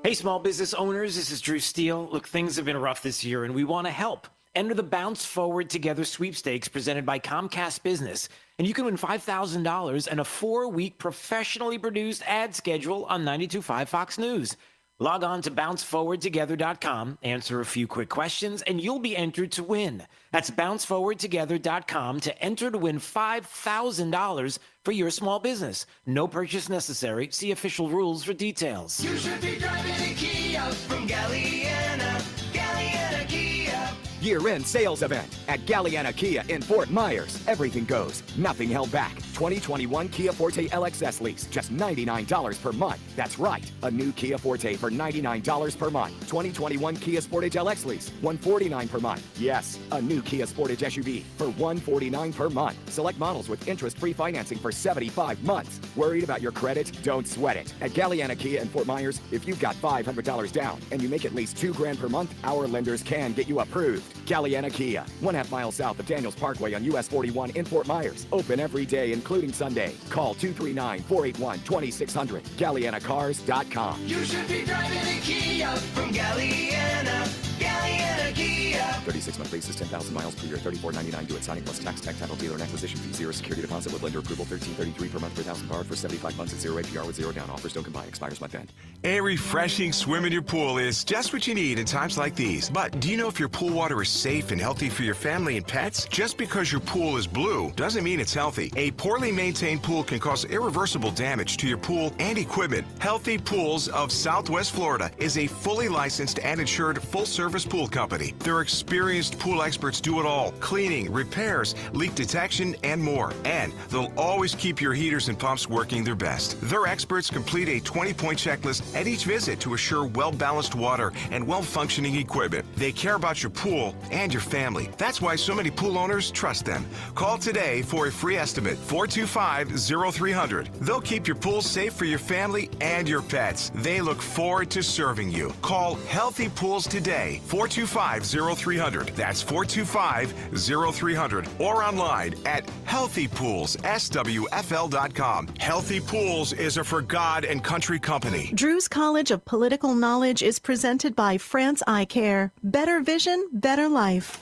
Speaker 8: Hey, small business owners, this is Drew Steele. Look, things have been rough this year, and we want to help. Enter the Bounce Forward Together sweepstakes presented by Comcast Business, and you can win $5,000 and a 4-week professionally produced ad schedule on 92.5 Fox News. Log on to bounceforwardtogether.com, answer a few quick questions, and you'll be entered to win. That's bounceforwardtogether.com to enter to win $5,000 for your small business. No purchase necessary. See official rules for details.
Speaker 12: You should be driving a Kia from Galliana. Galliana Kia.
Speaker 17: Year-end sales event at Galliana Kia in Fort Myers. Everything goes, nothing held back. 2021 Kia Forte LXS lease, just $99 per month. That's right, a new Kia Forte for $99 per month. 2021 Kia Sportage LX lease, $149 per month. Yes, a new Kia Sportage SUV for $149 per month. Select models with interest-free financing for 75 months. Worried about your credit? Don't sweat it. At Galliana Kia in Fort Myers, if you've got $500 down and you make at least $2,000 per month, our lenders can get you approved. Galliana Kia, 1/2 mile south of Daniels Parkway on US 41 in Fort Myers. Open every day, including Sunday. Call 239-481-2600. GallianaCars.com.
Speaker 12: You should be driving a Kia from Galliana. Galliana Kia.
Speaker 17: 36-month lease is 10,000 miles per year, $34.99 due at signing plus tax, title, dealer, and acquisition fee. 0 security deposit with lender approval, $13.33 per month per thousand borrowed for 75 months at 0 APR with 0 down. Offers don't combine. Expires month end.
Speaker 18: A refreshing swim in your pool is just what you need in times like these. But do you know if your pool water is safe and healthy for your family and pets? Just because your pool is blue doesn't mean it's healthy. A poorly maintained pool can cause irreversible damage to your pool and equipment. Healthy Pools of Southwest Florida is a fully licensed and insured full-service pool company. Their experienced pool experts do it all: cleaning, repairs, leak detection, and more. And they'll always keep your heaters and pumps working their best. Their experts complete a 20-point checklist at each visit to assure well-balanced water and well-functioning equipment. They care about your pool and your family. That's why so many pool owners trust them. Call today for a free estimate, 425-0300. They'll keep your pool safe for your family and your pets. They look forward to serving you. Call Healthy Pools today, 425-0300. That's 425-0300 or online at healthypoolsswfl.com. Healthy Pools is a For God and Country company.
Speaker 24: Drew's College of Political Knowledge is presented by France Eye Care. Better vision, better life.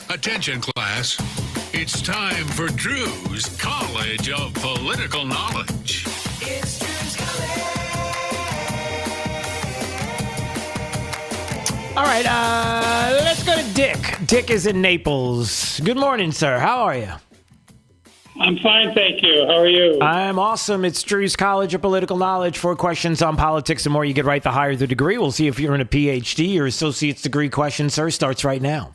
Speaker 3: Attention, class. It's time for Drew's College of Political Knowledge.
Speaker 12: It's Drew's College.
Speaker 8: All right, let's go to Dick. Dick is in Naples. Good morning, sir. How are you?
Speaker 6: I'm fine, thank you. How are you?
Speaker 8: I'm awesome. It's Drew's College of Political Knowledge. 4 questions on politics. The more you get right, the higher the degree. We'll see if you're in a PhD or associate's degree question, sir. Starts right now.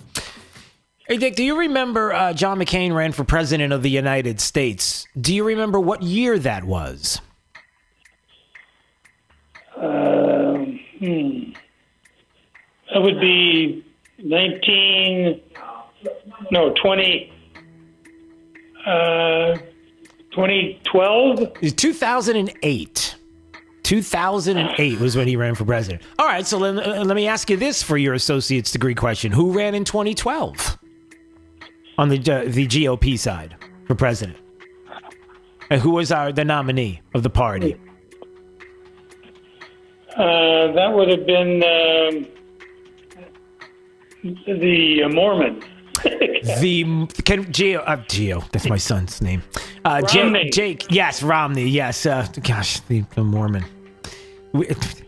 Speaker 8: Hey, Dick, do you remember John McCain ran for president of the United States? Do you remember what year that was?
Speaker 6: That would be 2012?
Speaker 8: 2008. 2008 was when he ran for president. All right, so let me ask you this for your associate's degree question. Who ran in 2012 on the GOP side for president? And who was the nominee of the party?
Speaker 6: That would have been the Mormon.
Speaker 8: Geo, that's my son's name.
Speaker 6: Romney.
Speaker 8: Jake, yes, Romney, yes. The Mormon.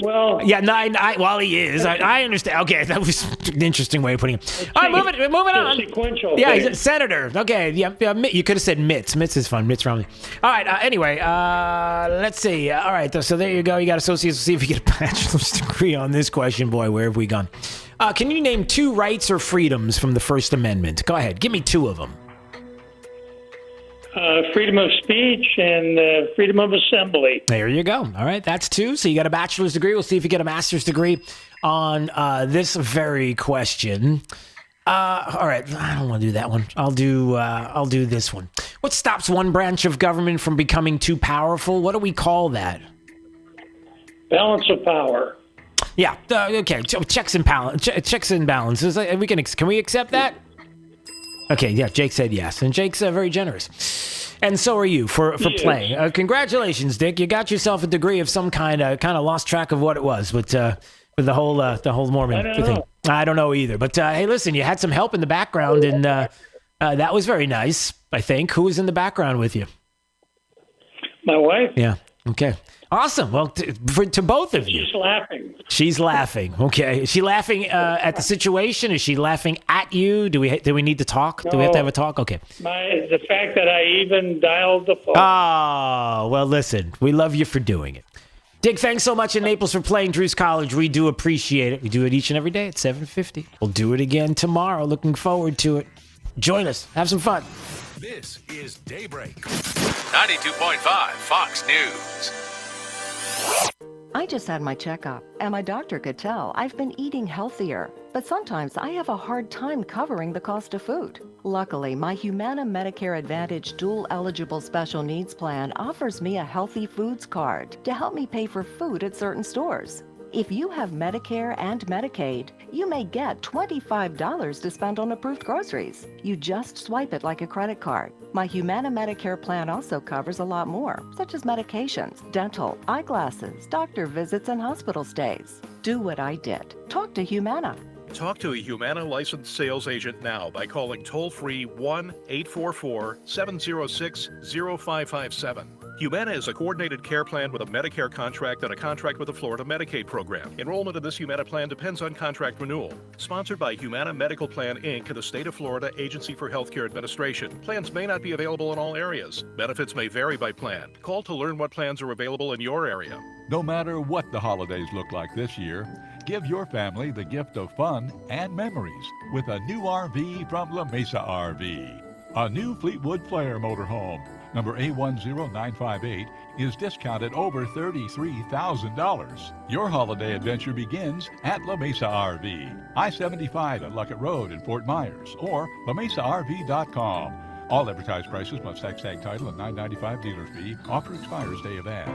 Speaker 6: Well,
Speaker 8: yeah, no, well, he is. I understand. Okay, that was an interesting way of putting it. All right, moving on.
Speaker 6: Sequential.
Speaker 8: Yeah, he's a senator. Okay, yeah, you could have said Mitts. Mitts is fun. Mitts Romney. All right, anyway, let's see. All right, so there you go. You got associates. See if you get a bachelor's degree on this question. Boy, where have we gone? Can you name 2 rights or freedoms from the First Amendment? Go ahead. Give me 2 of them.
Speaker 6: Freedom of speech and freedom of assembly.
Speaker 8: There you go. All right, that's 2. So you got a bachelor's degree. We'll see if you get a master's degree on this very question. All right, I don't want to do that one. I'll do this one. What stops one branch of government from becoming too powerful? What do we call that?
Speaker 6: Balance of power.
Speaker 8: Yeah. Okay. Checks and balances. Can we accept that? Okay. Yeah. Jake said yes, and Jake's very generous, and so are you for playing. Congratulations, Dick. You got yourself a degree of some kind. Kind of lost track of what it was, but with the whole Mormon thing, I don't know either. But hey, listen, you had some help in the background, and that was very nice. I think. Who was in the background with you?
Speaker 6: My wife.
Speaker 8: Yeah. Okay. Awesome. Well, to both of you.
Speaker 6: She's laughing.
Speaker 8: She's laughing. Okay. Is she laughing at the situation? Is she laughing at you? Do we need to talk?
Speaker 6: No.
Speaker 8: Do we have to have a talk? Okay.
Speaker 6: The fact that I even dialed the phone.
Speaker 8: Oh, well, listen. We love you for doing it. Dick, thanks so much in Naples for playing Drew's College. We do appreciate it. We do it each and every day at 7:50. We'll do it again tomorrow. Looking forward to it. Join us. Have some fun.
Speaker 2: This is Daybreak.
Speaker 3: 92.5 Fox News.
Speaker 7: I just had my checkup, and my doctor could tell I've been eating healthier. But sometimes I have a hard time covering the cost of food. Luckily, my Humana Medicare Advantage dual-eligible special needs plan offers me a healthy foods card to help me pay for food at certain stores. If you have Medicare and Medicaid, you may get $25 to spend on approved groceries. You just swipe it like a credit card. My Humana Medicare plan also covers a lot more, such as medications, dental, eyeglasses, doctor visits, and hospital stays. Do what I did. Talk to Humana.
Speaker 21: Talk to a Humana licensed sales agent now by calling toll-free 1-844-706-0557. Humana is a coordinated care plan with a Medicare contract and a contract with the Florida Medicaid program. Enrollment in this Humana plan depends on contract renewal. Sponsored by Humana Medical Plan, Inc. and the State of Florida Agency for Healthcare Administration. Plans may not be available in all areas. Benefits may vary by plan. Call to learn what plans are available in your area.
Speaker 22: No matter what the holidays look like this year, give your family the gift of fun and memories with a new RV from La Mesa RV. A new Fleetwood Flair motorhome, number A10958, is discounted over $33,000. Your holiday adventure begins at La Mesa RV, I-75 at Luckett Road in Fort Myers, or lamesarv.com. All advertised prices plus tax tag title and $9.95 dealer fee. Offer expires day of ad.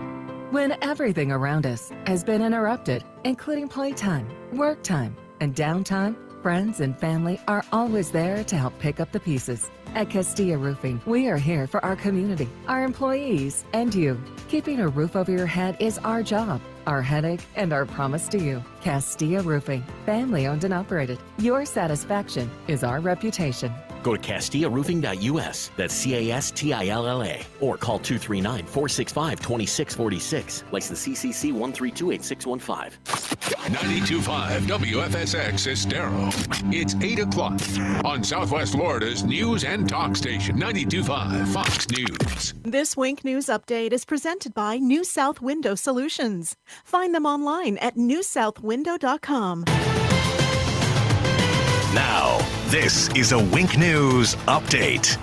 Speaker 25: When everything around us has been interrupted, including playtime, work time, and downtime,
Speaker 4: Friends and family are always there to help pick up the pieces. At Castilla Roofing, we are here for our community, our employees, and you. Keeping a roof over your head is our job, our headache, and our promise to you. Castilla Roofing, family owned and operated. Your satisfaction is our reputation.
Speaker 9: Go to CastillaRoofing.us, that's CASTILLA, or call 239-465-2646, license CCC 1328615.
Speaker 3: 92.5 WFSX Estero. It's 8 o'clock on Southwest Florida's news and talk station, 92.5 Fox News.
Speaker 24: This Wink News update is presented by New South Window Solutions. Find them online at newsouthwindow.com.
Speaker 2: Now, this is a Wink News update.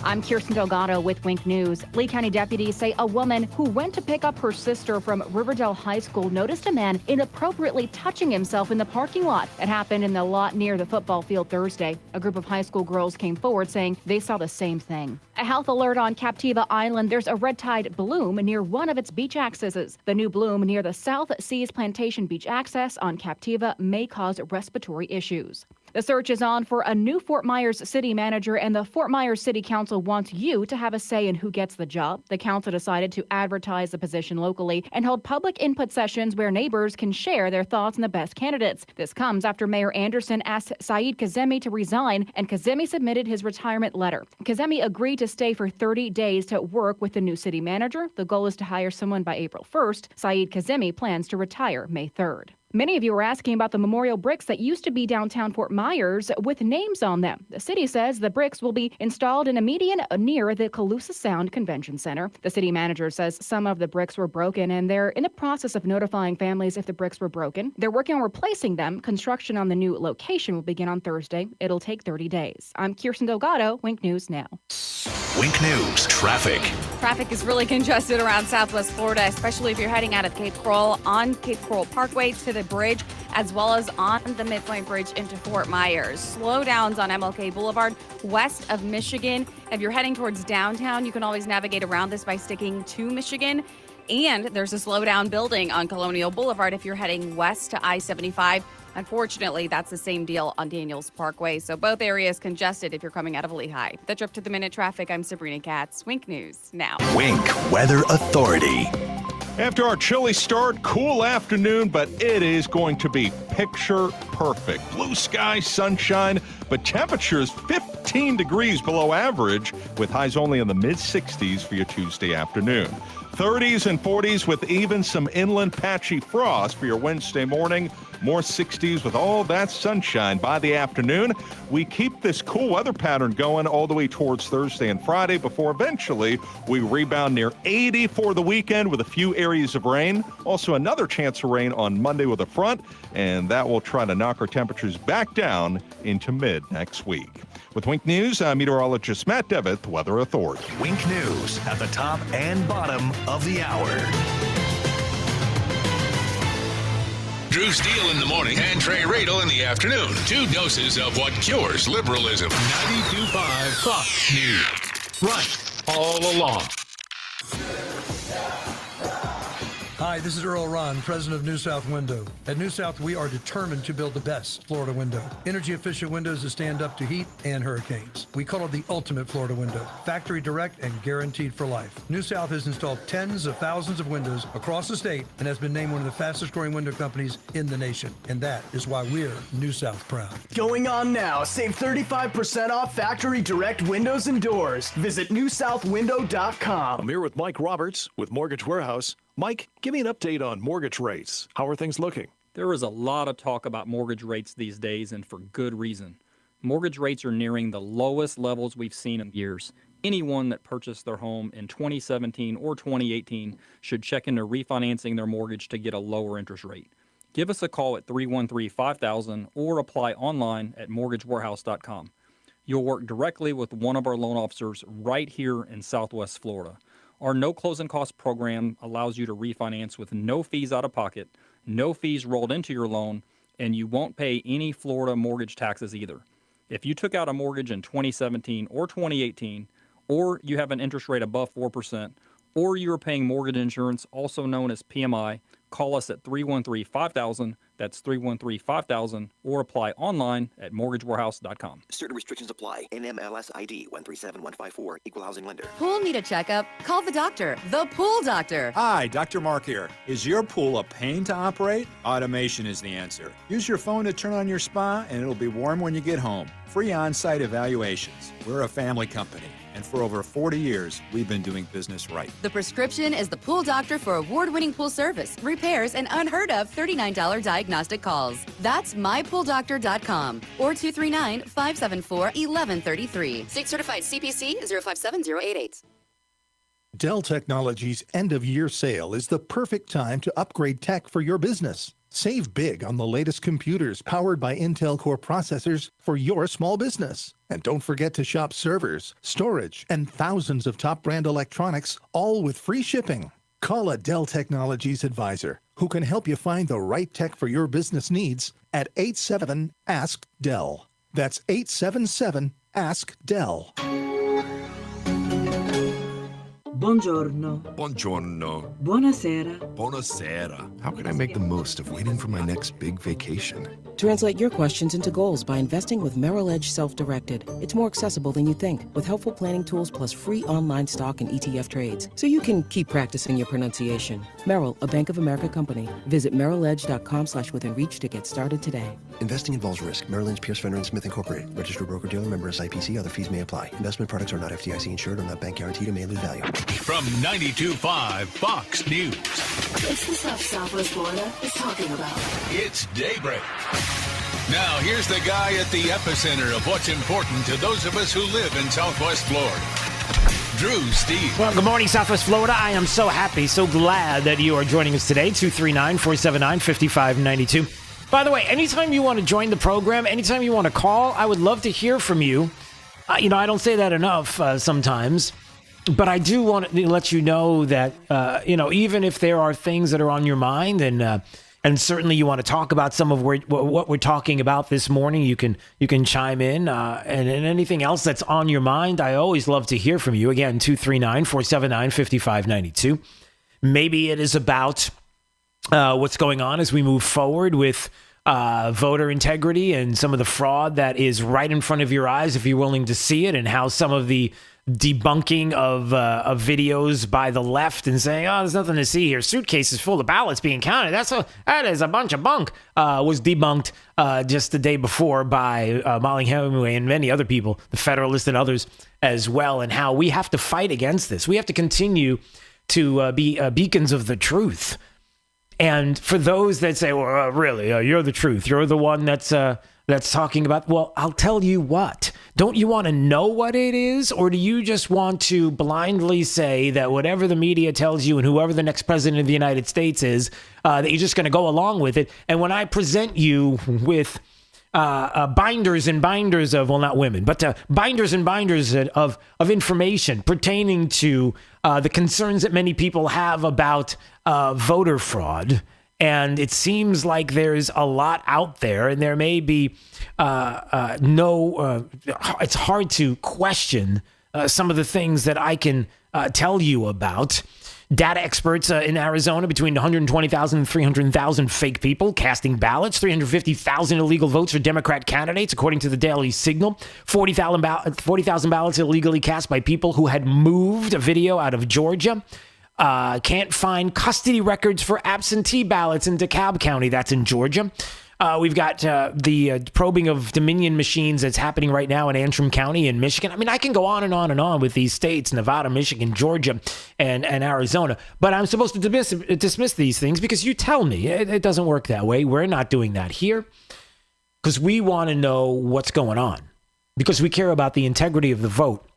Speaker 19: I'm Kirsten Delgado with Wink News. Lee County deputies say a woman who went to pick up her sister from Riverdale High School noticed a man inappropriately touching himself in the parking lot. It happened in the lot near the football field Thursday. A group of high school girls came forward saying they saw the same thing. A health alert on Captiva Island. There's a red tide bloom near one of its beach accesses. The new bloom near the South Seas Plantation Beach access on Captiva may cause respiratory issues. The search is on for a new Fort Myers city manager, and the Fort Myers City Council wants you to have a say in who gets the job. The council decided to advertise the position locally and hold public input sessions where neighbors can share their thoughts on the best candidates. This comes after Mayor Anderson asked Saeed Kazemi to resign, and Kazemi submitted his retirement letter. Kazemi agreed to stay for 30 days to work with the new city manager. The goal is to hire someone by April 1st. Saeed Kazemi plans to retire May 3rd. Many of you are asking about the memorial bricks that used to be downtown Fort Myers with names on them. The city says the bricks will be installed in a median near the Calusa Sound Convention Center. The city manager says some of the bricks were broken, and they're in the process of notifying families if the bricks were broken. They're working on replacing them. Construction on the new location will begin on Thursday. It'll take 30 days. I'm Kirsten Delgado, Wink News Now.
Speaker 2: Wink News traffic.
Speaker 10: Traffic is really congested around Southwest Florida, especially if you're heading out of Cape Coral on Cape Coral Parkway to the bridge, as well as on the Midpoint Bridge into Fort Myers. Slowdowns on MLK Boulevard west of Michigan. If you're heading towards downtown, you can always navigate around this by sticking to Michigan. And there's a slowdown building on Colonial Boulevard if you're heading west to I-75. Unfortunately, that's the same deal on Daniels Parkway, so both areas congested if you're coming out of Lehigh. That's up to the minute traffic. I'm Sabrina Katz. Wink News Now.
Speaker 2: Wink Weather Authority.
Speaker 1: After our chilly start, cool afternoon, but it is going to be picture perfect. Blue sky, sunshine, but temperatures 15 degrees below average with highs only in the mid-60s for your Tuesday afternoon. 30s and 40s with even some inland patchy frost for your Wednesday morning. More 60s with all that sunshine by the afternoon. We keep this cool weather pattern going all the way towards Thursday and Friday before eventually we rebound near 80 for the weekend with a few areas of rain. Also another chance of rain on Monday with a front, and that will try to knock our temperatures back down into mid next week. With Wink News, I'm meteorologist Matt Devitt, Weather Authority.
Speaker 2: Wink News at the top and bottom of the hour.
Speaker 3: Drew Steele in the morning and Trey Radel in the afternoon. 2 doses of what cures liberalism. 92.5 Fox News. Right all along.
Speaker 20: Hi, this is Earl Ron, president of New South Window. At New South, we are determined to build the best Florida window. Energy-efficient windows that stand up to heat and hurricanes. We call it the ultimate Florida window. Factory direct and guaranteed for life. New South has installed tens of thousands of windows across the state and has been named one of the fastest growing window companies in the nation. And that is why we're New South proud.
Speaker 25: Going on now. Save 35% off factory direct windows and doors. Visit newsouthwindow.com.
Speaker 26: I'm here with Mike Roberts with Mortgage Warehouse. Mike, give me an update on mortgage rates. How are things looking?
Speaker 27: There is a lot of talk about mortgage rates these days, and for good reason. Mortgage rates are nearing the lowest levels we've seen in years. Anyone that purchased their home in 2017 or 2018 should check into refinancing their mortgage to get a lower interest rate. Give us a call at 313-5000 or apply online at mortgagewarehouse.com. You'll work directly with one of our loan officers right here in Southwest Florida. Our no closing cost program allows you to refinance with no fees out of pocket, no fees rolled into your loan, and you won't pay any Florida mortgage taxes either. If you took out a mortgage in 2017 or 2018, or you have an interest rate above 4%, or you are paying mortgage insurance, also known as PMI, call us at 313-5000 That's 313-5000 or apply online at mortgagewarehouse.com.
Speaker 5: Certain restrictions apply. NMLS ID 137154. Equal housing lender.
Speaker 11: Pool need a checkup? Call the doctor, the pool doctor.
Speaker 13: Hi, Dr. Mark here. Is your pool a pain to operate? Automation is the answer. Use your phone to turn on your spa, and it'll be warm when you get home. Free on-site evaluations. We're a family company, and for over 40 years, we've been doing business right.
Speaker 11: The prescription is the pool doctor for award-winning pool service, repairs, and unheard of $39 diagnostic calls. That's mypooldoctor.com or 239-574-1133. State certified CPC 057088.
Speaker 14: Dell Technologies' end-of-year sale is the perfect time to upgrade tech for your business. Save big on the latest computers powered by Intel Core processors for your small business. And don't forget to shop servers, storage, and thousands of top brand electronics, all with free shipping. Call a Dell Technologies advisor who can help you find the right tech for your business needs at 87-ASK-DELL. That's 877-ASK-DELL.
Speaker 15: Buongiorno.
Speaker 16: Buongiorno.
Speaker 15: Buonasera.
Speaker 16: Buonasera. How can I make the most of waiting for my next big vacation?
Speaker 23: Translate your questions into goals by investing with Merrill Edge Self-Directed. It's more accessible than you think, with helpful planning tools plus free online stock and ETF trades, so you can keep practicing your pronunciation. Merrill, a Bank of America company. Visit merrilledge.com/withinreach to get started today.
Speaker 16: Investing involves risk. Merrill Lynch, Pierce, Fender & Smith Incorporated. Registered broker-dealer, member SIPC. Other fees may apply. Investment products are not FDIC insured or not bank guaranteed and may lose value.
Speaker 3: From 92.5 Fox News.
Speaker 12: It's the stuff Southwest Florida is talking about.
Speaker 3: It's Daybreak. Now, here's the guy at the epicenter of what's important to those of us who live in Southwest Florida. Drew Steve.
Speaker 8: Well, good morning, Southwest Florida. I am so happy, so glad that you are joining us today. 239-479-5592. By the way, anytime you want to join the program, anytime you want to call, I would love to hear from you. I don't say that enough sometimes. But I do want to let you know that, even if there are things that are on your mind and certainly you want to talk about some of what we're talking about this morning, you can chime in and anything else that's on your mind. I always love to hear from you. Again, 239-479-5592. Maybe it is about what's going on as we move forward with voter integrity and some of the fraud that is right in front of your eyes if you're willing to see it, and how some of the debunking of videos by the left and saying, oh, there's nothing to see here. Suitcases full of ballots being counted. That is a bunch of bunk. Was debunked just the day before by Molly Hemingway and many other people, the Federalist and others as well, and how we have to fight against this. We have to continue to be beacons of the truth. And for those that say, well, really, you're the truth. You're the one that's talking about, well, I'll tell you what. Don't you want to know what it is? Or do you just want to blindly say that whatever the media tells you and whoever the next president of the United States is, that you're just going to go along with it? And when I present you with binders and binders of, well, not women, but binders and binders of information pertaining to the concerns that many people have about voter fraud, and it seems like there's a lot out there, and there may be it's hard to question some of the things that I can tell you about. Data experts in Arizona, between 120,000 and 300,000 fake people casting ballots, 350,000 illegal votes for Democrat candidates, according to the Daily Signal, 40,000 ballots illegally cast by people who had moved, a video out of Georgia. Can't find custody records for absentee ballots in DeKalb County. That's in Georgia. We've got the probing of Dominion machines that's happening right now in Antrim County in Michigan. I mean, I can go on and on and on with these states, Nevada, Michigan, Georgia, and Arizona. But I'm supposed to dismiss these things because you tell me it doesn't work that way. We're not doing that here because we want to know what's going on, because we care about the integrity of the vote.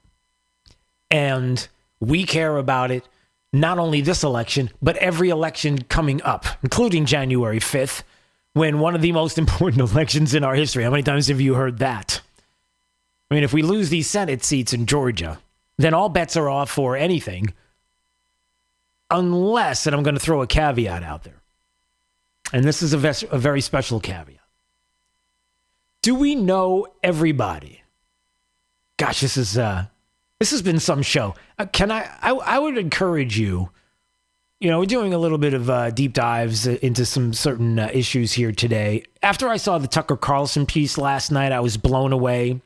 Speaker 8: And we care about it not only this election, but every election coming up, including January 5th, when one of the most important elections in our history. How many times have you heard that? I mean, if we lose these Senate seats in Georgia, then all bets are off for anything, unless, and I'm going to throw a caveat out there, and this is a very special caveat. Do we know everybody? Gosh, this has been some show. I would encourage you we're doing a little bit of deep dives into some certain issues here today. After I saw the Tucker Carlson piece last night, I was blown away.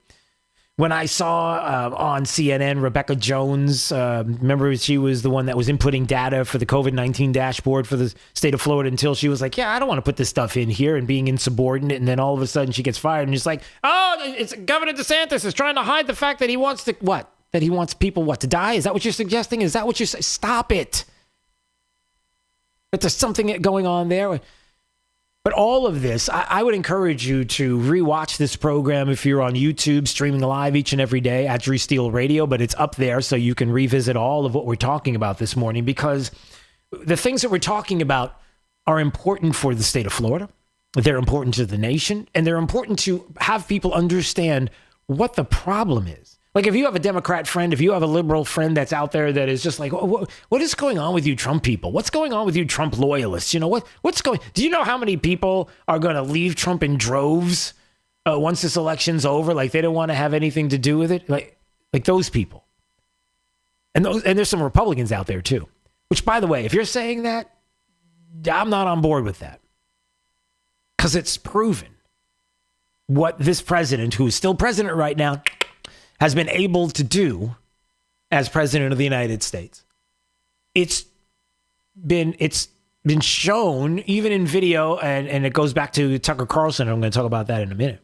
Speaker 8: When I saw on CNN, Rebecca Jones, remember she was the one that was inputting data for the COVID-19 dashboard for the state of Florida until she was like, yeah, I don't want to put this stuff in here, and being insubordinate. And then all of a sudden she gets fired and it's like, oh, it's Governor DeSantis is trying to hide the fact that he wants to, what? That he wants people, what, to die? Is that what you're suggesting? Is that what you're saying? Stop it. But there's something going on there. But all of this, I would encourage you to rewatch this program if you're on YouTube, streaming live each and every day at Drew Steele Radio, but it's up there so you can revisit all of what we're talking about this morning, because the things that we're talking about are important for the state of Florida. They're important to the nation, and they're important to have people understand what the problem is. Like, if you have a Democrat friend, if you have a liberal friend that's out there that is just like, what is going on with you Trump people? What's going on with you Trump loyalists? What's going, do you know how many people are going to leave Trump in droves once this election's over? Like, they don't want to have anything to do with it. Like those people. And there's some Republicans out there too, which, by the way, if you're saying that, I'm not on board with that, because it's proven what this president, who is still president right now, has been able to do as president of the United States. It's been shown even in video, and it goes back to Tucker Carlson. I'm going to talk about that in a minute.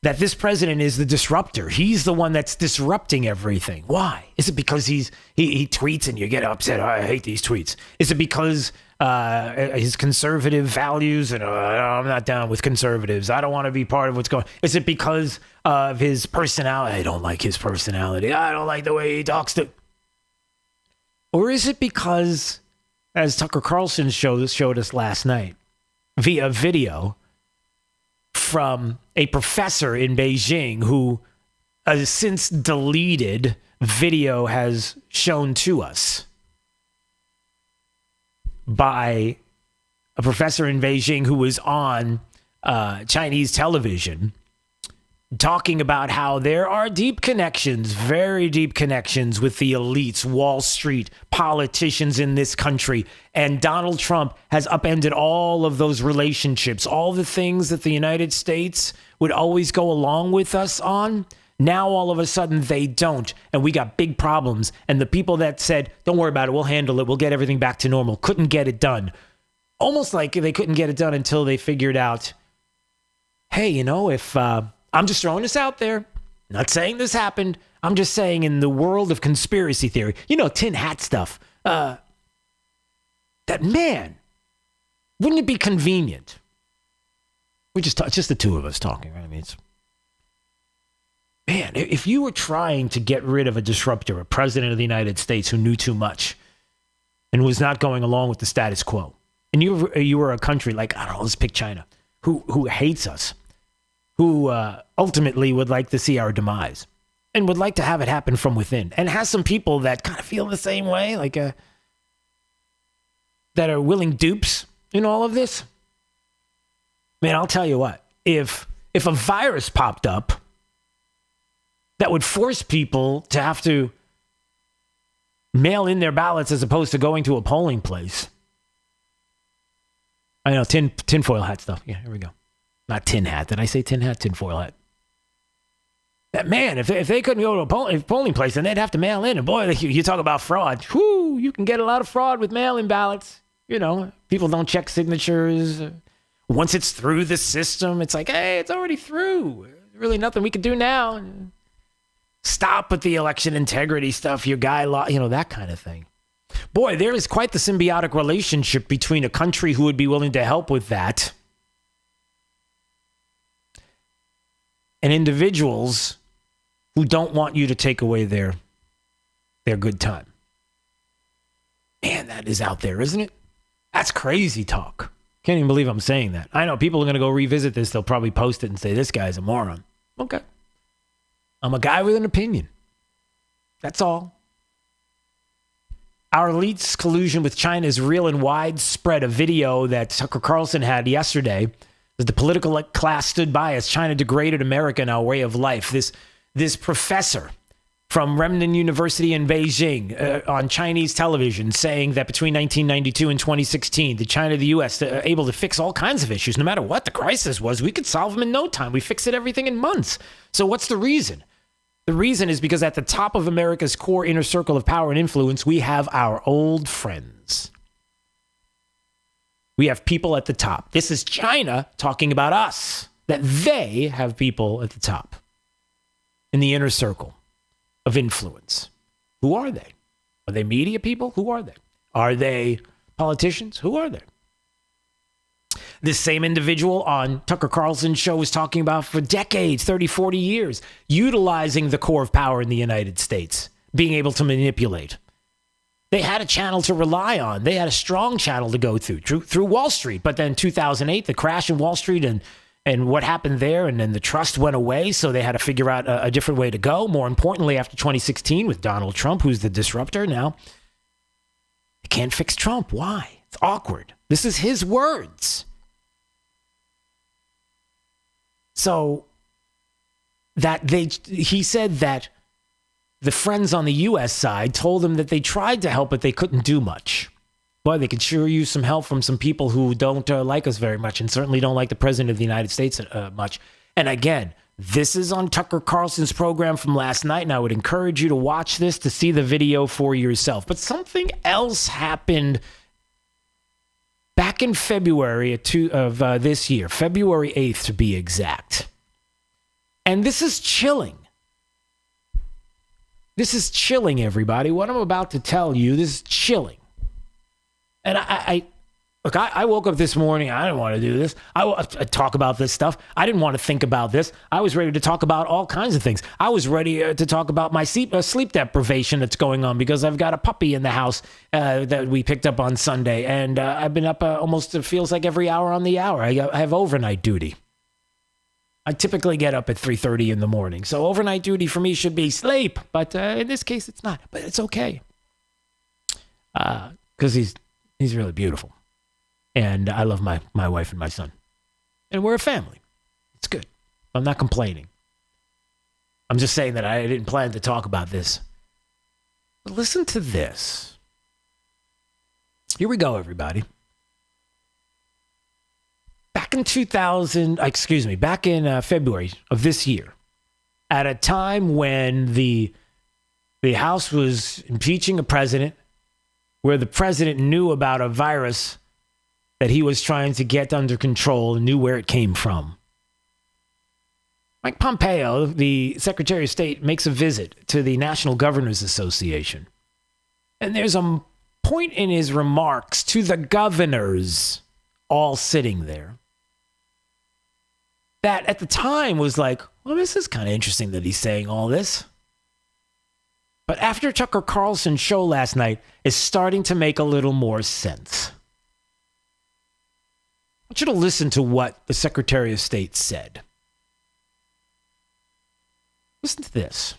Speaker 8: That this president is the disruptor. He's the one that's disrupting everything. Why? Is it because he tweets and you get upset? Oh, I hate these tweets. Is it because his conservative values and I'm not down with conservatives, I don't want to be part of what's going on? Is it because of his personality? I don't like his personality. I don't like the way he talks to. Or is it because, as Tucker Carlson showed us last night via video from a professor in Beijing who has since deleted video has shown to us by a professor in Beijing who was on Chinese television talking about how there are deep connections, very deep connections with the elites, Wall Street, politicians in this country. And Donald Trump has upended all of those relationships, all the things that the United States would always go along with us on. Now, all of a sudden, they don't. And we got big problems. And the people that said, don't worry about it, we'll handle it, we'll get everything back to normal, couldn't get it done. Almost like they couldn't get it done until they figured out, hey, if I'm just throwing this out there, not saying this happened, I'm just saying in the world of conspiracy theory, tin hat stuff, that, man, wouldn't it be convenient? It's just the two of us talking, right? I mean, man, if you were trying to get rid of a disruptor, a president of the United States who knew too much and was not going along with the status quo, and you were a country like, I don't know, let's pick China, who hates us, who ultimately would like to see our demise and would like to have it happen from within, and has some people that kind of feel the same way, like that are willing dupes in all of this. Man, I'll tell you what, if a virus popped up that would force people to have to mail in their ballots as opposed to going to a polling place. I know, tinfoil hat stuff. Yeah, here we go. Not tin hat. Did I say tin hat? Tinfoil hat. That, man, if they couldn't go to a polling place, then they'd have to mail in. And boy, you talk about fraud. Whoo, you can get a lot of fraud with mail-in ballots. People don't check signatures. Once it's through the system, it's like, hey, it's already through. Really nothing we can do now. Stop with the election integrity stuff. Your guy, that kind of thing. Boy, there is quite the symbiotic relationship between a country who would be willing to help with that and individuals who don't want you to take away their good time. Man, that is out there, isn't it? That's crazy talk. Can't even believe I'm saying that. I know people are going to go revisit this. They'll probably post it and say, this guy's a moron. Okay. I'm a guy with an opinion. That's all. Our elites' collusion with China is real and widespread. A video that Tucker Carlson had yesterday as the political class stood by as China degraded America and our way of life. This professor from Renmin University in Beijing on Chinese television saying that between 1992 and 2016, the China and the U.S. able to fix all kinds of issues. No matter what the crisis was, we could solve them in no time. We fixed everything in months. So what's the reason? The reason is because at the top of America's core inner circle of power and influence, we have our old friends. We have people at the top. This is China talking about us, that they have people at the top in the inner circle of influence. Who are they? Are they media people? Who are they? Are they politicians? Who are they? This same individual on Tucker Carlson's show was talking about for decades, 30, 40 years, utilizing the core of power in the United States, being able to manipulate. They had a channel to rely on. They had a strong channel to go through Wall Street. But then 2008, the crash in Wall Street and what happened there, and then the trust went away, so they had to figure out a different way to go. More importantly, after 2016 with Donald Trump, who's the disruptor now, they can't fix Trump. Why? It's awkward. This is his words. So he said that the friends on the U.S. side told him that they tried to help, but they couldn't do much. Boy, they could sure use some help from some people who don't like us very much and certainly don't like the president of the United States much. And again, this is on Tucker Carlson's program from last night, and I would encourage you to watch this to see the video for yourself. But something else happened back in February of this year, February 8th to be exact. And this is chilling. This is chilling, everybody. What I'm about to tell you, this is chilling. And I woke up this morning. I didn't want to do this. I talk about this stuff. I didn't want to think about this. I was ready to talk about all kinds of things. I was ready to talk about my sleep deprivation that's going on because I've got a puppy in the house that we picked up on Sunday. And I've been up almost, it feels like every hour on the hour. I have overnight duty. I typically get up at 3:30 in the morning. So overnight duty for me should be sleep. But in this case, it's not. But it's okay. Because he's really beautiful. And I love my wife and my son. And we're a family. It's good. I'm not complaining. I'm just saying that I didn't plan to talk about this. But listen to this. Here we go, everybody. Back in February of this year, at a time when the House was impeaching a president, where the president knew about a virus that he was trying to get under control and knew where it came from. Mike Pompeo, the Secretary of State, makes a visit to the National Governors Association. And there's a point in his remarks to the governors all sitting there that at the time was like, well, this is kind of interesting that he's saying all this. But after Tucker Carlson's show last night, it's starting to make a little more sense. I want you to listen to what the Secretary of State said. Listen to this.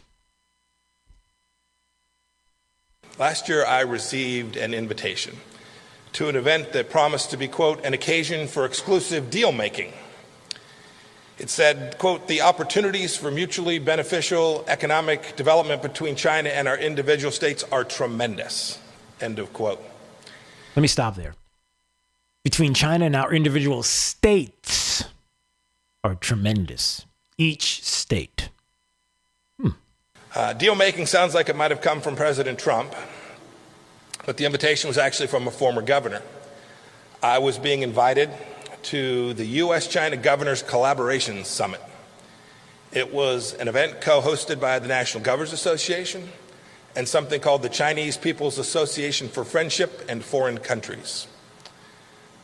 Speaker 4: Last year, I received an invitation to an event that promised to be, quote, an occasion for exclusive deal-making. It said, quote, the opportunities for mutually beneficial economic development between China and our individual states are tremendous, end of quote.
Speaker 8: Let me stop there. Between China and our individual states are tremendous. Each state.
Speaker 4: Deal-making sounds like it might have come from President Trump, but the invitation was actually from a former governor. I was being invited to the U.S.-China Governors Collaboration Summit. It was an event co-hosted by the National Governors Association and something called the Chinese People's Association for Friendship and Foreign Countries.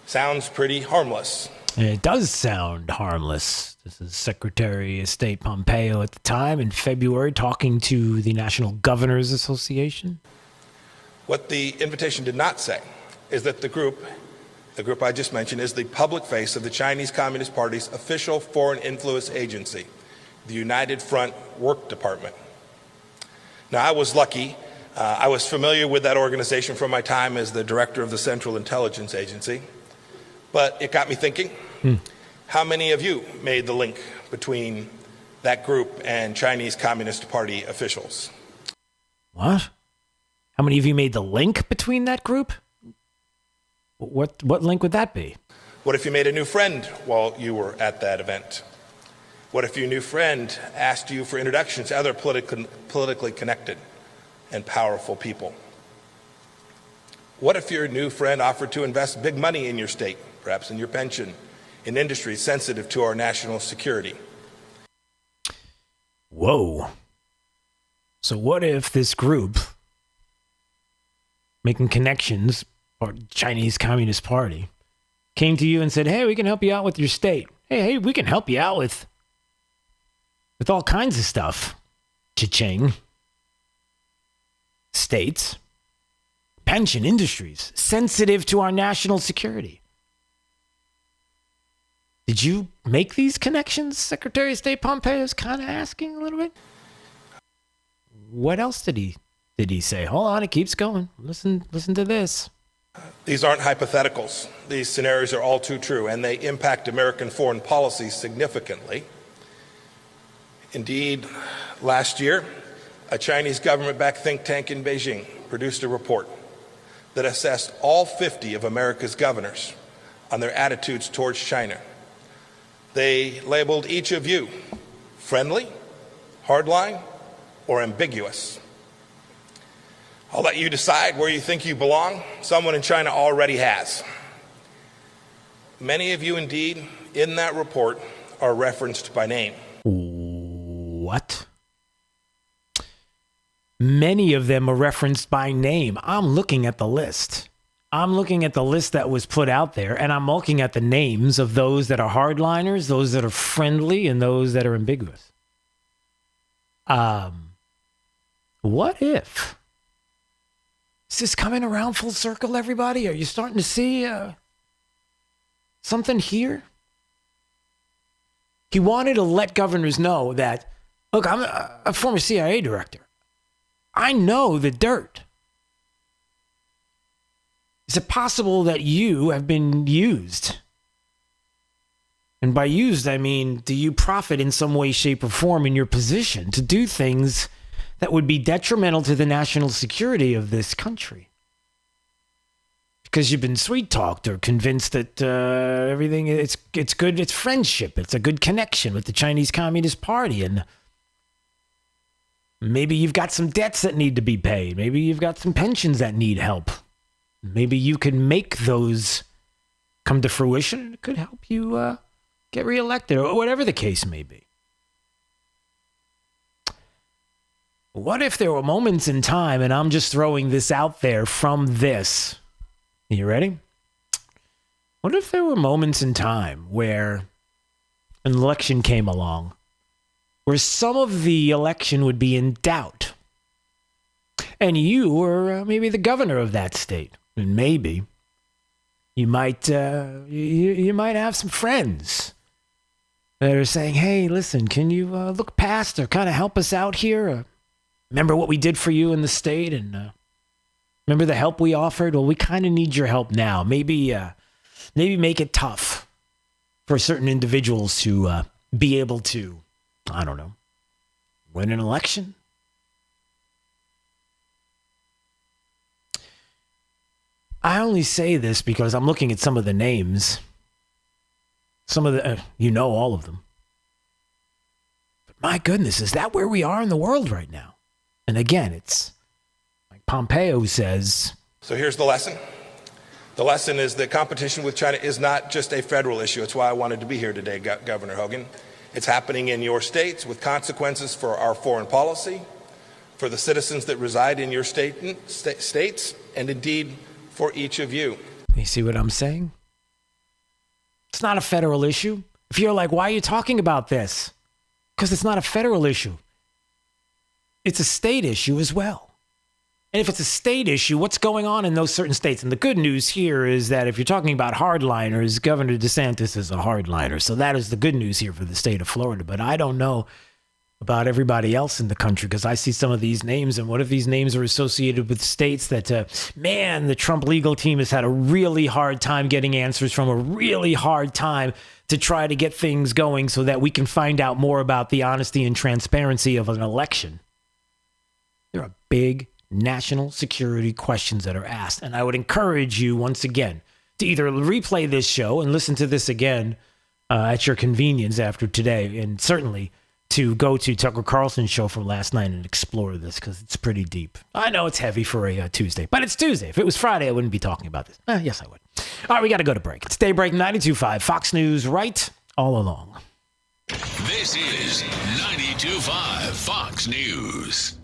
Speaker 4: Sounds pretty harmless.
Speaker 8: It does sound harmless. This is Secretary of State Pompeo at the time in February talking to the National Governors Association.
Speaker 4: What the invitation did not say is that the group I just mentioned, is the public face of the Chinese Communist Party's official foreign influence agency, the United Front Work Department. Now, I was lucky. I was familiar with that organization from my time as the director of the Central Intelligence Agency. But it got me thinking, how many of you made the link between that group and Chinese Communist Party officials?
Speaker 8: What? How many of you made the link between that group? What link would that be?
Speaker 4: What if you made a new friend while you were at that event? What if your new friend asked you for introductions to other politically connected and powerful people? What if your new friend offered to invest big money in your state, perhaps in your pension, in industries sensitive to our national security?
Speaker 8: Whoa. So what if this group making connections, or Chinese Communist Party, came to you and said, hey, we can help you out with your state. Hey, we can help you out with all kinds of stuff. Cha-ching. States. Pension industries. Sensitive to our national security. Did you make these connections? Secretary of State Pompeo is kind of asking a little bit. What else did he say? Hold on, it keeps going. Listen to this.
Speaker 4: These aren't hypotheticals. These scenarios are all too true, and they impact American foreign policy significantly. Indeed, last year, a Chinese government-backed think tank in Beijing produced a report that assessed all 50 of America's governors on their attitudes towards China. They labeled each of you friendly, hardline, or ambiguous. I'll let you decide where you think you belong. Someone in China already has. Many of you, indeed, in that report are referenced by name.
Speaker 8: What? Many of them are referenced by name. I'm looking at the list. I'm looking at the list that was put out there, and I'm looking at the names of those that are hardliners, those that are friendly, and those that are ambiguous. What if? Is this coming around full circle, everybody? Are you starting to see something here? He wanted to let governors know that, look, I'm a former CIA director. I know the dirt. Is it possible that you have been used? And by used, I mean, do you profit in some way, shape, or form in your position to do things that would be detrimental to the national security of this country? Because you've been sweet-talked or convinced that everything, it's good, it's friendship, it's a good connection with the Chinese Communist Party, and maybe you've got some debts that need to be paid. Maybe you've got some pensions that need help. Maybe you can make those come to fruition, and it could help you get reelected, or whatever the case may be. What if there were moments in time, and I'm just throwing this out there from this. You ready? What if there were moments in time where an election came along, where some of the election would be in doubt, and you were maybe the governor of that state, and maybe you might you might have some friends that are saying, "Hey, listen, can you look past or kind of help us out here? Remember what we did for you in the state, and remember the help we offered? Well, we kind of need your help now. Maybe make it tough for certain individuals to be able to, I don't know, win an election." I only say this because I'm looking at some of the names. Some of the, you know, all of them. But my goodness, is that where we are in the world right now? And again, it's like Pompeo says.
Speaker 4: So here's the lesson. The lesson is that competition with China is not just a federal issue. It's why I wanted to be here today, Governor Hogan. It's happening in your states with consequences for our foreign policy, for the citizens that reside in your states, and indeed for each of you.
Speaker 8: You see what I'm saying? It's not a federal issue. If you're like, why are you talking about this? Because it's not a federal issue. It's a state issue as well. And if it's a state issue, what's going on in those certain states? And the good news here is that if you're talking about hardliners, Governor DeSantis is a hardliner. So that is the good news here for the state of Florida. But I don't know about everybody else in the country, because I see some of these names, and what if these names are associated with states that, the Trump legal team has had a really hard time getting answers from, a really hard time to try to get things going so that we can find out more about the honesty and transparency of an election. There are big national security questions that are asked. And I would encourage you, once again, to either replay this show and listen to this again at your convenience after today, and certainly to go to Tucker Carlson's show from last night and explore this, because it's pretty deep. I know it's heavy for a Tuesday, but it's Tuesday. If it was Friday, I wouldn't be talking about this. Yes, I would. All right, we got to go to break. It's Daybreak 92.5, Fox News, right all along.
Speaker 3: This is 92.5 Fox News.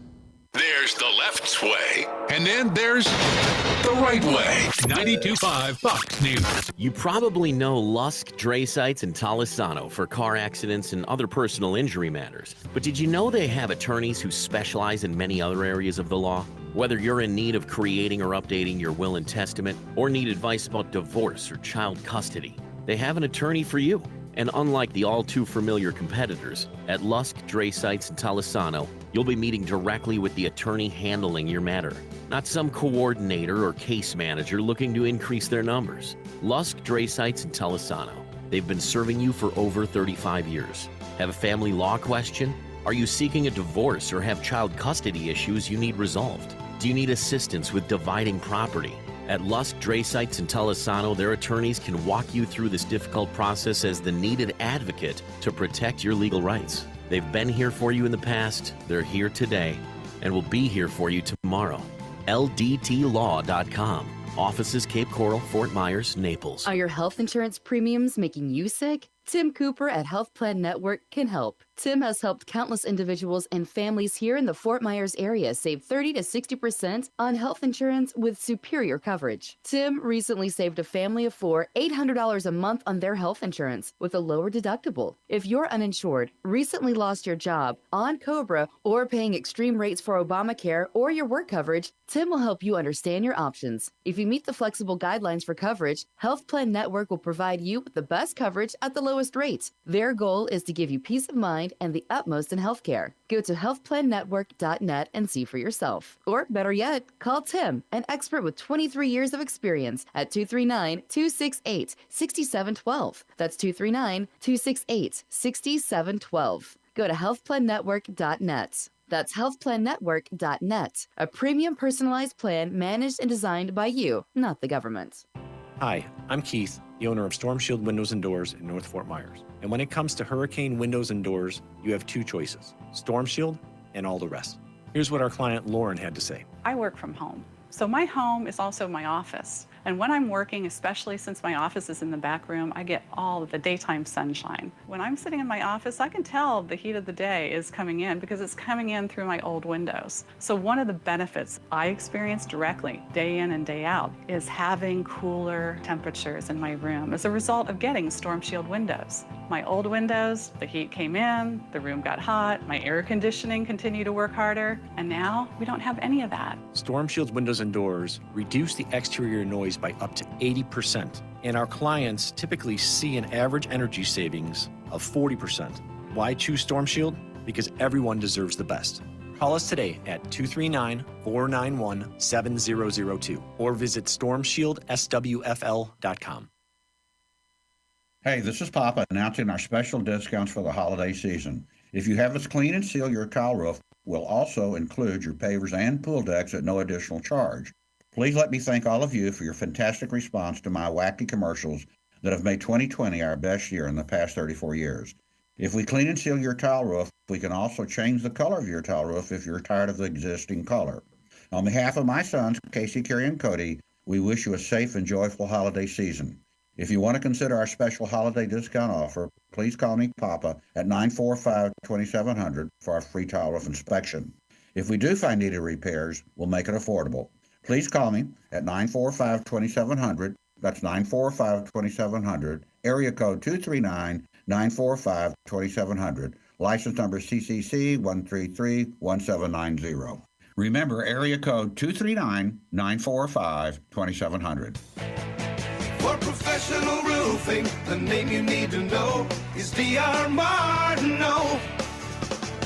Speaker 3: There's the left way, and then there's the right way. 92.5 Fox News.
Speaker 6: You probably know Lusk, Dre Sites, and Talisano for car accidents and other personal injury matters. But did you know they have attorneys who specialize in many other areas of the law? Whether you're in need of creating or updating your will and testament, or need advice about divorce or child custody, they have an attorney for you. And unlike the all-too-familiar competitors, at Lusk, Dre Sites, and Talisano, you'll be meeting directly with the attorney handling your matter, not some coordinator or case manager looking to increase their numbers. Lusk, Dre Sites, and Talisano. They've been serving you for over 35 years. Have a family law question? Are you seeking a divorce or have child custody issues you need resolved? Do you need assistance with dividing property? At Lusk, Dre Sites, and Talisano, their attorneys can walk you through this difficult process as the needed advocate to protect your legal rights. They've been here for you in the past, they're here today, and will be here for you tomorrow. LDTlaw.com. Offices Cape Coral, Fort Myers, Naples.
Speaker 11: Are your health insurance premiums making you sick? Tim Cooper at Health Plan Network can help. Tim has helped countless individuals and families here in the Fort Myers area save 30 to 60% on health insurance with superior coverage. Tim recently saved a family of four $800 a month on their health insurance with a lower deductible. If you're uninsured, recently lost your job, on COBRA, or paying extreme rates for Obamacare or your work coverage, Tim will help you understand your options. If you meet the flexible guidelines for coverage, Health Plan Network will provide you with the best coverage at the lowest rates. Their goal is to give you peace of mind and the utmost in healthcare. Go to healthplannetwork.net and see for yourself. Or better yet, call Tim, an expert with 23 years of experience, at 239-268-6712. That's 239-268-6712. Go to healthplannetwork.net. That's healthplannetwork.net. A premium personalized plan managed and designed by you, not the government.
Speaker 7: Hi, I'm Keith, the owner of Storm Shield Windows and Doors in North Fort Myers. And when it comes to hurricane windows and doors, you have two choices: Storm Shield and all the rest. Here's what our client Lauren had to say.
Speaker 9: I work from home, so my home is also my office. And when I'm working, especially since my office is in the back room, I get all of the daytime sunshine. When I'm sitting in my office, I can tell the heat of the day is coming in because it's coming in through my old windows. So one of the benefits I experience directly, day in and day out, is having cooler temperatures in my room as a result of getting Storm Shield windows. My old windows, the heat came in, the room got hot, my air conditioning continued to work harder, and now we don't have any of that.
Speaker 7: Storm Shield's windows and doors reduce the exterior noise by up to 80%. And our clients typically see an average energy savings of 40%. Why choose Storm Shield? Because everyone deserves the best. Call us today at 239-491-7002 or visit stormshieldSWFL.com.
Speaker 17: Hey, this is Papa announcing our special discounts for the holiday season. If you have us clean and seal your tile roof, we'll also include your pavers and pool decks at no additional charge. Please let me thank all of you for your fantastic response to my wacky commercials that have made 2020 our best year in the past 34 years. If we clean and seal your tile roof, we can also change the color of your tile roof if you're tired of the existing color. On behalf of my sons, Casey, Kerry, and Cody, we wish you a safe and joyful holiday season. If you want to consider our special holiday discount offer, please call me Papa at 945-2700 for our free tile roof inspection. If we do find needed repairs, we'll make it affordable. Please call me at 945-2700. That's 945-2700. Area code 239-945-2700. License number CCC 1331790. Remember, area code 239-945-2700.
Speaker 12: For professional roofing, the name you need to know is D.R. Martineau.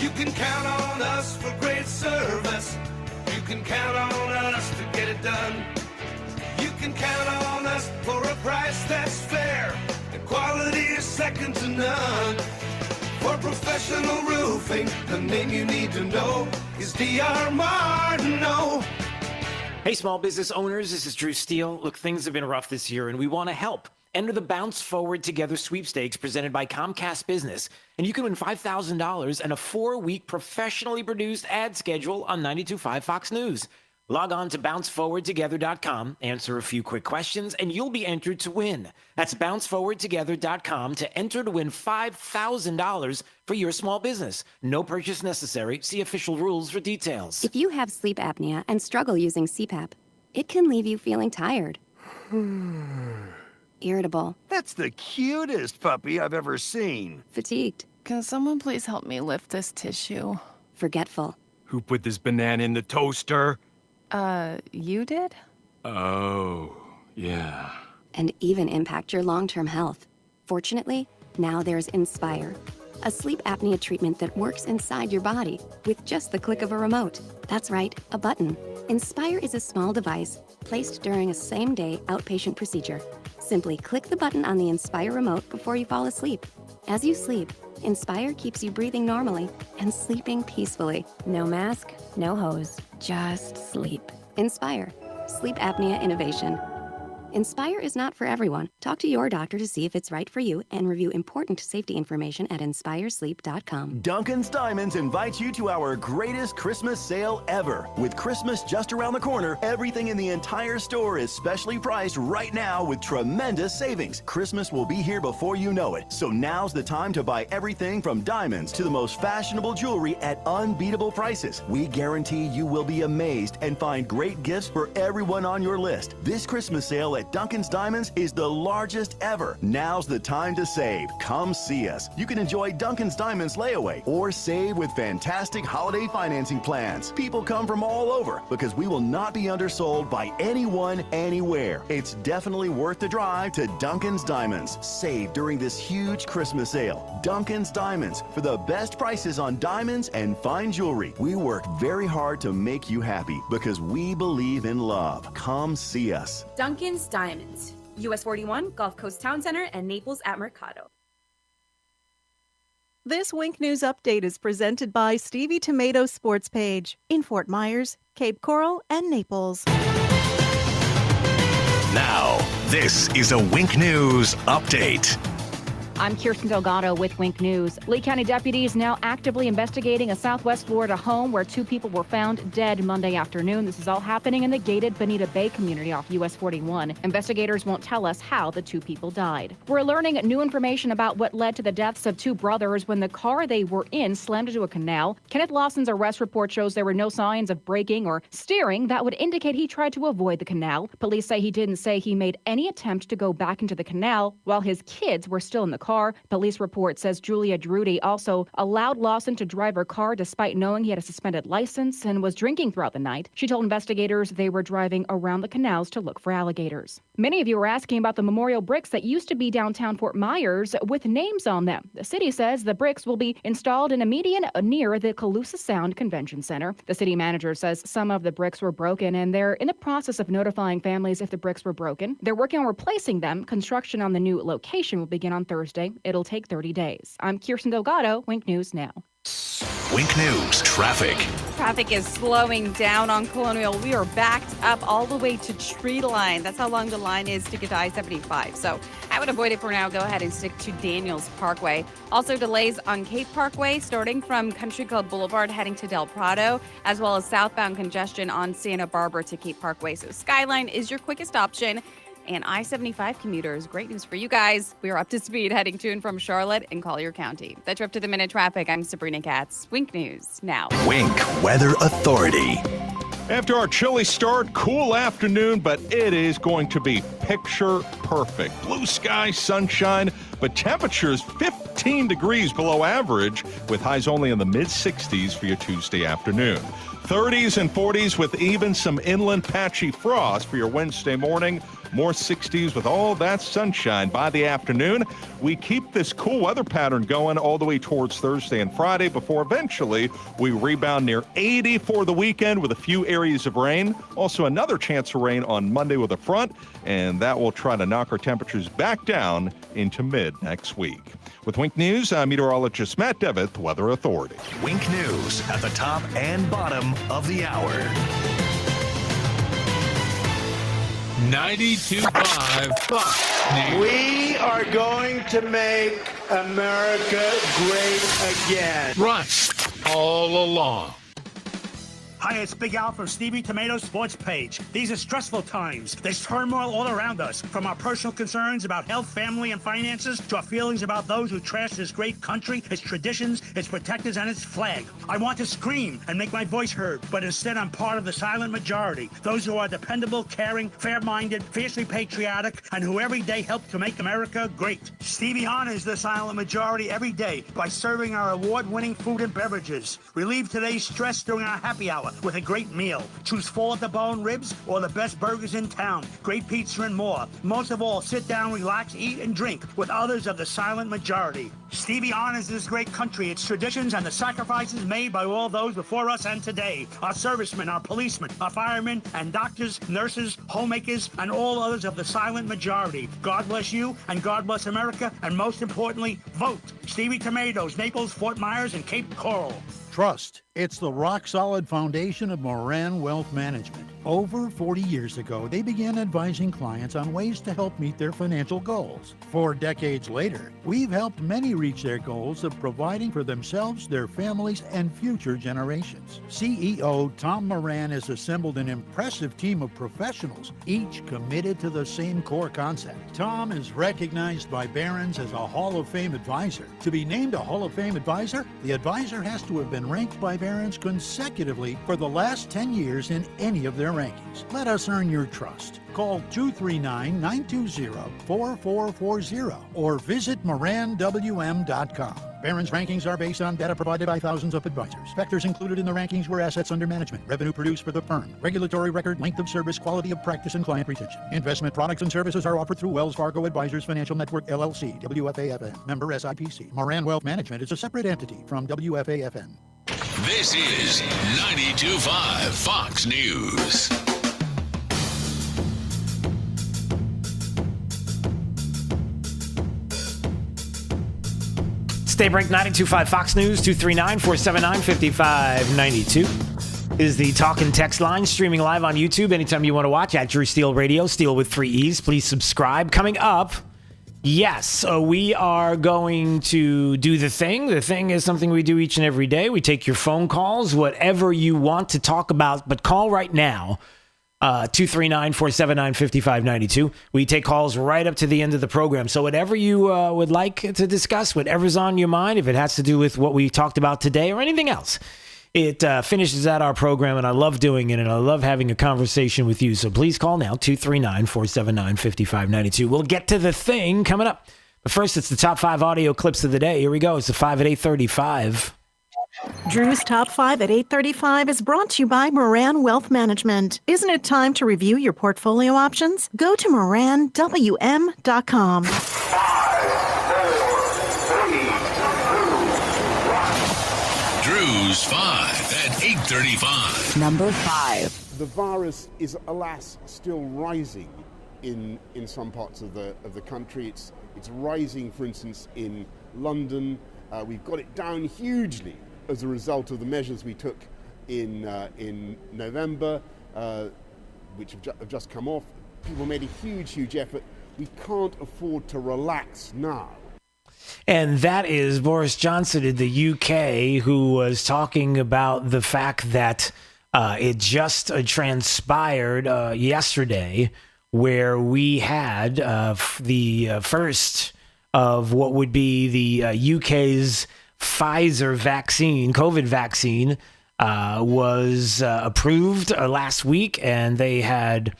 Speaker 12: You can count on us for great service. You can count on us to get it done. You can count on us for a price that's fair. The quality is second to none. For professional roofing, the name you need to know is D.R. Martineau.
Speaker 8: Hey, small business owners, this is Drew Steele. Look, things have been rough this year, and we want to help. Enter the Bounce Forward Together sweepstakes presented by Comcast Business, and you can win $5,000 and a 4-week professionally produced ad schedule on 92.5 Fox News. Log on to bounceforwardtogether.com, answer a few quick questions, and you'll be entered to win. That's bounceforwardtogether.com to enter to win $5,000 for your small business. No purchase necessary. See official rules for details.
Speaker 1: If you have sleep apnea and struggle using CPAP, it can leave you feeling tired, irritable,
Speaker 10: That's the cutest puppy I've ever seen.
Speaker 1: fatigued,
Speaker 18: Can someone please help me lift this tissue?
Speaker 1: forgetful.
Speaker 10: Who put this banana in the toaster?
Speaker 18: You did?
Speaker 10: Oh, yeah.
Speaker 1: And even impact your long-term health. Fortunately, now there's Inspire, a sleep apnea treatment that works inside your body with just the click of a remote. That's right, a button. Inspire is a small device placed during a same-day outpatient procedure. Simply click the button on the Inspire remote before you fall asleep. As you sleep, Inspire keeps you breathing normally and sleeping peacefully. No mask, no hose, just sleep. Inspire, sleep apnea innovation. Inspire is not for everyone. Talk to your doctor to see if it's right for you and review important safety information at inspiresleep.com.
Speaker 25: Duncan's Diamonds invites you to our greatest Christmas sale ever. With Christmas just around the corner, everything in the entire store is specially priced right now with tremendous savings. Christmas will be here before you know it, so now's the time to buy everything from diamonds to the most fashionable jewelry at unbeatable prices. We guarantee you will be amazed and find great gifts for everyone on your list. This Christmas sale at Duncan's Diamonds is the largest ever. Now's the time to save. Come see us. You can enjoy Duncan's Diamonds layaway or save with fantastic holiday financing plans. People come from all over because we will not be undersold by anyone, anywhere. It's definitely worth the drive to Duncan's Diamonds. Save during this huge Christmas sale. Duncan's Diamonds for the best prices on diamonds and fine jewelry. We work very hard to make you happy because we believe in love. Come see us.
Speaker 19: Duncan's Diamonds, US 41, Gulf Coast Town Center, and Naples at Mercado.
Speaker 21: This Wink News update is presented by Stevie Tomato Sports Page in Fort Myers, Cape Coral, and Naples.
Speaker 2: Now, this is a Wink News update.
Speaker 22: I'm Kirsten Delgado with Wink News. Lee County deputies now actively investigating a Southwest Florida home where 2 people were found dead Monday afternoon. This is all happening in the gated Bonita Bay community off US 41. Investigators won't tell us how the 2 people died. We're learning new information about what led to the deaths of 2 brothers when the car they were in slammed into a canal. Kenneth Lawson's arrest report shows there were no signs of braking or steering that would indicate he tried to avoid the canal. Police say he didn't say he made any attempt to go back into the canal while his kids were still in the car. Police report says Julia Drudy also allowed Lawson to drive her car despite knowing he had a suspended license and was drinking throughout the night. She told investigators they were driving around the canals to look for alligators. Many of you are asking about the memorial bricks that used to be downtown Fort Myers with names on them. The city says the bricks will be installed in a median near the Calusa Sound Convention Center. The city manager says some of the bricks were broken and they're in the process of notifying families if the bricks were broken. They're working on replacing them. Construction on the new location will begin on Thursday. It'll take 30 days. I'm Kirsten Delgado, Wink News Now.
Speaker 2: Wink News traffic.
Speaker 24: Traffic is slowing down on Colonial. We are backed up all the way to Tree Line. That's how long the line is to get to I-75. So I would avoid it for now. Go ahead and stick to Daniels Parkway. Also delays on Cape Parkway starting from Country Club Boulevard heading to Del Prado, as well as southbound congestion on Santa Barbara to Cape Parkway. So Skyline is your quickest option. And I-75 commuters, great news for you guys. We are up to speed heading to and from Charlotte and Collier County. That's your up-to-the-minute traffic. I'm Sabrina Katz. Wink News now.
Speaker 2: Wink Weather Authority.
Speaker 28: After our chilly start, cool afternoon, but it is going to be picture perfect. Blue sky, sunshine, but temperatures 15 degrees below average with highs only in the mid-60s for your Tuesday afternoon. 30s and 40s with even some inland patchy frost for your Wednesday morning. More 60s with all that sunshine by the afternoon. We keep this cool weather pattern going all the way towards Thursday and Friday before eventually we rebound near 80 for the weekend with a few areas of rain. Also another chance of rain on Monday with a front, and that will try to knock knock our temperatures back down into mid next week. With Wink News, I'm meteorologist Matt Devitt, Weather Authority.
Speaker 2: Wink News at the top and bottom of the hour.
Speaker 3: 92.5 Fox News.
Speaker 5: We are going to make America great again.
Speaker 3: Right, all along.
Speaker 13: Hi, it's Big Al from Stevie Tomato's Sports Page. These are stressful times. There's turmoil all around us, from our personal concerns about health, family, and finances to our feelings about those who trash this great country, its traditions, its protectors, and its flag. I want to scream and make my voice heard, but instead I'm part of the silent majority, those who are dependable, caring, fair-minded, fiercely patriotic, and who every day help to make America great. Stevie honors the silent majority every day by serving our award-winning food and beverages. Relieve today's stress during our happy hour with a great meal. Choose 4 at the bone ribs or the best burgers in town, great pizza and more. Most of all, sit down, relax, eat, and drink with others of the silent majority. Stevie honors this great country, its traditions, and the sacrifices made by all those before us and today. Our servicemen, our policemen, our firemen, and doctors, nurses, homemakers, and all others of the silent majority. God bless you, and God bless America, and most importantly, vote. Stevie Tomatoes, Naples, Fort Myers, and Cape Coral.
Speaker 14: Trust. It's the rock-solid foundation of Moran Wealth Management. Over 40 years ago, they began advising clients on ways to help meet their financial goals. 4 decades later, we've helped many reach their goals of providing for themselves, their families, and future generations. CEO Tom Moran has assembled an impressive team of professionals, each committed to the same core concept. Tom is recognized by Barron's as a Hall of Fame advisor. To be named a Hall of Fame advisor, the advisor has to have been ranked by Barron's consecutively for the last 10 years in any of their rankings. Let us earn your trust. Call 239-920-4440 or visit moranwm.com. Barron's rankings are based on data provided by thousands of advisors. Factors included in the rankings were assets under management, revenue produced for the firm, regulatory record, length of service, quality of practice, and client retention. Investment products and services are offered through Wells Fargo Advisors Financial Network, LLC, WFAFN, member SIPC. Moran Wealth Management is a separate entity from WFAFN.
Speaker 3: This is 92.5 Fox News.
Speaker 8: Daybreak 92.5 Fox News, 239-479-5592 is the talk and text line, streaming live on YouTube anytime you want to watch at Drew Steele Radio, Steele with 3 E's. Please subscribe. Coming up, yes, we are going to do the thing. The thing is something we do each and every day. We take your phone calls, whatever you want to talk about, but call right now. 239-479-5592. We take calls right up to the end of the program. So whatever you would like to discuss, whatever's on your mind, if it has to do with what we talked about today or anything else, it finishes out our program, and I love doing it, and I love having a conversation with you. So please call now, 239-479-5592. We'll get to the thing coming up. But first, it's the top 5 audio clips of the day. Here we go. It's the 5 at 8:35.
Speaker 21: Drew's Top 5 at 8:35 is brought to you by Moran Wealth Management. Isn't it time to review your portfolio options? Go to moranwm.com.
Speaker 12: 5, 4, 3, 2, 1.
Speaker 3: Drew's 5 at 8:35.
Speaker 15: Number 5.
Speaker 20: The virus is, alas, still rising in some parts of the country. It's rising, for instance, in London. We've got it down hugely as a result of the measures we took in November, which have just come off. People made a huge effort. We can't afford to relax now.
Speaker 8: And that is Boris Johnson in the UK, who was talking about the fact that it just transpired yesterday, where we had the first of what would be the UK's Pfizer vaccine, COVID vaccine, was approved last week, and they had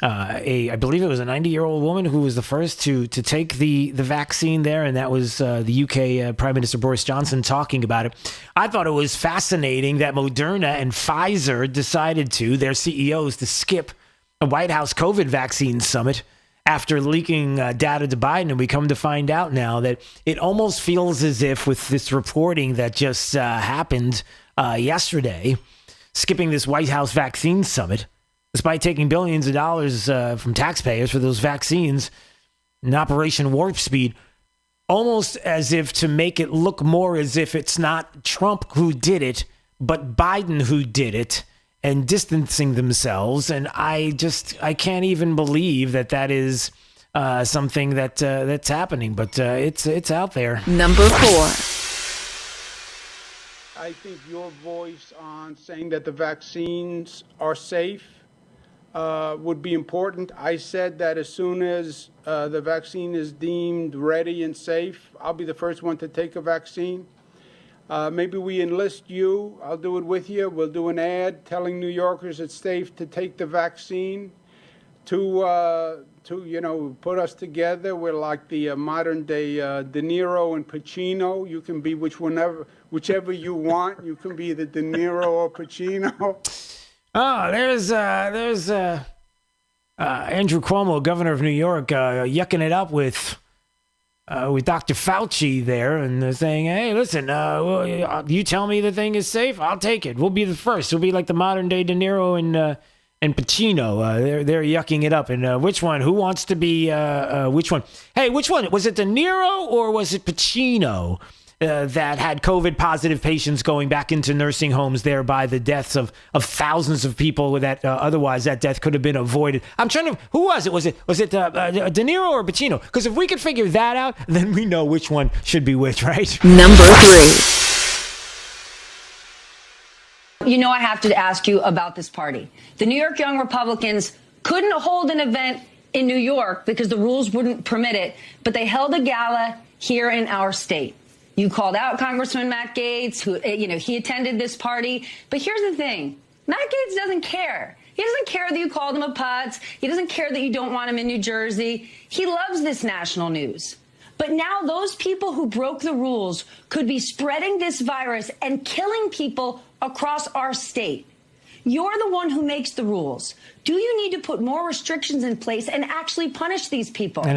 Speaker 8: I believe it was a 90-year-old woman who was the first to take the vaccine there, and that was the UK Prime Minister Boris Johnson talking about it. I thought it was fascinating that Moderna and Pfizer decided their CEOs, to skip a White House COVID vaccine summit after leaking data to Biden, and we come to find out now that it almost feels as if, with this reporting that just happened yesterday, skipping this White House vaccine summit, despite taking billions of dollars from taxpayers for those vaccines, in Operation Warp Speed, almost as if to make it look more as if it's not Trump who did it, but Biden who did it, and distancing themselves. And I can't even believe that is something that's happening, but it's out there.
Speaker 18: Number 4.
Speaker 4: I think your voice on saying that the vaccines are safe would be important. I said that as soon as the vaccine is deemed ready and safe, I'll be the first one to take a vaccine. Maybe we enlist you. I'll do it with you. We'll do an ad telling New Yorkers it's safe to take the vaccine. To put us together. We're like the modern day De Niro and Pacino. You can be whichever you want. You can be the De Niro or Pacino.
Speaker 8: Oh, there's Andrew Cuomo, governor of New York, yucking it up with Dr. Fauci there, and they're saying, "Hey, listen, you tell me the thing is safe, I'll take it. We'll be the first. We'll be like the modern day De Niro and Pacino." They're yucking it up. And which one? Who wants to be which one? Hey, which one? Was it De Niro or was it Pacino that had COVID-positive patients going back into nursing homes, thereby the deaths of thousands of people that otherwise that death could have been avoided? I'm trying to... Who was it? Was it De Niro or Pacino? Because if we could figure that out, then we know which one should be which, right?
Speaker 18: Number 3.
Speaker 6: You know I have to ask you about this party. The New York Young Republicans couldn't hold an event in New York because the rules wouldn't permit it, but they held a gala here in our state. You called out Congressman Matt Gaetz, who, he attended this party. But here's the thing. Matt Gaetz doesn't care. He doesn't care that you called him a putz. He doesn't care that you don't want him in New Jersey. He loves this national news. But now those people who broke the rules could be spreading this virus and killing people across our state. You're the one who makes the rules. Do you need to put more restrictions in place and actually punish these people?
Speaker 8: Oh,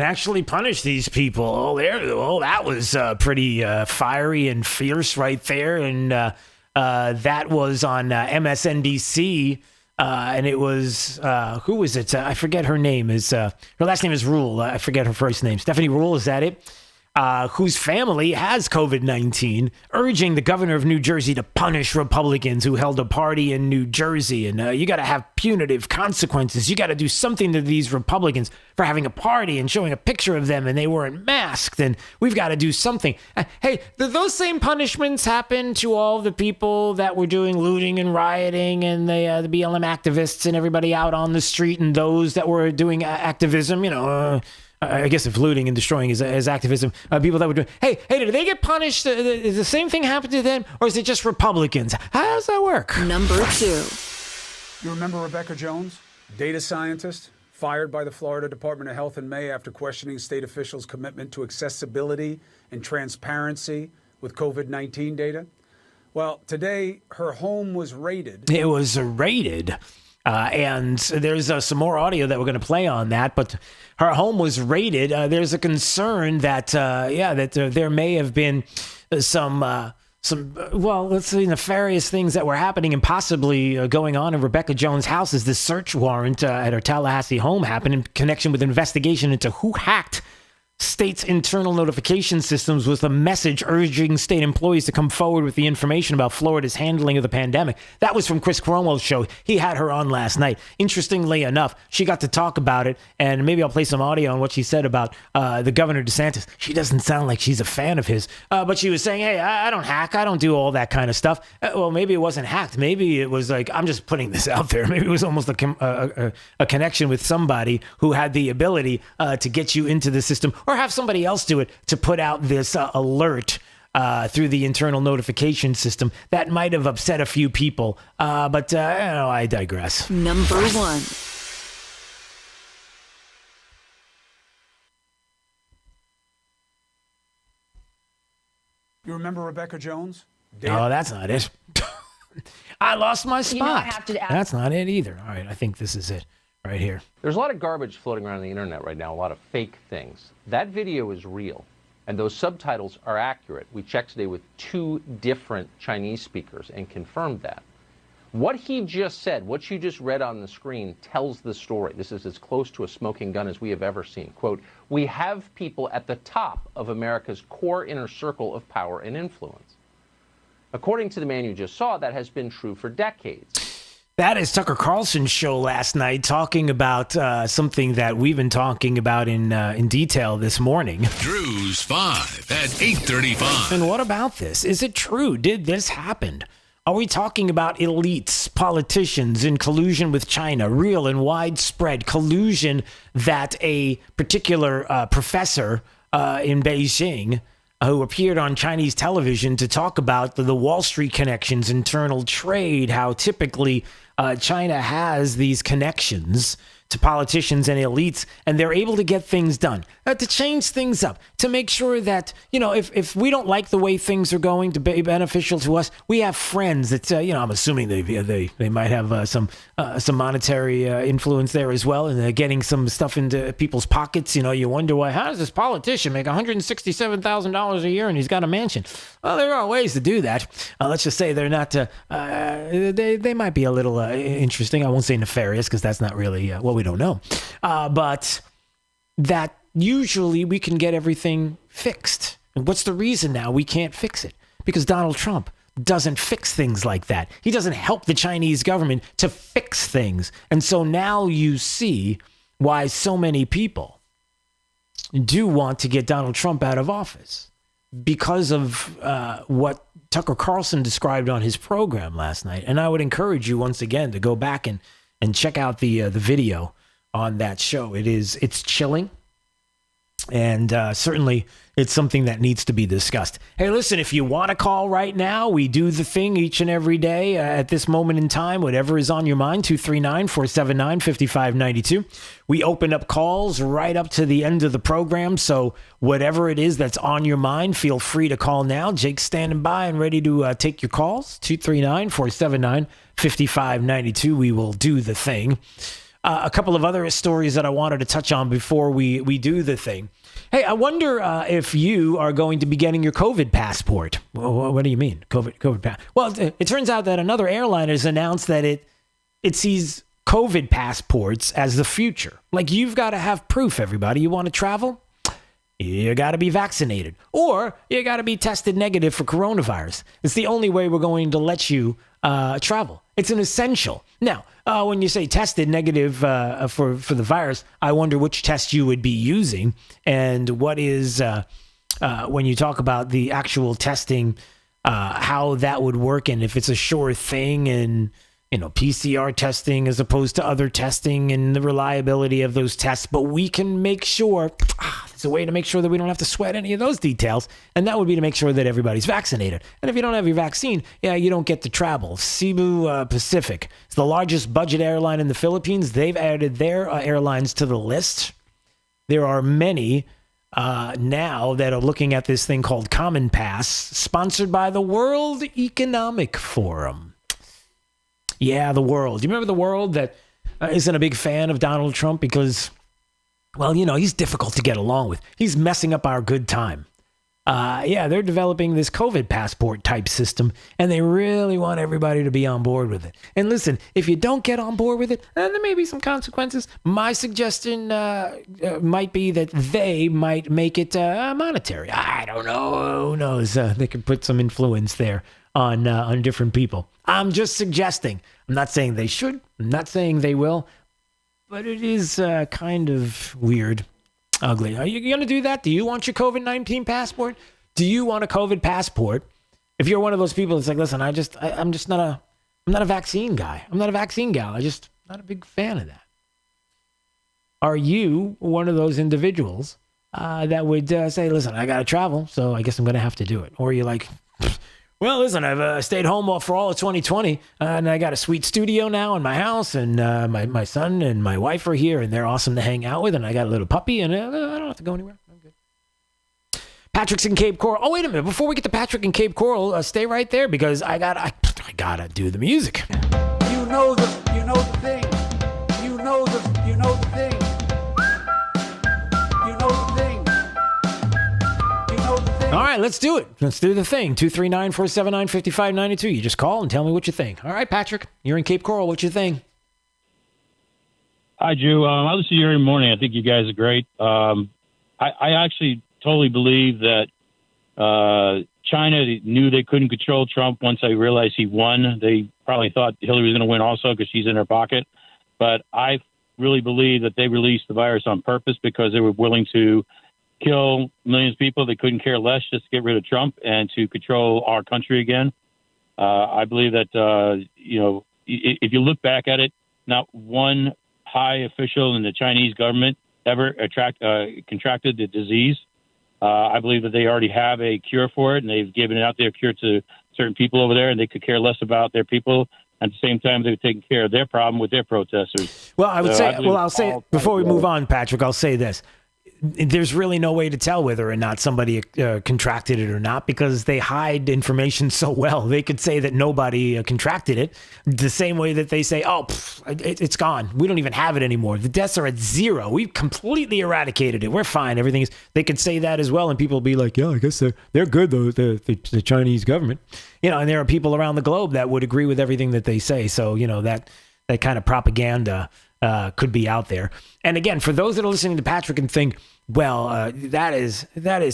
Speaker 8: that was pretty fiery and fierce right there. And that was on MSNBC. And it was, who was it? I forget her name. Her last name is Rule. I forget her first name. Stephanie Rule, is that it? Whose family has COVID-19, urging the governor of New Jersey to punish Republicans who held a party in New Jersey. And you got to have punitive consequences. You got to do something to these Republicans for having a party and showing a picture of them and they weren't masked. And we've got to do something. Hey, did those same punishments happen to all the people that were doing looting and rioting and the BLM activists and everybody out on the street and those that were doing activism, I guess if looting and destroying is activism, people that were doing, hey, did they get punished? Is the same thing happen to them? Or is it just Republicans? How does that work?
Speaker 18: Number 2.
Speaker 11: You remember Rebecca Jones, data scientist, fired by the Florida Department of Health in May after questioning state officials' commitment to accessibility and transparency with COVID-19 data? Well, today, her home was raided.
Speaker 8: It was raided. And there's some more audio that we're going to play on that, but her home was raided. There's a concern that, there may have been some let's say nefarious things that were happening and possibly going on in Rebecca Jones' house as this search warrant at her Tallahassee home happened in connection with investigation into who hacked state's internal notification systems was the message urging state employees to come forward with the information about Florida's handling of the pandemic. That was from Chris Cuomo's show. He had her on last night. Interestingly enough, she got to talk about it, and maybe I'll play some audio on what she said about the Governor DeSantis. She doesn't sound like she's a fan of his, but she was saying, hey, I don't hack. I don't do all that kind of stuff. Well, maybe it wasn't hacked. Maybe it was like, I'm just putting this out there. Maybe it was almost a connection with somebody who had the ability to get you into the system, or have somebody else do it to put out this alert through the internal notification system that might have upset a few people. But I digress.
Speaker 18: Number 1.
Speaker 11: You remember Rebecca Jones?
Speaker 8: No, that's not it. I lost my spot.
Speaker 6: I have to ask.
Speaker 8: That's not it either. All right, I think this is it. Right here.
Speaker 15: There's a lot of garbage floating around the internet right now, a lot of fake things. That video is real, and those subtitles are accurate. We checked today with 2 different Chinese speakers and confirmed that. What he just said, what you just read on the screen, tells the story. This is as close to a smoking gun as we have ever seen. Quote, we have people at the top of America's core inner circle of power and influence. According to the man you just saw, that has been true for decades.
Speaker 8: That is Tucker Carlson's show last night, talking about something that we've been talking about in detail this morning.
Speaker 3: Drew's 5 at 8:35.
Speaker 8: And what about this? Is it true? Did this happen? Are we talking about elites, politicians in collusion with China, real and widespread collusion that a particular professor in Beijing who appeared on Chinese television to talk about the Wall Street connections, internal trade, how typically China has these connections to politicians and elites, and they're able to get things done, to change things up, to make sure that, if we don't like the way things are going to be beneficial to us, we have friends that, I'm assuming they might have some monetary influence there as well, and they're getting some stuff into people's pockets. You wonder why, how does this politician make $167,000 a year and he's got a mansion? Well, there are ways to do that. Let's just say they're not, they might be a little interesting. I won't say nefarious because that's not really we don't know. But that usually we can get everything fixed. And what's the reason now we can't fix it? Because Donald Trump doesn't fix things like that. He doesn't help the Chinese government to fix things. And so now you see why so many people do want to get Donald Trump out of office, because of what Tucker Carlson described on his program last night. And I would encourage you once again to go back and check out the video on that show. It's chilling, and certainly it's something that needs to be discussed. Hey, listen, if you want to call right now, we do the thing each and every day at this moment in time, whatever is on your mind, 239-479-5592. We open up calls right up to the end of the program, so whatever it is that's on your mind, feel free to call now. Jake's standing by and ready to take your calls, 239-479-5592. We will do the thing. A couple of other stories that I wanted to touch on before we do the thing. Hey, I wonder if you are going to be getting your COVID passport. Well, what do you mean, COVID pass? Well, it turns out that another airline has announced that it sees COVID passports as the future. Like, you've got to have proof, everybody. You want to travel? You got to be vaccinated, or you got to be tested negative for coronavirus. It's the only way we're going to let you travel. It's an essential. Now, when you say tested negative for the virus, I wonder which test you would be using, and what is, when you talk about the actual testing, how that would work, and if it's a sure thing, and PCR testing as opposed to other testing, and the reliability of those tests. But we can make sure, there's a way to make sure that we don't have to sweat any of those details, and that would be to make sure that everybody's vaccinated. And if you don't have your vaccine, you don't get to travel. Cebu Pacific is the largest budget airline in the Philippines. They've added their airlines to the list. There are many now that are looking at this thing called Common Pass, sponsored by the World Economic Forum. Yeah, the world. You remember the world that isn't a big fan of Donald Trump because, well, he's difficult to get along with. He's messing up our good time. They're developing this COVID passport type system, and they really want everybody to be on board with it. And listen, if you don't get on board with it, there may be some consequences. My suggestion might be that they might make it monetary. I don't know. Who knows? They could put some influence there on different people. I'm just suggesting. I'm not saying they should. I'm not saying they will. But it is kind of weird. Ugly. Are you going to do that? Do you want your COVID-19 passport? Do you want a COVID passport? If you're one of those people that's like, listen, I'm not a vaccine guy. I'm not a vaccine gal. I'm just not a big fan of that. Are you one of those individuals that would say, listen, I got to travel, so I guess I'm going to have to do it? Or are you like, well, listen, I've stayed home for all of 2020, and I got a sweet studio now in my house, and my son and my wife are here, and they're awesome to hang out with, and I got a little puppy, and I don't have to go anywhere. I'm good. Patrick's in Cape Coral. Oh, wait a minute. Before we get to Patrick in Cape Coral, stay right there, because I gotta do the music.
Speaker 5: You know the thing. You know the thing. You know the thing. You know the thing. You know the thing.
Speaker 8: All right, let's do it. Let's do the thing. 239-479-5592. You just call and tell me what you think. All right, Patrick, you're in Cape Coral. What you think?
Speaker 7: Hi, Drew. I listen to you every morning. I think you guys are great. I actually totally believe that China knew they couldn't control Trump once they realized he won. They probably thought Hillary was going to win also because she's in their pocket. But I really believe that they released the virus on purpose because they were willing to kill millions of people. They couldn't care less just to get rid of Trump and to control our country again. I believe that, if you look back at it, not one high official in the Chinese government ever contracted the disease. I believe that they already have a cure for it, and they've given out their cure to certain people over there, and they could care less about their people. At the same time, they're taking care of their problem with their protesters.
Speaker 8: Well, I'll say before we move on, Patrick, I'll say this. There's really no way to tell whether or not somebody contracted it or not because they hide information so well. They could say that nobody contracted it the same way that they say, it's gone. We don't even have it anymore. The deaths are at 0. We've completely eradicated it. We're fine. Everything is. They could say that as well, and people will be like, yeah, I guess they're good, though, the Chinese government. And there are people around the globe that would agree with everything that they say. So, that kind of propaganda could be out there. And again, for those that are listening to Patrick and think, well, that is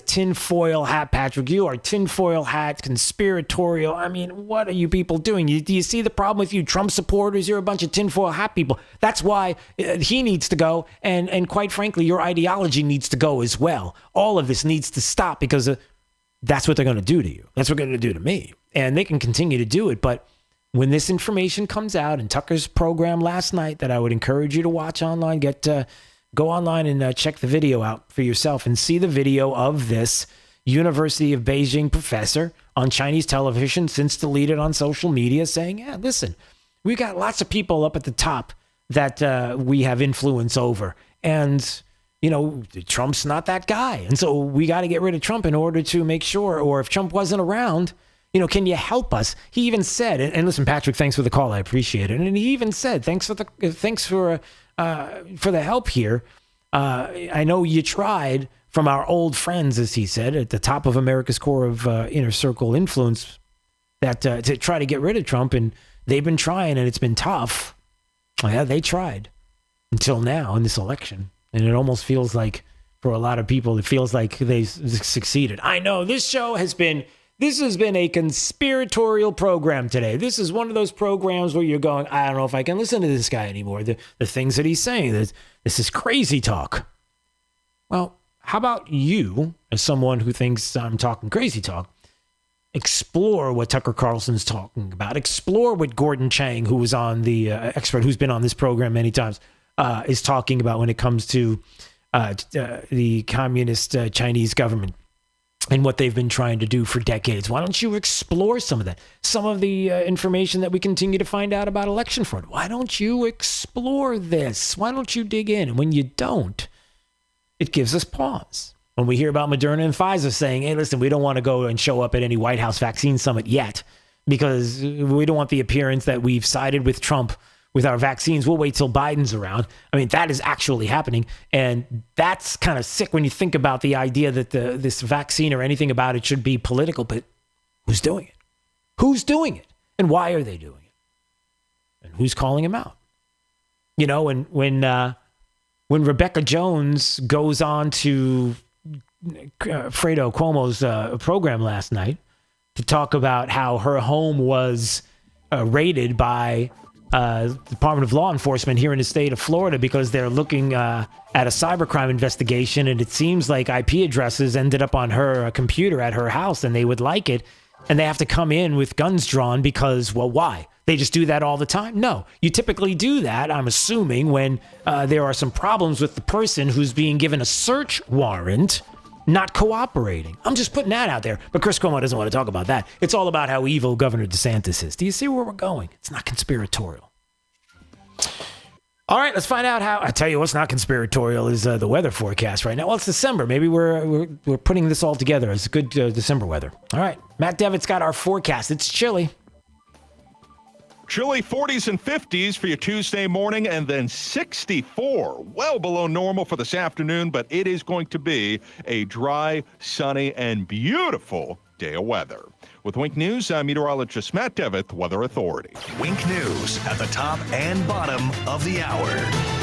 Speaker 8: tinfoil hat, Patrick. You are tinfoil hat, conspiratorial. I mean, what are you people doing? Do you see the problem with you Trump supporters? You're a bunch of tinfoil hat people. That's why he needs to go. And quite frankly, your ideology needs to go as well. All of this needs to stop because that's what they're going to do to you. That's what they're going to do to me. And they can continue to do it. But when this information comes out in Tucker's program last night that I would encourage you to watch online, go online and check the video out for yourself and see the video of this University of Beijing professor on Chinese television, since deleted on social media, saying, yeah, listen, we got lots of people up at the top that we have influence over. And, Trump's not that guy. And so we got to get rid of Trump in order to make sure, or if Trump wasn't around, can you help us? He even said, and listen, Patrick, thanks for the call. I appreciate it. And he even said, thanks for the help here. I know you tried from our old friends, as he said, at the top of America's core of inner circle influence, that to try to get rid of Trump, and they've been trying, and it's been tough. Yeah, they tried until now in this election, and it almost feels like, for a lot of people, it feels like they succeeded. I know this show has been. This has been a conspiratorial program today. This is one of those programs where you're going, I don't know if I can listen to this guy anymore. The things that he's saying, this is crazy talk. Well, how about you, as someone who thinks I'm talking crazy talk, explore what Tucker Carlson's talking about. Explore what Gordon Chang, who was on the expert, who's been on this program many times, is talking about when it comes to the communist Chinese government and what they've been trying to do for decades. Why don't you explore some of that? Some of the information that we continue to find out about election fraud. Why don't you explore this? Why don't you dig in? And when you don't, it gives us pause. When we hear about Moderna and Pfizer saying, hey, listen, we don't want to go and show up at any White House vaccine summit yet because we don't want the appearance that we've sided with Trump with our vaccines. We'll wait till Biden's around. I mean, that is actually happening. And that's kind of sick when you think about the idea that this vaccine or anything about it should be political. But who's doing it? Who's doing it? And why are they doing it? And who's calling him out? When Rebecca Jones goes on to Fredo Cuomo's program last night to talk about how her home was raided by Department of Law Enforcement here in the state of Florida because they're looking at a cybercrime investigation, and it seems like IP addresses ended up on her computer at her house, and they would like it, and they have to come in with guns drawn because, well, why? They just do that all the time? No. You typically do that, I'm assuming, when there are some problems with the person who's being given a search warrant not cooperating. I'm just putting that out there. But Chris Cuomo doesn't want to talk about that. It's all about how evil Governor DeSantis is. Do you see where we're going? It's not conspiratorial. All right, let's find out how. I tell you what's not conspiratorial is the weather forecast right now. Well, it's December. Maybe we're putting this all together as good December weather. All right, Matt Devitt's got our forecast. It's chilly.
Speaker 28: Chilly 40s and 50s for your Tuesday morning, and then 64, well below normal for this afternoon, but it is going to be a dry, sunny, and beautiful day of weather. With Wink News, I'm meteorologist Matt Devitt, Weather Authority.
Speaker 2: Wink News at the top and bottom of the hour.